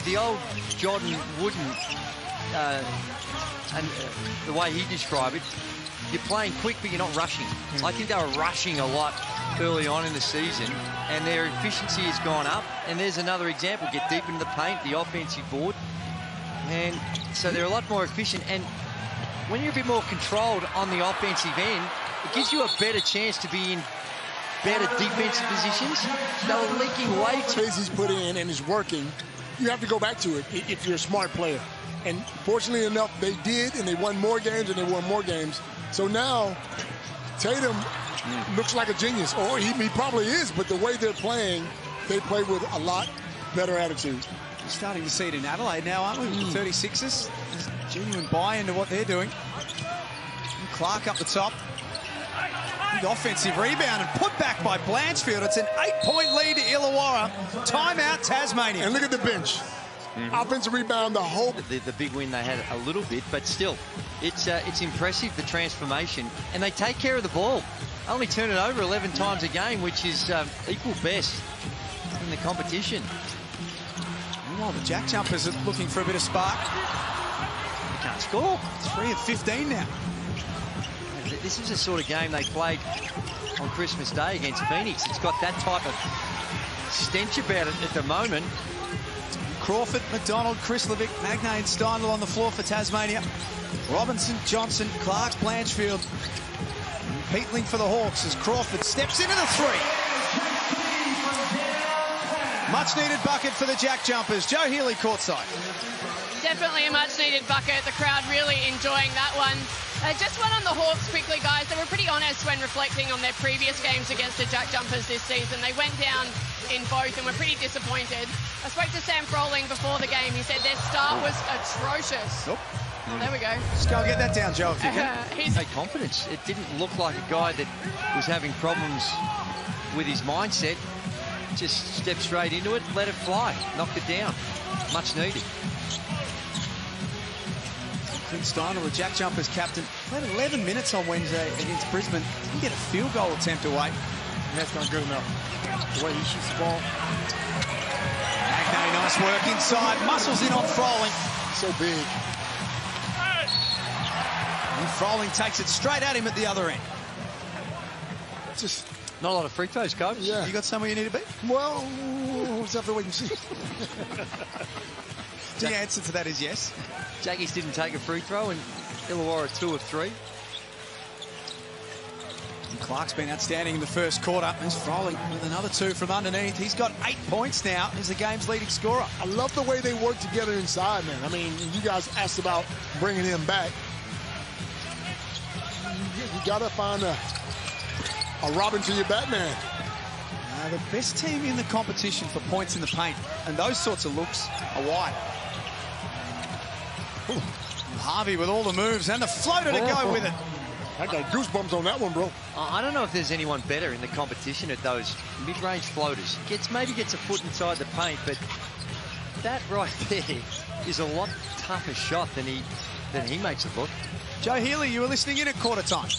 the old Jordan Wooden, and the way he described it, you're playing quick, but you're not rushing. I think they were rushing a lot early on in the season, and their efficiency has gone up. And there's another example: get deep into the paint, the offensive board, and so they're a lot more efficient. And when you're a bit more controlled on the offensive end, it gives you a better chance to be in better defensive positions. They were leaking way too. He's put in and is working. You have to go back to it if you're a smart player. And fortunately enough, they did, and they won more games, and they won more games. So now, Tatum looks like a genius, or he probably is, but the way they're playing, they play with a lot better attitude. We're starting to see it in Adelaide now, aren't we? With the 36ers. There's genuine buy into what they're doing. And Clark up the top. Big offensive rebound and put back by Blanchfield. It's an 8-point lead to Illawarra. Timeout, Tasmania. And look at the bench. Offensive rebound, the whole... The big win they had a little bit, but still, it's impressive, the transformation. And they take care of the ball. Only turn it over 11 times a game, which is equal best in the competition. Meanwhile, the Jack Jumpers are looking for a bit of spark. They can't score. 3 of 15 now. This is the sort of game they played on Christmas Day against Phoenix. It's got that type of stench about it at the moment. Crawford, McDonald, Krislovic, Magnay and Steindl on the floor for Tasmania. Robinson, Johnson, Clark, Blanchfield. And Peatling for the Hawks as Crawford steps into the three. Much needed bucket for the Jack Jumpers. Joe Healy courtside. Definitely a much needed bucket. The crowd really enjoying that one. Just one on the Hawks quickly, guys. They were pretty honest when reflecting on their previous games against the Jack Jumpers this season. They went down in both and were pretty disappointed. I spoke to Sam Froling before the game. He said their start was atrocious. Nope. There we go. Just go and get that down, Joe, if you can. He's confidence. It didn't look like a guy that was having problems with his mindset. Just step straight into it, let it fly, knocked it down. Much needed. Clint Steindl, the Jack Jumpers captain, played 11 minutes on Wednesday against Brisbane. Didn't get a field goal attempt away. That's not good enough. The way he shoots the ball. Magnay, nice work inside. Muscles in on Froling. So big. And Froling takes it straight at him at the other end. Just not a lot of free throws, Coach. Yeah. You got somewhere you need to be? Well, we'll just have to wait and see. The answer to that is yes. Jaggies didn't take a free throw, and Illawarra 2 of 3. And Clark's been outstanding in the first quarter. There's Froling with another 2 from underneath. He's got 8 points now. He's the game's leading scorer. I love the way they work together inside, man. I mean, you guys asked about bringing him back. You got to find a Robin to your Batman. The best team in the competition for points in the paint, and those sorts of looks are wide. Ooh. Harvey with all the moves and the floater to go with it. I got goosebumps on that one, bro. I don't know if there's anyone better in the competition at those mid-range floaters. Maybe gets a foot inside the paint, but that right there is a lot tougher shot than he makes it look. Joe Healy, you were listening in at quarter time.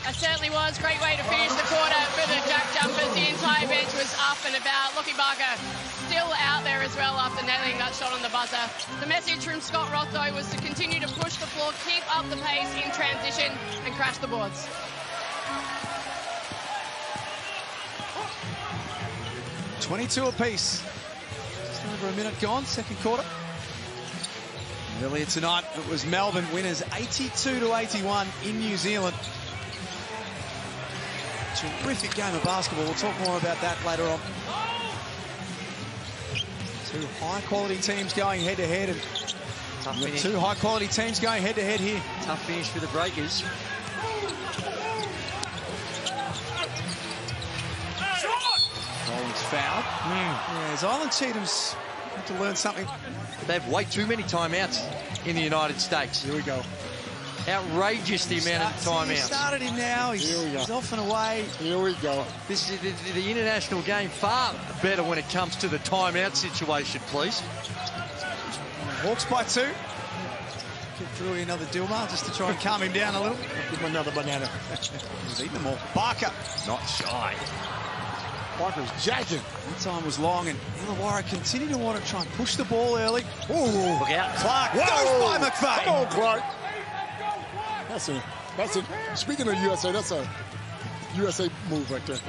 It certainly was. Great way to finish the quarter for the Jack Jumpers. The entire bench was up and about. Lockie Barker still out there as well after nailing that shot on the buzzer. The message from Scott Rothko was to continue to push the floor, keep up the pace in transition and crash the boards. .22 apiece. Just over a minute gone, second quarter. Earlier tonight, it was Melbourne winners 82-81 in New Zealand. Terrific game of basketball. We'll talk more about that later on. 2 high-quality teams going head-to-head. And tough finish. 2 high-quality teams going head-to-head here. Tough finish for the Breakers. Rollins fouled. Yeah, as Island Cheatham's have to learn something. They have way too many timeouts in the United States. Here we go. Outrageous the amount of timeouts. He started him now. He's off and away. Here we go. This is the international game far better when it comes to the timeout situation, please. Hawks by 2. Give Drewy another Dilmar just to try and calm him down a little. Give him another banana. He's eating them all. Barker. Not shy. Barker's jacking. That time was long, and Illawarra continue to want to try and push the ball early. Ooh. Look out. Clark goes by McVeigh. Come on, Clark. That's it. Speaking of USA, that's a USA move right there.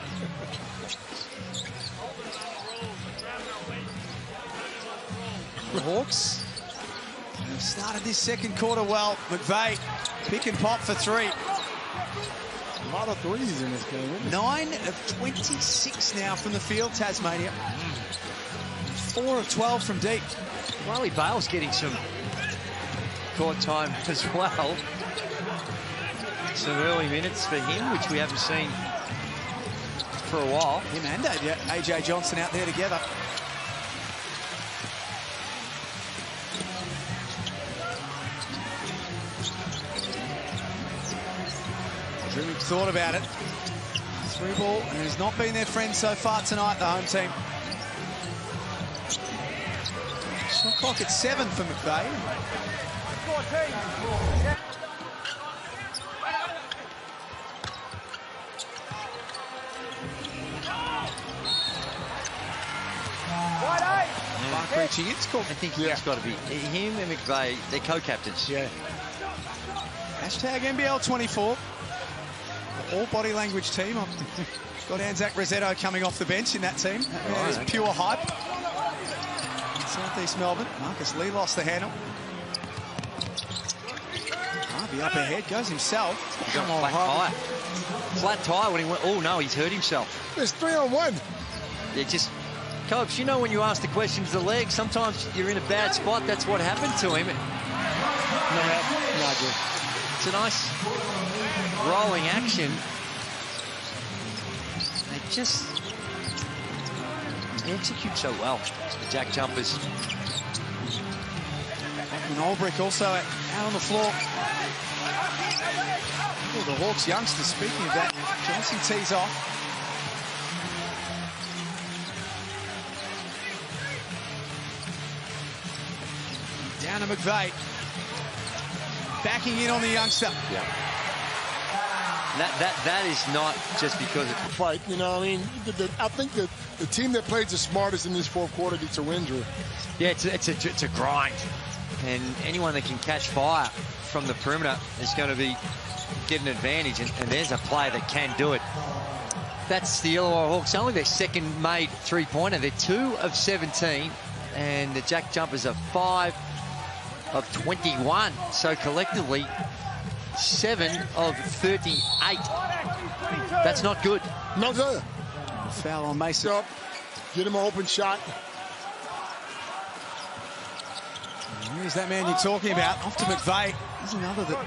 The Hawks have started this second quarter well. McVeigh pick and pop for 3. A lot of threes in this game. 9 of 26 now from the field, Tasmania. 4 of 12 from deep. Riley Bale's getting some court time as well. Some early minutes for him, which we haven't seen for a while. Him and AJ Johnson out there together. Drew thought about it. 3 ball, and he's not been their friend so far tonight, the home team. Shot clock at 7 for McVeigh. Mark reaching it. I think he's got to be him and McVeigh. They're co-captains. Yeah. Hashtag NBL24. All body language team. Got Anzac Rossetto coming off the bench in that team. That is pure hype. Southeast Melbourne. Marcus Lee lost the handle. Harvey up ahead, goes himself. Come on, Harvey. Flat tire when he went. Oh no, he's hurt himself. It's 3-on-1. Yeah, just. Coach, you know when you ask the question to the leg, sometimes you're in a bad spot. That's what happened to him. It's a nice rolling action. They just execute so well, the Jack Jumpers. And Olbrich also out on the floor. Oh, the Hawks youngsters, speaking of that, Johnson tees off. Down to McVeigh. Backing in on the youngster. Yeah. That is not just because of the fight. You know, I mean, I think that the team that plays the smartest in this fourth quarter gets a win, Drew. Yeah, it's a grind. And anyone that can catch fire from the perimeter is going to get an advantage. And there's a player that can do it. That's the Illawarra Hawks. Only their second made three-pointer. They're 2 of 17. And the Jack Jumpers are 5 of 21. So collectively, 7 of 38. That's not good. Not good. Foul on Mason. Up. Get him an open shot. Here's that man you're talking about. Off to McVeigh. There's another that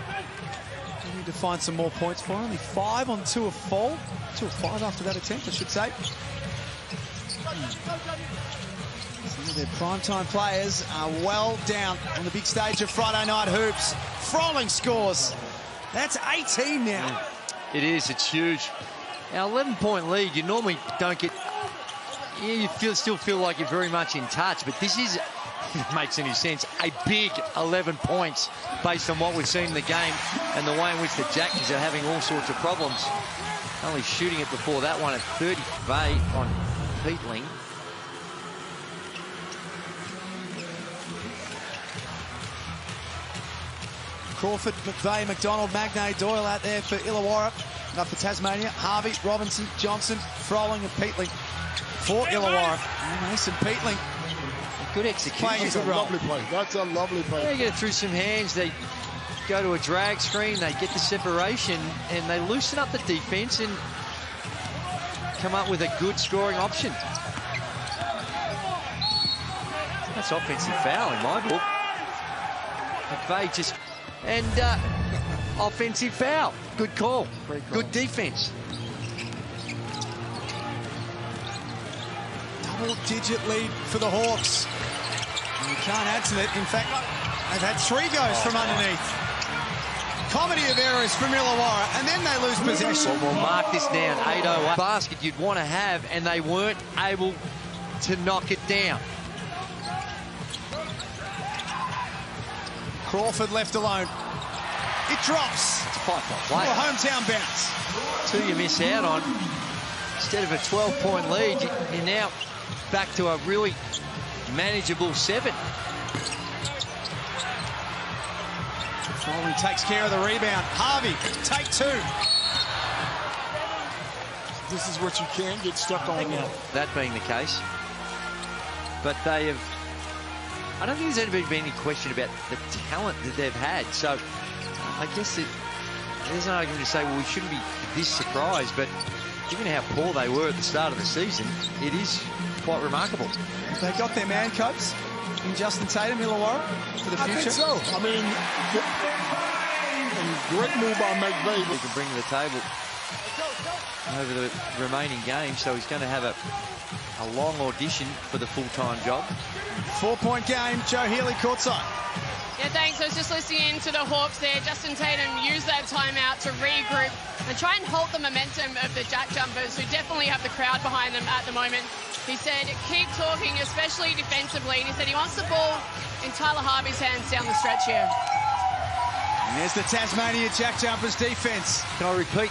we need to find some more points for. Only 5 on 2 of 4. 2 of 5 after that attempt, I should say. Some of their primetime players are well down on the big stage of Friday Night Hoops. Froling scores. That's 18 now. It is. It's huge. Our 11-point lead, you normally don't get... Yeah, you still feel like you're very much in touch, but this is, if it makes any sense, a big 11 points based on what we've seen in the game and the way in which the Jackies are having all sorts of problems. Only shooting it before that one at 30 on Peatling. Crawford, McVeigh, McDonald, Magnay, Doyle out there for Illawarra. And up for Tasmania, Harvey, Robinson, Johnson, Froling and Peatling for Illawarra. And Mason Peatling. Good execution. Playing a good role. Lovely play. That's a lovely play. They get it through some hands. They go to a drag screen. They get the separation and they loosen up the defense and come up with a good scoring option. That's offensive foul in my book. McVeigh just... And offensive foul. Good call. Good defense. Double-digit lead for the Hawks. And you can't add to it. In fact, they've had 3 goes from underneath. comedy of errors from Illawarra, and then they lose possession. Well, we'll mark this down. 8-0 basket you'd want to have, and they weren't able to knock it down. Crawford left alone. It drops. It's a 5-point play. A hometown bounce. 2 you miss out on. Instead of a 12-point lead, you're now back to a really manageable 7. Froling takes care of the rebound. Harvey, take 2. This is what you can't get stuck on now. That being the case. But they have... I don't think there's ever been any question about the talent that they've had. So I guess there's an argument to say, well, we shouldn't be this surprised. But given how poor they were at the start of the season, it is quite remarkable. They got their man cubs in Justin Tatum, Illawarra, for the future. I think so. I mean, great move by McVay. He can bring to the table over the remaining games, so he's going to have a long audition for the full-time job. 4-point game. Joe Healy courtside. Yeah, thanks. I was just listening in to the Hawks there. Justin Tatum used that timeout to regroup and try and halt the momentum of the Jack Jumpers, who definitely have the crowd behind them at the moment. He said, keep talking, especially defensively. And he said he wants the ball in Tyler Harvey's hands down the stretch here. And there's the Tasmania Jack Jumpers defense. Can I repeat?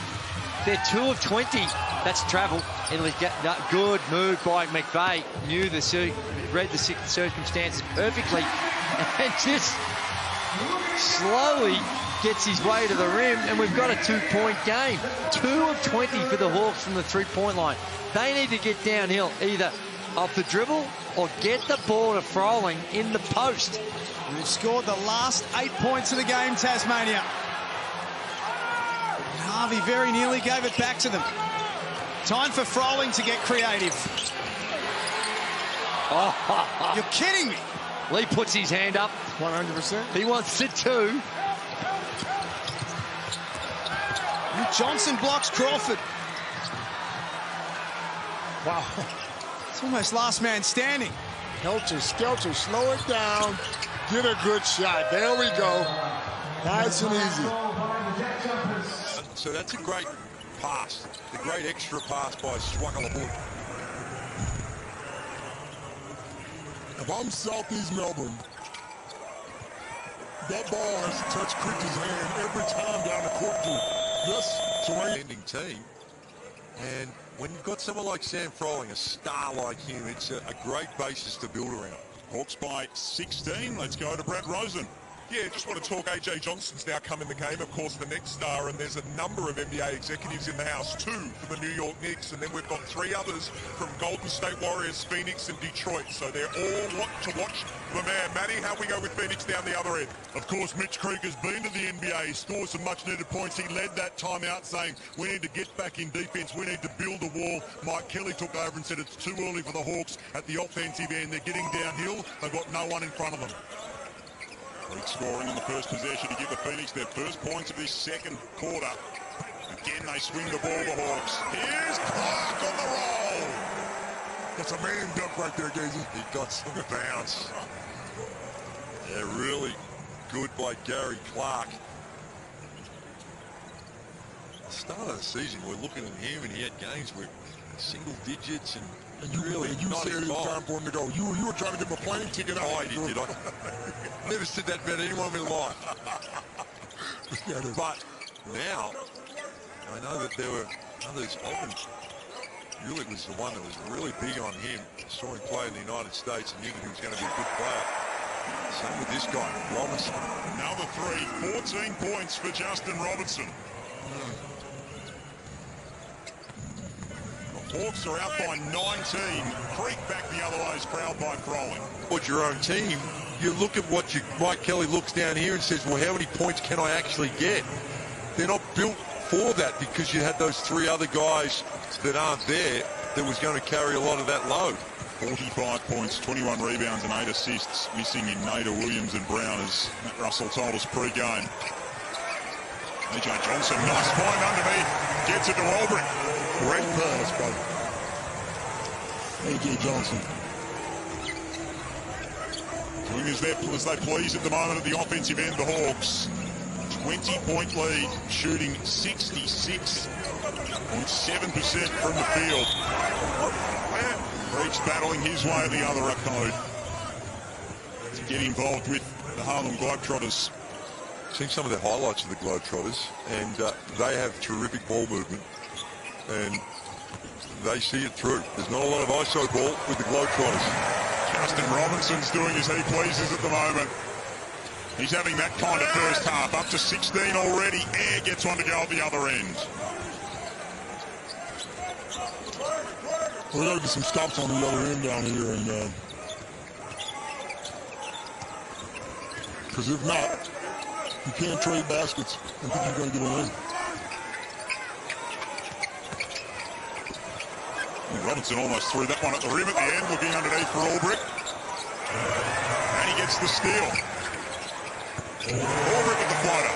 They're 2 of 20. That's travel. Good move by McVay. Read the circumstances perfectly and just slowly gets his way to the rim, and we've got a 2-point game. 2 of 20 for the Hawks from the 3-point line. They need to get downhill, either off the dribble or get the ball to Froling in the post. And they've scored the last 8 points of the game, Tasmania. And Harvey very nearly gave it back to them. Time for Froling to get creative. Oh, you're kidding me. Lee puts his hand up. 100%. He wants the 2. And Johnson blocks Crawford. Wow. It's almost last man standing. Helter Skelter, slow it down. Get a good shot. There we go. Nice and easy. So that's a great pass. The great extra pass by Swaggalabut. If I'm Southeast Melbourne, that ball has to touch Crichton's hand every time down the court. Yes, surrounding team. And when you've got someone like Sam Froling, a star like him, it's a great basis to build around. Hawks by 16. Let's go to Brett Rosen. Yeah, just want to talk. AJ Johnson's now come in the game, of course, the next star, and there's a number of NBA executives in the house, 2 for the New York Knicks, and then we've got 3 others from Golden State Warriors, Phoenix, and Detroit. So they're all to watch the man. Matty, how we go with Phoenix down the other end? Of course, Mitch Creek has been to the NBA. He scored some much-needed points. He led that timeout saying, we need to get back in defense. We need to build a wall. Mike Kelly took over and said it's too early for the Hawks at the offensive end. They're getting downhill. They've got no one in front of them. Creek scoring in the first possession to give the Phoenix their first points of this second quarter. Again, they swing the ball, the Hawks. Here's Clark on the roll. That's a man dunk right there, Gazy. He got some bounce. Yeah, really good by Gary Clark. The start of the season, we're looking at him, and he had games with single digits and really you said it was time for him to go. You were trying to give him a plane ticket out. Oh, I did I? Never said that about anyone in my life. But now, I know that there were others. Really was the one that was really big on him. Saw him play in the United States and knew that he was going to be a good player. Same with this guy, Robinson. Another 3, 14 points for Justin Robinson. Hawks are out by 19. Creek back the other way is fouled by Froling. What's your own team? You look at what Mike Kelly looks down here and says, well, how many points can I actually get? They're not built for that because you had those 3 other guys that aren't there that was going to carry a lot of that load. 45 points, 21 rebounds and 8 assists missing in Nader, Williams and Brown, as Matt Russell told us pre-game. AJ Johnson, nice find underneath, gets it to Albrecht. Great pass by AJ Johnson. Doing as they please at the moment at the offensive end, the Hawks. 20-point lead, shooting 66.7% from the field. Breach battling his way at the other code to get involved with the Harlem Globetrotters. Seen some of the highlights of the Globetrotters, and they have terrific ball movement, and they see it through. There's not a lot of ISO ball with the Globetrotters. Justin Robinson's doing as he pleases at the moment. He's having that kind of first half, up to 16 already. Air gets one to go at the other end. We're going to get some stops on the other end down here, and because if not, you can't trade baskets and think you're going to get a win. Robinson almost threw that one at the rim at the end, looking underneath for Albrecht. And he gets the steal. Albrecht with the floater.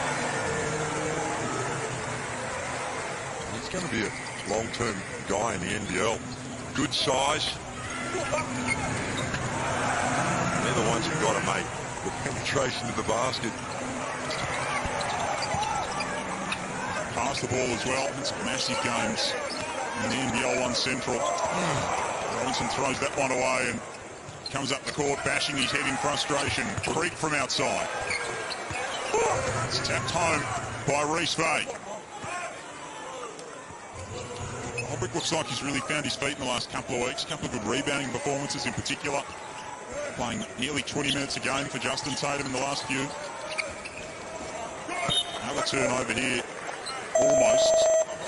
He's going to be a long-term guy in the NBL. Good size. They're the ones you've got to make the penetration to the basket. Pass the ball as well. It's massive games in the NBL 1 Central. Robinson throws that one away and comes up the court, bashing his head in frustration. Creek from outside. It's tapped home by Reece Bay. Albrecht looks like he's really found his feet in the last couple of weeks. A couple of good rebounding performances in particular. Playing nearly 20 minutes a game for Justin Tatum in the last few. Another turnover here. Almost.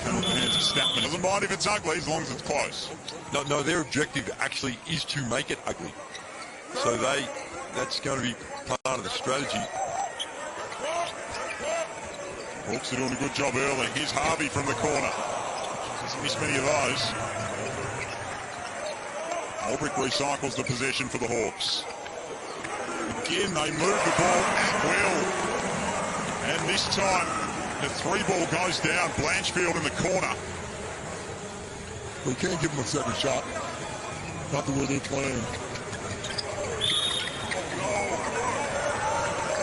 Hands of Statman. Doesn't mind if it's ugly as long as it's close. No, their objective actually is to make it ugly. So that's going to be part of the strategy. Hawks are doing a good job early. Here's Harvey from the corner. Hasn't missed many of those. Albrecht recycles the possession for the Hawks. Again, they move the ball at will. And this time, the 3-ball goes down. Blanchfield in the corner. We can't give them a second shot. Not the way they're playing.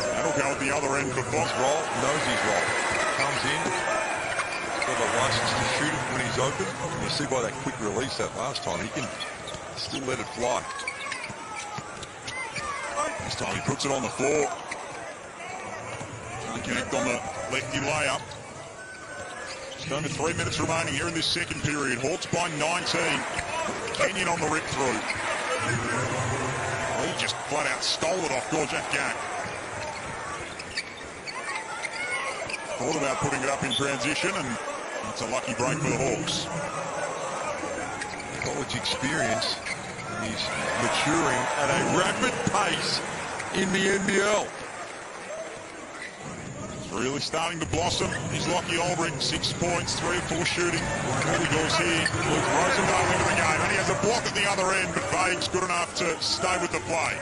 That'll go at the other end for Fox. Roll, knows his role. Comes in. Got the license to shoot him when he's open. And you see by that quick release that last time, he can still let it fly. This time he puts it on the floor. Can't connect on the lefty layup. Just under 3 minutes remaining here in this second period. Hawks by 19. Kenyon on the rip through. He just flat out stole it off Gorjak Gak. Thought about putting it up in transition, and it's a lucky break for the Hawks. College experience, and he's maturing at a rapid pace in the NBL. It's really starting to blossom. He's Lockie Albrecht, 6 points, 3 of 4 shooting. Early goals here. Luke Rosendale into the game, and he has a block at the other end, but Vague's good enough to stay with the play.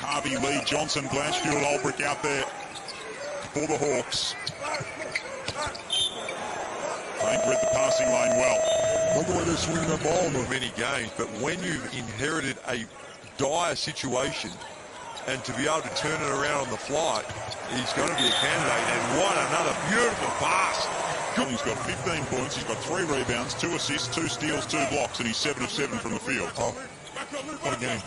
Harvey, Lee, Johnson, Blanchfield, Albrecht out there for the Hawks. They've read the passing lane well. Look at where they swing the ball in many games, but when you've inherited a dire situation and to be able to turn it around on the fly, he's going to be a candidate. And what another beautiful pass. He's got 15 points, he's got 3 rebounds, 2 assists, 2 steals, 2 blocks, and he's 7 of 7 from the field. Oh, what a game.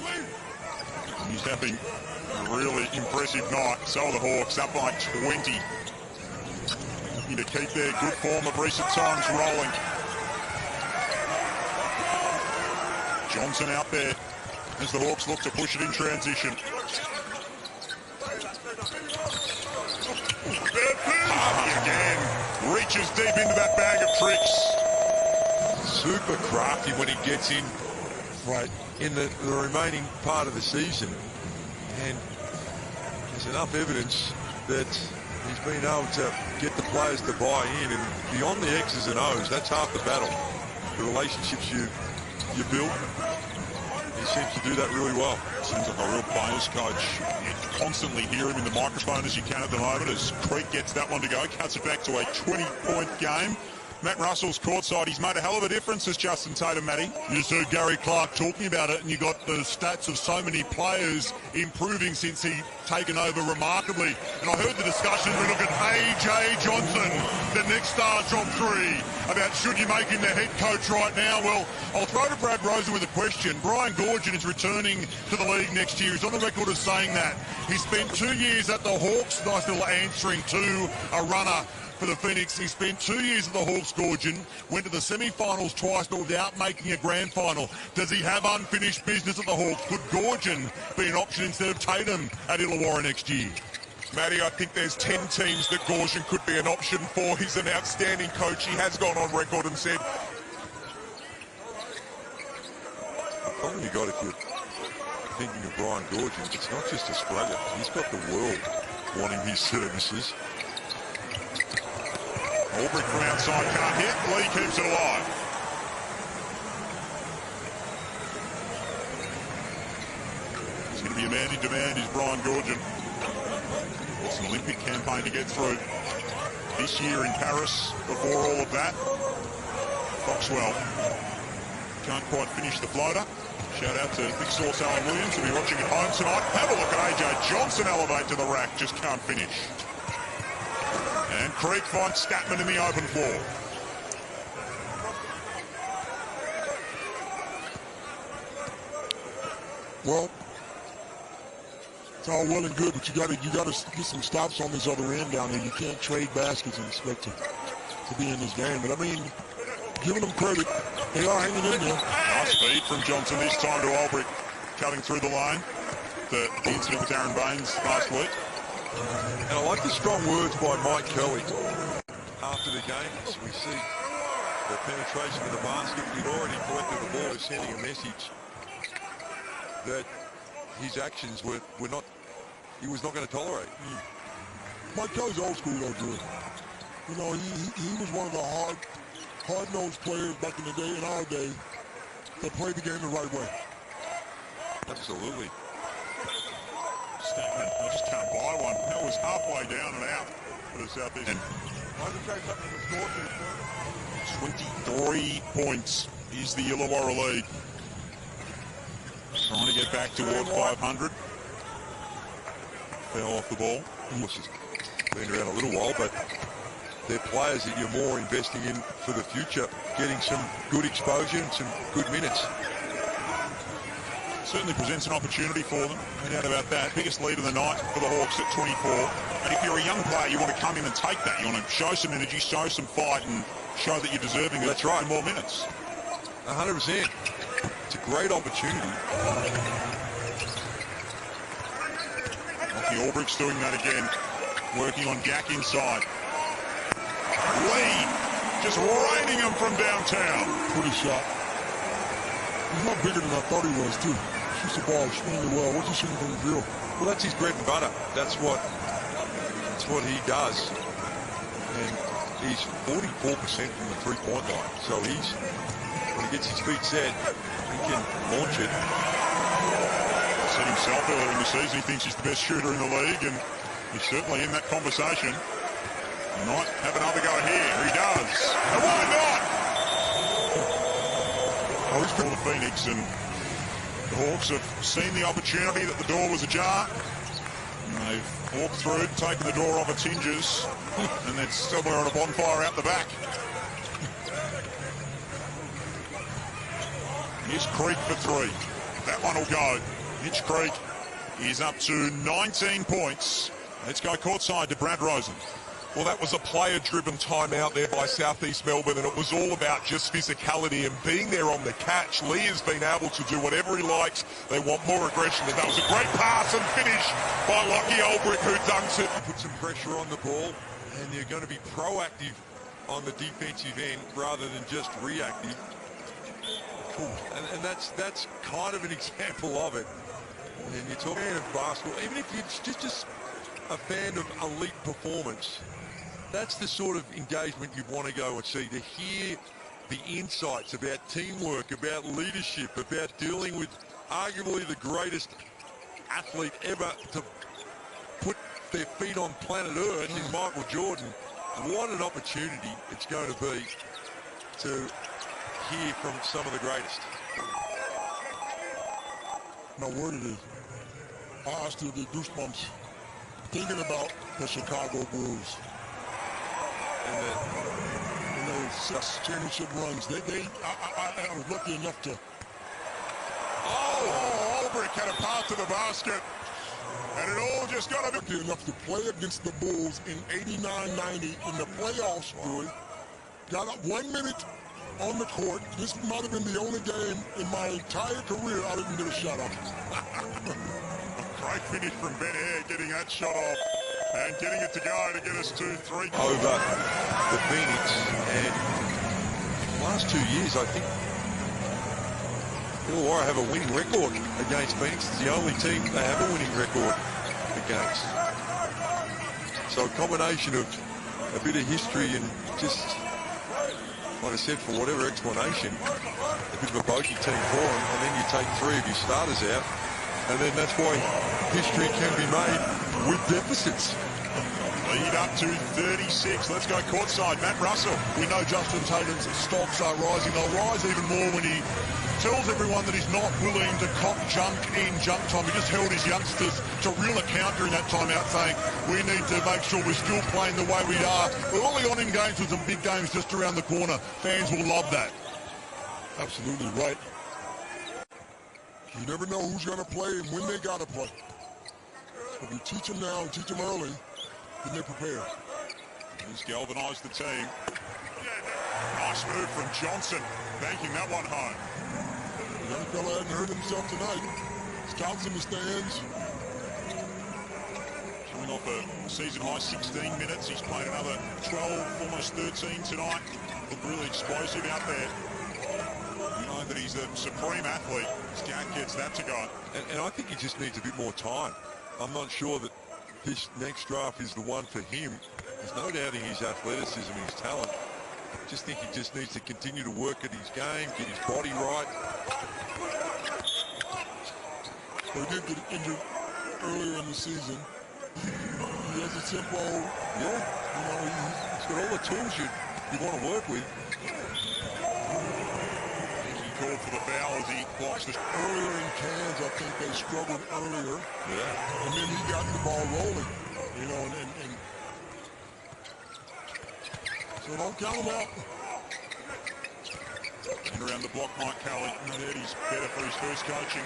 He's having a really impressive night. So are the Hawks, up by 20. Looking to keep their good form of recent times rolling. Johnson out there as the Hawks look to push it in transition. Harvey again reaches deep into that bag of tricks. Super crafty when he gets in right in the remaining part of the season, and there's enough evidence that he's been able to get the players to buy in, and beyond the X's and O's, that's half the battle. The relationships you build, he seems to do that really well. Seems like a real players coach. You constantly hear him in the microphone as you can at the moment as Creek gets that one to go, cuts it back to a 20-point game. Matt Russell's courtside. He's made a hell of a difference as Justin Tatum, Matty. You just heard Gary Clark talking about it, and you got the stats of so many players improving since he taken over remarkably. And I heard the discussion, we look at A.J. Johnson, the next star top three, about should you make him the head coach right now? Well, I'll throw to Brad Rosen with a question. Brian Goorjian is returning to the league next year. He's on the record of saying that. He spent 2 years at the Hawks, nice little answering to a runner for the Phoenix. He spent 2 years at the Hawks, Goorjian, went to the semi-finals twice but without making a grand final. Does he have unfinished business at the Hawks? Could Goorjian be an option instead of Tatum at Illawarra next year? Matty, I think there's 10 teams that Goorjian could be an option for. He's an outstanding coach. He has gone on record and said... The problem you got if you're thinking of Brian Goorjian, it's not just Australia. He's got the world wanting his services. Albrecht from outside can't hit. Lee keeps it alive. He's going to be a man in demand, is Brian Goorjian. It's an Olympic campaign to get through. This year in Paris, before all of that, Foxwell can't quite finish the floater. Shout out to Big Source Alan Williams, who'll be watching at home tonight. Have a look at A.J. Johnson elevate to the rack, just can't finish. And Creek finds Statman in the open floor. Well, it's all well and good, but you gotta get some stops on this other end down there. You can't trade baskets and expect to be in this game. But I mean, giving them credit, they are hanging in there. Nice speed from Johnson this time to Albrecht, cutting through the lane. The incident with Aaron Baines last week. And I like the strong words by Mike Kelly after the game. As we see the penetration of the basket. He'd already collected the ball, sending a message that his actions were not, he was not going to tolerate. Mike Kelly's old school though, Drew. You know, he was one of the hard-nosed players back in the day, in our day, that played the game the right way. Absolutely. Statman, they just can't buy one. That was halfway down and out for the Southeastern. 23 points is the Illawarra lead. Trying to get back toward 500. Fell off the ball. It's been around a little while, but they're players that you're more investing in for the future, getting some good exposure and some good minutes. Certainly presents an opportunity for them, no doubt about that. Biggest lead of the night for the Hawks at 24. And if you're a young player, you want to come in and take that. You want to show some energy, show some fight, and show that you're deserving of more minutes. 100%. It's a great opportunity. Lockie Albrecht's doing that again, working on Gack inside. Lee just raining him from downtown. Pretty shot. He's not bigger than I thought he was, too. Shoots the ball extremely well. What's he shooting from the field? Well, that's his bread and butter. That's what he does. And he's 44% from the three-point line. So when he gets his feet set, he can launch it. Said himself earlier in the season, he thinks he's the best shooter in the league, and he's certainly in that conversation. He might have another go here. He does. And why not? He's for the Phoenix, and the Hawks have seen the opportunity that the door was ajar. And they've walked through it, taken the door off its hinges, and it's somewhere on a bonfire out the back. Here's Creek for three. That one will go. Mitch Creek is up to 19 points. Let's go courtside to Brad Rosen. Well, that was a player-driven timeout there by Southeast Melbourne, and it was all about just physicality and being there on the catch. Lee has been able to do whatever he likes. They want more aggression, and that was a great pass and finish by Lockie Albrecht, who dunks it. Put some pressure on the ball, and they're going to be proactive on the defensive end rather than just reactive. Cool. And that's kind of an example of it. And you're talking of basketball, even if you're just a fan of elite performance, that's the sort of engagement you want to go and see, to hear the insights about teamwork, about leadership, about dealing with arguably the greatest athlete ever to put their feet on planet Earth in Michael Jordan. What an opportunity it's going to be to hear from some of the greatest. My word it is. I still get goosebumps thinking about the Chicago Bulls. And those 6 championship runs. I was lucky enough to... Oh, Olbrich had a pass to the basket. And it all just got a bit... Lucky enough to play against the Bulls in 89-90 in the playoffs, Drew. Got up 1 minute on the court. This might have been the only game in my entire career I didn't get a shot off. Great finish from Ben Hare, getting that shot off and getting it to go to get us 2-3. Over the Phoenix, and last 2 years, I think Illawarra have a winning record against Phoenix. It's the only team they have a winning record against. So a combination of a bit of history and just, like I said, for whatever explanation, a bit of a bogey team for them, and then you take 3 of your starters out, and then that's why history can be made with deficits. Lead up to 36. Let's go courtside. Matt Russell. We know Justin Tatum's stocks are rising. They'll rise even more when he tells everyone that he's not willing to cop junk in junk time. He just held his youngsters to real account during that timeout, saying we need to make sure we're still playing the way we are. Early on in games with some big games just around the corner. Fans will love that. Absolutely right. You never know who's going to play and when they got to play. If you teach them now and teach them early, then they're prepared. He's galvanised the team. Nice move from Johnson, banking that one home. The young fella hadn't hurt himself tonight. Scouts in the stands. Coming off a season-high 16 minutes. He's played another 12, almost 13 tonight. Looked really explosive out there. You know that he's a supreme athlete. Scout gets that to go. And I think he just needs a bit more time. I'm not sure that this next draft is the one for him. There's no doubting his athleticism and his talent. I just think he just needs to continue to work at his game, get his body right. He did get injured earlier in the season. He has a tempo. Yeah. You know, he's got all the tools you want to work with. He called for the foul as he blocks the... Earlier in Cairns, I think they struggled earlier. Yeah. And then he got the ball rolling. You know, and so don't count him out. And around the block, Mike Kelly. He's better for his first coaching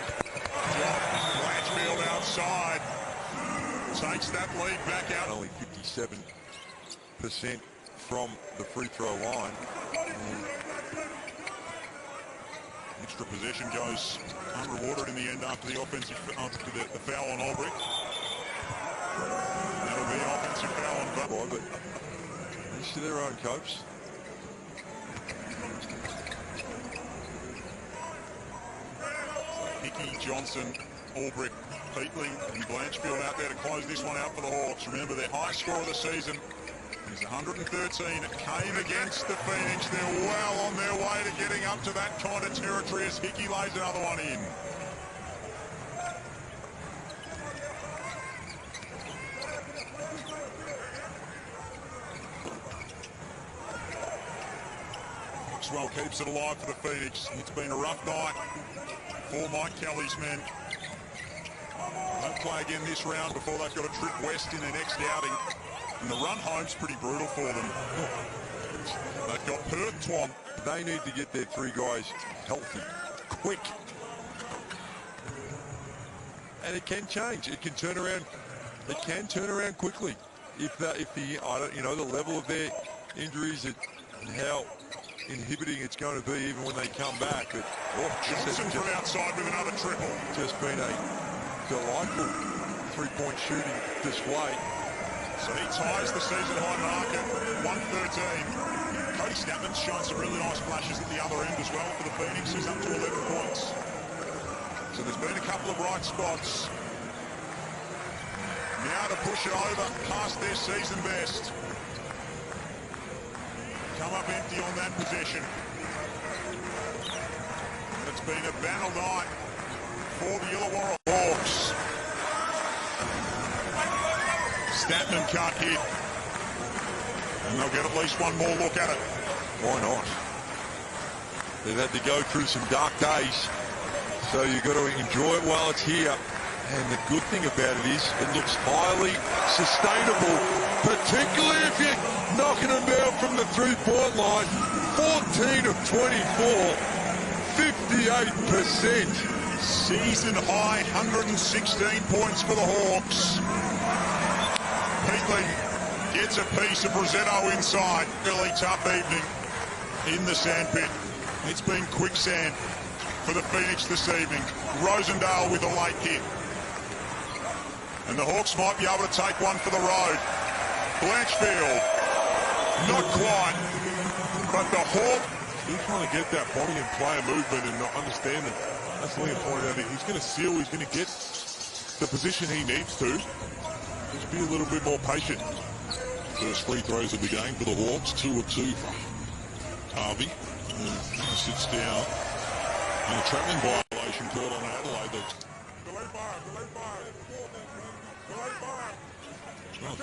job. Blanchfield outside. Takes that lead back out. Only 57% from the free throw line. Extra possession goes unrewarded in the end after the offensive, after the foul on Olbrich. That'll be an offensive foul on Butler. But each to their own, coach. Hickey, Johnson, Olbrich, Peatling and Blanchfield out there to close this one out for the Hawks. Remember, their high score of the season is 113. It came against the Phoenix. They're well on their way to getting up to that kind of territory as Hickey lays another one in. Maxwell keeps it alive for the Phoenix. It's been a rough night for Mike Kelly's men. They'll play again this round before they've got a trip west in their next outing. And the run home's pretty brutal for them. They've got Perth, Twom. They need to get their 3 guys healthy, quick. And it can change. It can turn around. It can turn around quickly if the you know, the level of their injuries and how inhibiting it's going to be even when they come back. But Johnson from outside with another triple. Just been a delightful 3-point shooting display. So he ties the season-high mark at 113. Cody Snapman's shown some really nice flashes at the other end as well for the Phoenix. He's up to 11 points. So there's been a couple of bright spots. Now to push it over past their season best. Come up empty on that possession. It's been a battle night for the Illawarra Hawks. Snapman can't hit. And they'll get at least one more look at it. Why not? They've had to go through some dark days, so you've got to enjoy it while it's here. And the good thing about it is it looks highly sustainable, particularly if you're knocking them down from the three-point line. 14 of 24, 58%. Season high, 116 points for the Hawks. Peatley gets a piece of Rosetto inside. Really tough evening in the sandpit. It's been quicksand for the Phoenix this evening. Rosendale with a late hit. And the Hawks might be able to take one for the road. Blanchfield, not quite. But the Hawks, he's trying to get that body and player movement and not understand it. That's Liam pointed out. He's going to seal, he's going to get the position he needs to. Just be a little bit more patient. First free throws of the game for the Hawks. 2 of 2 for Harvey. He sits down. And a travelling violation called on Adelaide.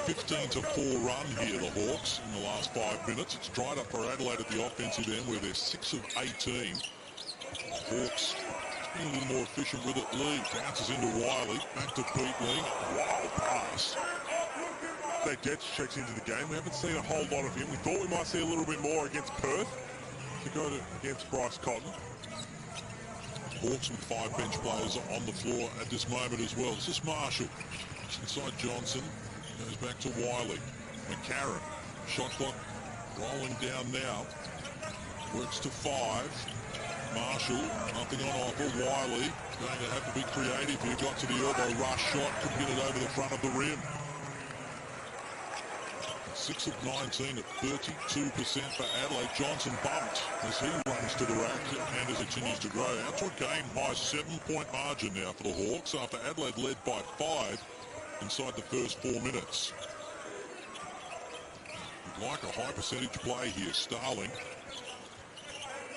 15-4 run here, the Hawks, in the last 5 minutes. It's dried up for Adelaide at the offensive end where they're 6 of 18. Hawks being a little more efficient with it. Lee bounces into Wiley. Back to Pete Lee. Wild pass. That gets checks into the game. We haven't seen a whole lot of him. We thought we might see a little bit more against Perth to go against Bryce Cotton. Hawks with 5 bench players on the floor at this moment as well. This is Marshall. Inside Johnson. Goes back to Wiley. McCarron. Shot clock rolling down now. Works to 5. Marshall, nothing on offer. Wiley going to have to be creative here. Got to the elbow rush shot. Couldn't get it over the front of the rim. 6 of 19 at 32% for Adelaide. Johnson bumped as he runs to the rack and as it continues to grow. Out to a game-high 7-point margin now for the Hawks after Adelaide led by 5 inside the first 4 minutes. We'd like a high percentage play here. Starling.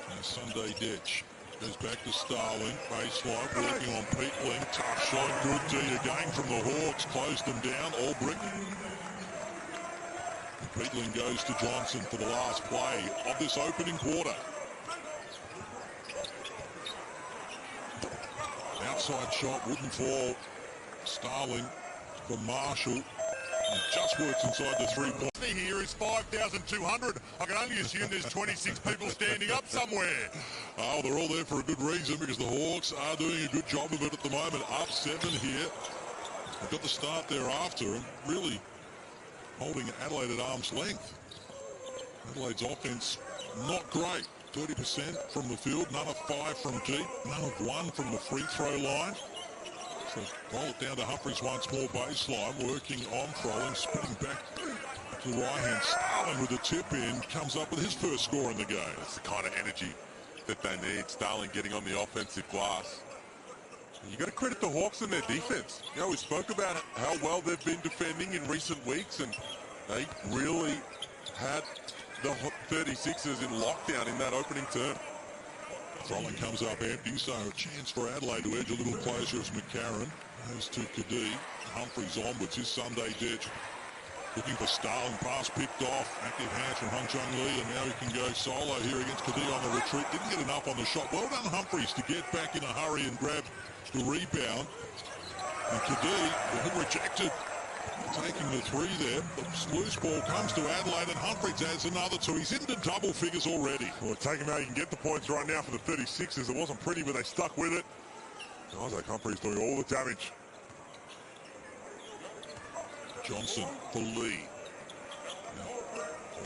And Sunday Ditch goes back to Starling. Baseline working on Peatling. Tough shot. Good D again from the Hawks. Closed them down. Albrick. Peatling goes to Johnson for the last play of this opening quarter. Outside shot wouldn't fall. Starling for Marshall. And just works inside the 3-point. Here is 5,200. I can only assume there's 26 people standing up somewhere. Oh, they're all there for a good reason because the Hawks are doing a good job of it at the moment. Up 7 here. They've got the start thereafter and really holding Adelaide at arm's length. Adelaide's offense not great. 30% from the field, none of 5 from deep, none of 1 from the free throw line. So roll it down to Humphries once more, baseline, working on Froling, spinning back to the right hand. Starling with the tip in, comes up with his first score in the game. That's the kind of energy that they need. Starling getting on the offensive glass. You got to credit the Hawks and their defense. You know, we spoke about how well they've been defending in recent weeks, and they really had the 36ers in lockdown in that opening term. Froling comes up empty, so a chance for Adelaide to edge a little closer as McCarron goes to Kadee. Humphries onwards, his Sunday Ditch. Looking for Starling, pass picked off. Active hands from Hung Chung Lee, and now he can go solo here against Kadee on the retreat. Didn't get enough on the shot. Well done, Humphries, to get back in a hurry and grab the rebound. And Kadee rejected taking the 3 there. The loose ball comes to Adelaide and Humphries adds another 2. He's into double figures already. Well, take him out. You can get the points right now for the 36ers. It wasn't pretty, but they stuck with it. Isaac Humphries doing all the damage. Johnson for Lee.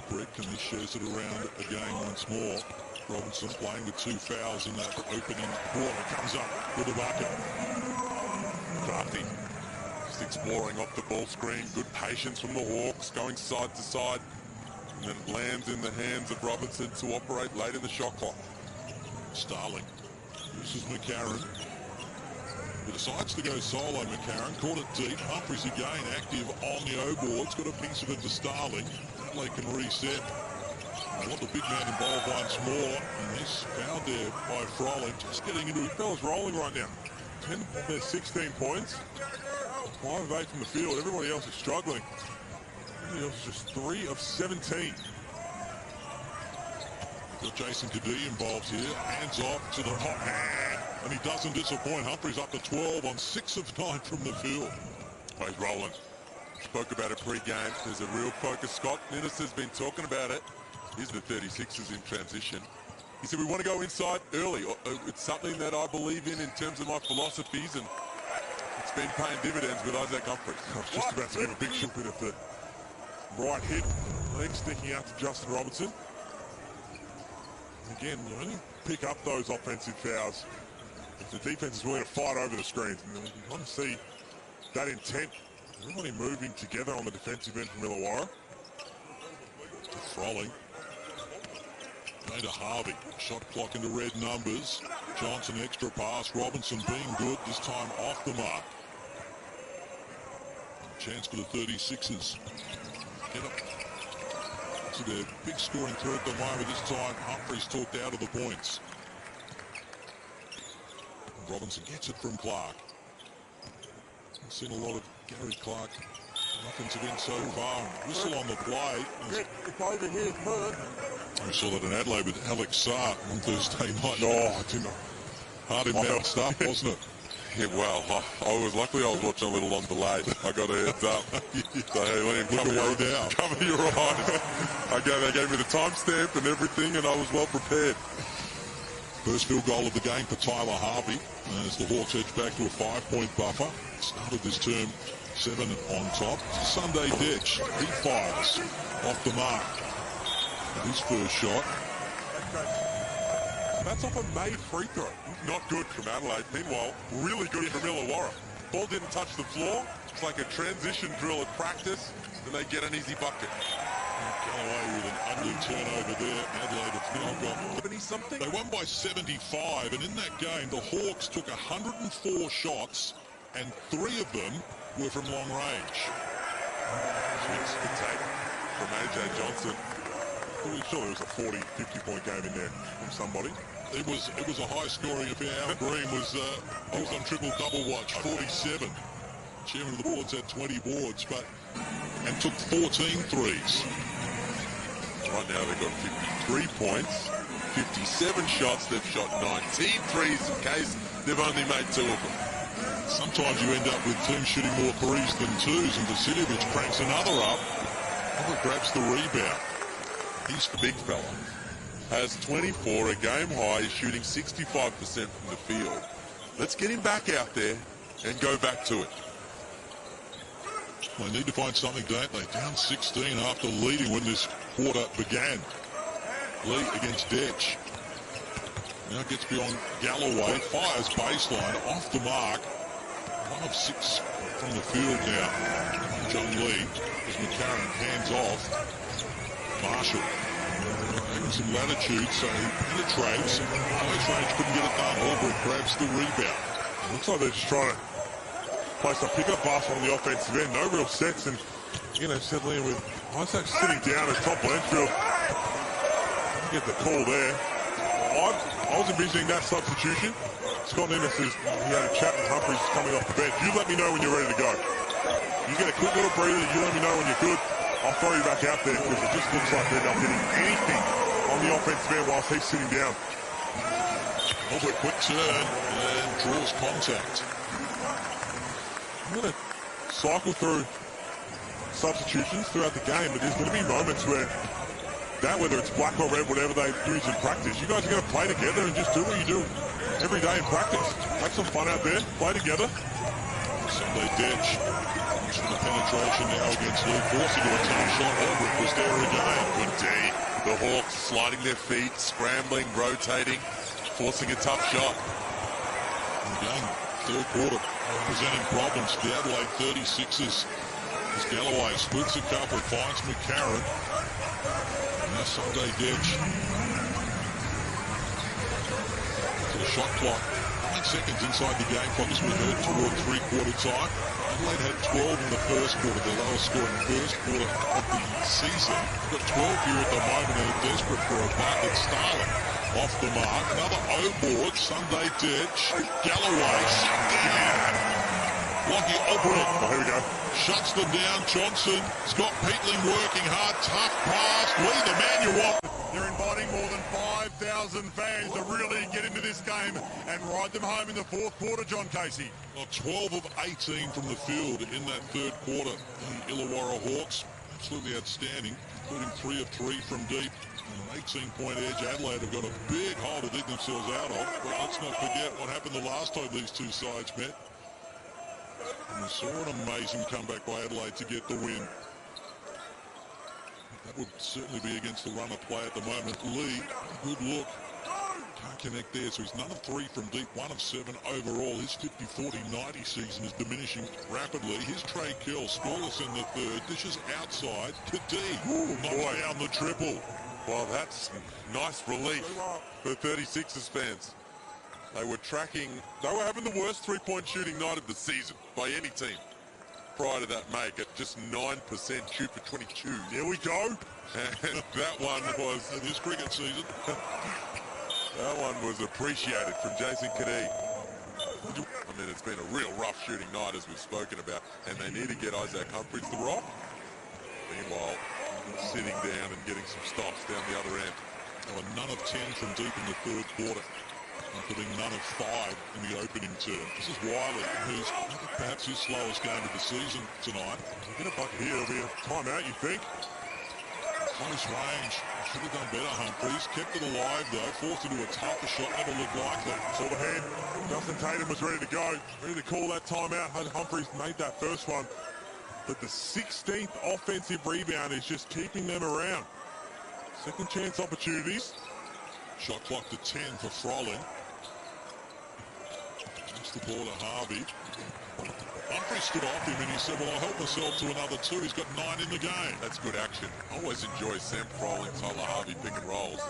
Brick, and he shares it around again once more. Robinson playing with 2 fouls in that opening quarter. Comes up with a bucket. Crafty just exploring off the ball screen. Good patience from the Hawks, going side to side. And then it lands in the hands of Robinson to operate late in the shot clock. Starling. This is McCarron. He decides to go solo, McCarron. Caught it deep. Humphries again active on the O-boards. Got a piece of it to Starling. Adelaide can reset. I want the big man involved once more. And this foul there by Froling. Just getting into it. Fellas rolling right now. 10 of their 16 points. 5 of 8 from the field. Everybody else is struggling. Everybody else is just 3 of 17. Got Jason Cadee involved here. Hands off to the hot man. And he doesn't disappoint. Humphries up to 12 on 6 of 9 from the field. Oh, he's rolling. Spoke about it pre-game. There's a real focus. Scott Ninnis has been talking about it. Here's the 36ers in transition. He said, we want to go inside early. It's something that I believe in terms of my philosophies, and it's been paying dividends with Isaac Humphries. I was just about to give a big shoot at the right hit. Leg sticking out to Justin Robertson. Again, you only pick up those offensive fouls if the defense is willing to fight over the screens. And you want to see that intent really moving together on the defensive end from Illawarra. Frolling. Made to Harvey. Shot clock into red numbers. Johnson extra pass. Robinson being good. This time off the mark. Chance for the 36ers. Get up. So they're big scoring threat at the moment. This time Humphries talked out of the points. Robinson gets it from Clark. I've seen a lot of Gary Clark offensive end so far. Whistle on the play. If over here, hurt. We saw that in Adelaide with Alex Saar on Thursday night. Oh, I didn't know. Hard inbound stuff, wasn't it? Yeah, well, I was luckily I was watching a little on delay. I got a heads up. So hey, let him cover your eyes. They gave me the timestamp and everything, and I was well prepared. First field goal of the game for Tyler Harvey as the Hawks edge back to a 5-point buffer. Started this term 7 on top. Sunday Ditch, he fires off the mark. His first shot. That's off a made free throw. Not good from Adelaide. Meanwhile, really good from Illawarra. Ball didn't touch the floor. It's like a transition drill at practice, and they get an easy bucket. Galloway with an ugly turnover there. Adelaide have now got 70-something. They won by 75, and in that game, the Hawks took 104 shots, and 3 of them were from long range. Good take from AJ Johnson. Surely there was a 40, 50-point game in there from somebody. It was a high-scoring affair. Al Green was on triple-double watch, 47. Chairman of the boards had 20 boards, and took 14 threes. Right now they've got 53 points, 57 shots. They've shot 19 threes in case they've only made 2 of them. Sometimes you end up with teams shooting more threes than 2s, and Vasiljevic cranks another up. Albert grabs the rebound. He's the big fella. Has 24, a game high, shooting 65% from the field. Let's get him back out there and go back to it. They need to find something, don't they? Down 16 after leading when this quarter began. Lee against Detch. Now gets beyond Galloway, fires baseline, off the mark. 1 of 6 from the field now. John Lee, as McCarron hands off. Marshall. Taking some latitude, so he penetrates. Close range couldn't get it done. Albrecht grabs the rebound. Looks like they're just trying to place a pickup basket on the offensive end. No real sets, and settling in with Isaac sitting down as Tom Blanchfield. Get the call there. I was envisioning that substitution. Scott Ninnis says he had a chat with Humphries coming off the bench. You let me know when you're ready to go. You get a quick little breather. You let me know when you're good. I'll throw you back out there because it just looks like they're not getting anything on the offensive end whilst he's sitting down. Over a quick turn and draws contact. I'm going to cycle through substitutions throughout the game, but there's going to be moments where whether it's black or red, whatever they use in practice, you guys are going to play together and just do what you do every day in practice. Make some fun out there, play together. Sunday Ditch. The penetration now against Lee, forcing to a tough shot. Albrecht was there again. Good D. The Hawks sliding their feet, scrambling, rotating, forcing a tough shot. Again, third quarter presenting problems for the Adelaide 36ers. As Galloway splits a couple, finds McCarron. And now Sunday Ditch. To the shot clock. 9 seconds inside the game clock as we head toward three-quarter time. Adelaide had 12 in the first quarter, the lowest scoring first quarter of the season. Got 12 here at the moment and are desperate for a bucket. Starling off the mark. Another O-board. Sunday Ditch. Galloway shut down. Lucky Albrecht. Oh, here we go. Shuts them down. Johnson. Scott Peatling working hard. Tough pass. Lee, the man you want. They're inviting more than 5,000 fans to really get into this game and ride them home in the fourth quarter, John Casey. Well, 12 of 18 from the field in that third quarter. The Illawarra Hawks, absolutely outstanding, including 3 of 3 from deep. An 18-point edge. Adelaide have got a big hole to dig themselves out of. But let's not forget what happened the last time these two sides met. And we saw an amazing comeback by Adelaide to get the win. That would certainly be against the run of play at the moment. Lee, good look. Can't connect there, so he's none of 3 from deep, 1 of 7 overall. His 50-40-90 season is diminishing rapidly. Here's Trey Kell, scoreless in the third. Dishes outside. Kadee knocks down the triple. Well, that's nice relief for 36ers fans. They were having the worst three-point shooting night of the season by any team. Prior to that make at just 9% shoot for 22. There we go. And that one was this cricket season. That one was appreciated from Jason Kadee. I mean, it's been a real rough shooting night as we've spoken about, and they need to get Isaac Humphries the rock. Meanwhile, sitting down and getting some stops down the other end. They were none of 10 from deep in the third quarter, including none of 5 in the opening term. This is Wiley, who's perhaps his slowest game of the season tonight. Get a bucket here, it'll be a timeout, you think? Close range. Should have done better, Humphries. Kept it alive, though. Forced into a tougher shot. Never looked likely. Saw the hand. Justin Tatum was ready to go. Ready to call that timeout. Humphries made that first one. But the 16th offensive rebound is just keeping them around. Second chance opportunities. Shot clock to 10 for Froling. That's the ball to Harvey. Humphries stood off him and he said, well, I'll help myself to another 2. He's got 9 in the game. That's good action. I always enjoy Sam Froling, Tyler Harvey pick and rolls.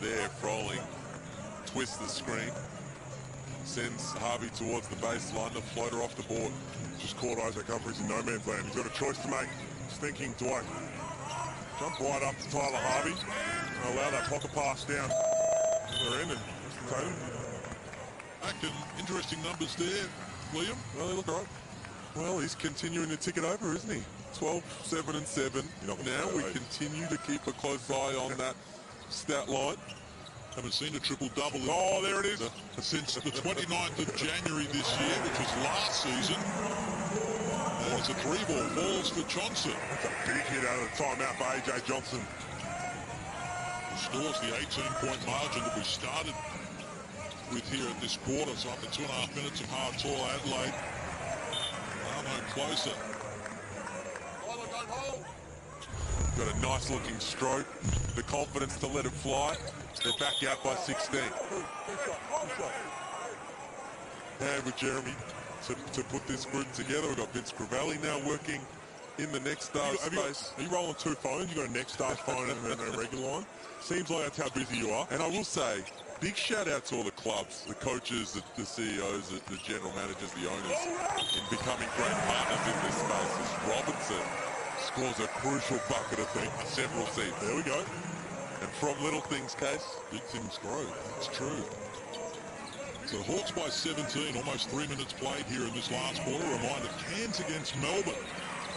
There, Froling twists the screen. Sends Harvey towards the baseline, the floater off the board. Just caught Isaac Humphries in no man's land. He's got a choice to make. He's thinking, do I jump right up to Tyler Harvey and allow that pocket pass down the other end and Tatum? Interesting numbers there, Liam. Well, they look all right. Well, he's continuing to tick it over, isn't he? 12, 7, and 7. Now we continue to keep a close eye on that stat line. Haven't seen a triple-double. Oh, there it is. Since the 29th of January this year, which was last season. And it's a 3-ball falls for Johnson. That's a big hit out of the timeout for A.J. Johnson. Restores the 18-point margin that we started with here at this quarter. So after 2.5 minutes of hard toil, Adelaide are no closer. Got a nice-looking stroke. The confidence to let it fly. They're back out by 16. And with Jeremy to put this group together, we've got Vince Crivelli now working in the Next Star space. Are you rolling 2 phones? You got a Next Star phone and a regular one? Seems like that's how busy you are. And I will say, big shout out to all the clubs, the coaches, the CEOs, the general managers, the owners, in becoming great partners in this space. As Robinson scores a crucial bucket, I think, several seats. There we go. And from little things, Case, big things grow. That's true. So the Hawks by 17, almost 3 minutes played here in this last quarter. Reminder, Cairns against Melbourne.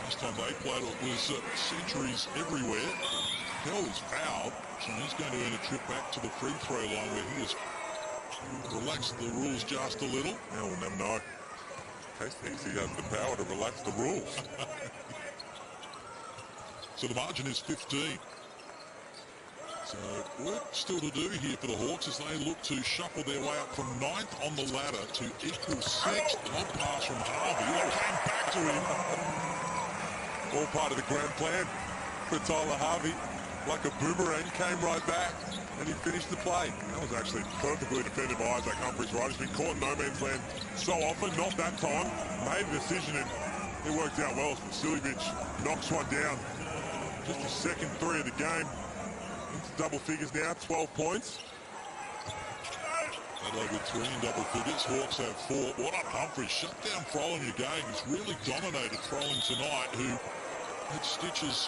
Last time they played, it was centuries everywhere. Hell is fouled, so he's going to earn a trip back to the free throw line where he has relaxed the rules just a little. Now we'll never know. Case thinks he has the power to relax the rules. So the margin is 15. So work still to do here for the Hawks as they look to shuffle their way up from 9th on the ladder to equal 6th. Long pass from Harvey. That came back to him. All part of the grand plan for Tyler Harvey. Like a boomerang, came right back, and he finished the play. That was actually perfectly defended by Isaac Humphries, right? He's been caught in no man's land so often, not that time. Made a decision, and it worked out well. Vasiljevic knocks one down. Just his second 3 of the game. Into double figures now, 12 points. Adelaide with 3 in double figures. Hawks have 4. What up, Humphries? Shut down Froling again. He's really dominated Froling tonight, who had stitches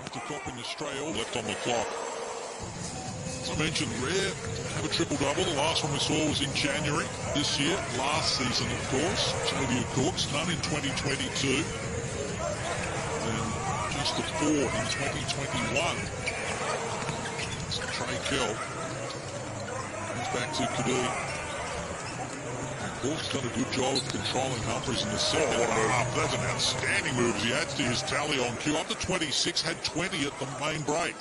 after copping the stray all left on the clock. As I mentioned, rare to have a triple-double. The last one we saw was in January this year. Last season, of course. Xavier Cooks, none in 2022. And just the 4 in 2021. Trey Kell. He's back to Kadee. Hawks done a good job of controlling Humphries in the second half. That's an outstanding move as he adds to his tally on cue. Up to 26, had 20 at the main break.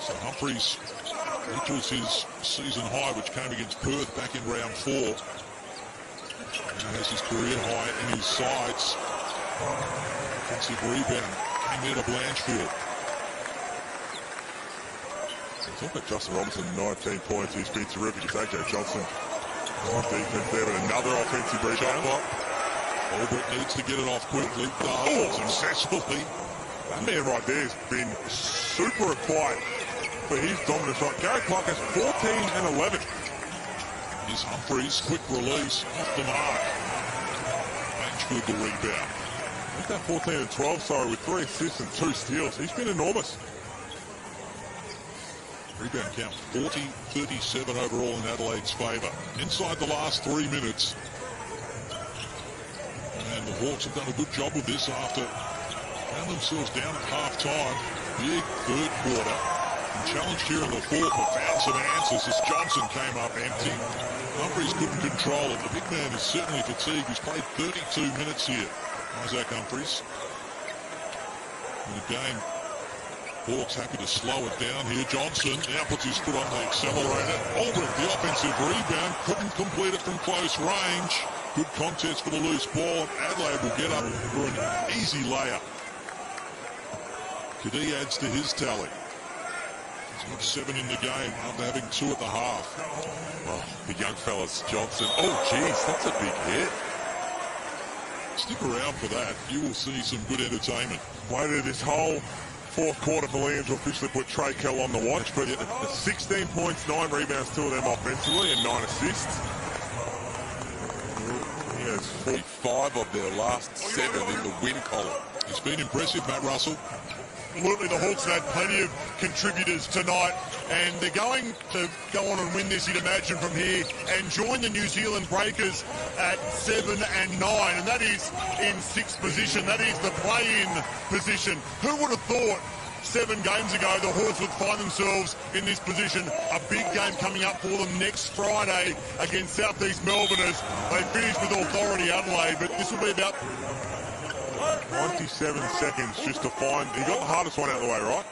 So Humphries reaches his season high, which came against Perth back in round 4. He has his career high in his sides. Offensive rebound came there to Blanchfield. Talk about Justin Robinson, 19 points. He's been terrific. It's AJ Johnson. Nice defense there, but another offensive rebound. Albert needs to get it off quickly. Successfully. That man right there has been super required for his dominance. Right, Gary Clark has 14 and 11. Here's Humphries, quick release, off the mark. Blanchfield the rebound. He's got 14 and 12, sorry, with 3 assists and 2 steals. He's been enormous. Rebound count 40-37 overall in Adelaide's favour. Inside the last 3 minutes. And the Hawks have done a good job with this after found themselves down at half-time. Big third quarter. And challenged here in the fourth, but found some answers as Johnson came up empty. Humphries couldn't control it. The big man is certainly fatigued. He's played 32 minutes here. Isaac Humphries. And again, Hawks happy to slow it down here. Johnson now puts his foot on the accelerator. Albrecht, the offensive rebound, couldn't complete it from close range. Good contest for the loose ball. Adelaide will get up for an easy layup. Kadee adds to his tally. He's got 7 in the game after having 2 at the half. Oh, the young fellas, Johnson. Oh, geez, that's a big hit. Stick around for that. You will see some good entertainment. Waited this whole fourth quarter for Liam to officially put Trey Kell on the watch, but 16 points, 9 rebounds, 2 of them offensively, and 9 assists. He has 45 of their last 7 in the win column. It's been impressive, Matt Russell. Absolutely, the Hawks have had plenty of contributors tonight, and they're going to go on and win this, you'd imagine, from here, and join the New Zealand Breakers at 7 and 9, and that is in 6th position. That is the play-in position. Who would have thought 7 games ago the Hawks would find themselves in this position? A big game coming up for them next Friday against Southeast Melbourne as they finish with authority Adelaide, but this will be about 27 seconds just to find. He got the hardest one out of the way, right?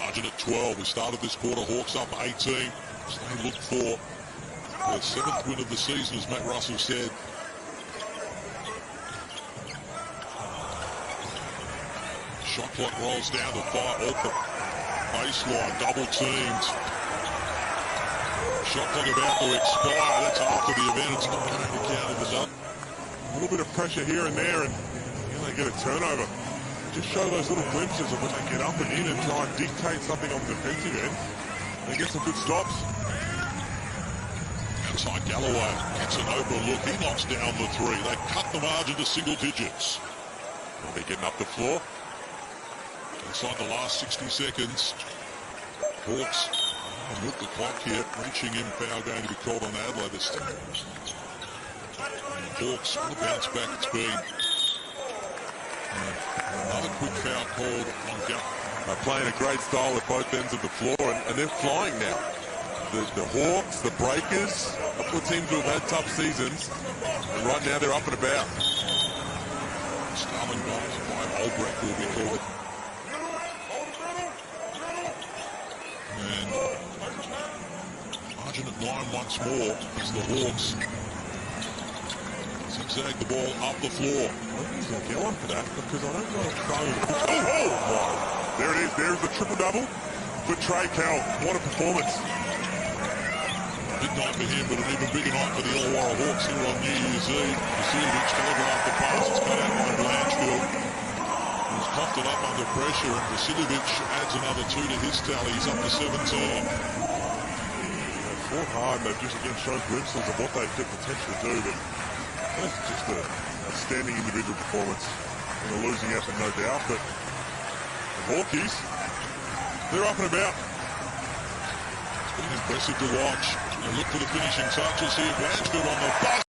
Margin at 12. We started this quarter. Hawks up 18. So they look for their 7th win of the season, as Matt Russell said. Shot clock rolls down to 5 off the baseline. Double teamed. Shot clock about to expire. That's after the event. It's not going to count in the done. A little bit of pressure here and there, and they get a turnover. Just show those little glimpses of when they get up and in and try and dictate something on the defensive end. They get some good stops. Outside Galloway gets an open look. He knocks down the 3. They cut the margin to single digits. They're getting up the floor. Inside the last 60 seconds. Hawks with the clock here. Reaching in foul going to be called on Adelaide this time. Hawks will bounce back. It's been another quick foul called on Galloway. They're playing a great style at both ends of the floor, and they're flying now. The Hawks, the Breakers, a couple of teams who have had tough seasons, and right now they're up and about. Starling goals by Albrecht will be called. And margin at 9 once more as the Hawks zigzag the ball up the floor. He's going to get on for that because I don't know if oh, there it is. There's the triple-double for Trey Kell. What a performance. Big night for him, but an even bigger night for the Illawarra Hawks here on New Year's Eve. Vasiljevic telegraphed the pass. It's cut out by Blanchfield. He's coughed it up under pressure, and Vasiljevic adds another 2 to his tally. He's up to 17. They fought hard. They've just again shown glimpses of what they could potentially do, but that's just an outstanding individual performance in a losing effort, no doubt. But the Hawkies, they're up and about. It's been impressive to watch. And look for the finishing touches here. Blanchfield on the bus.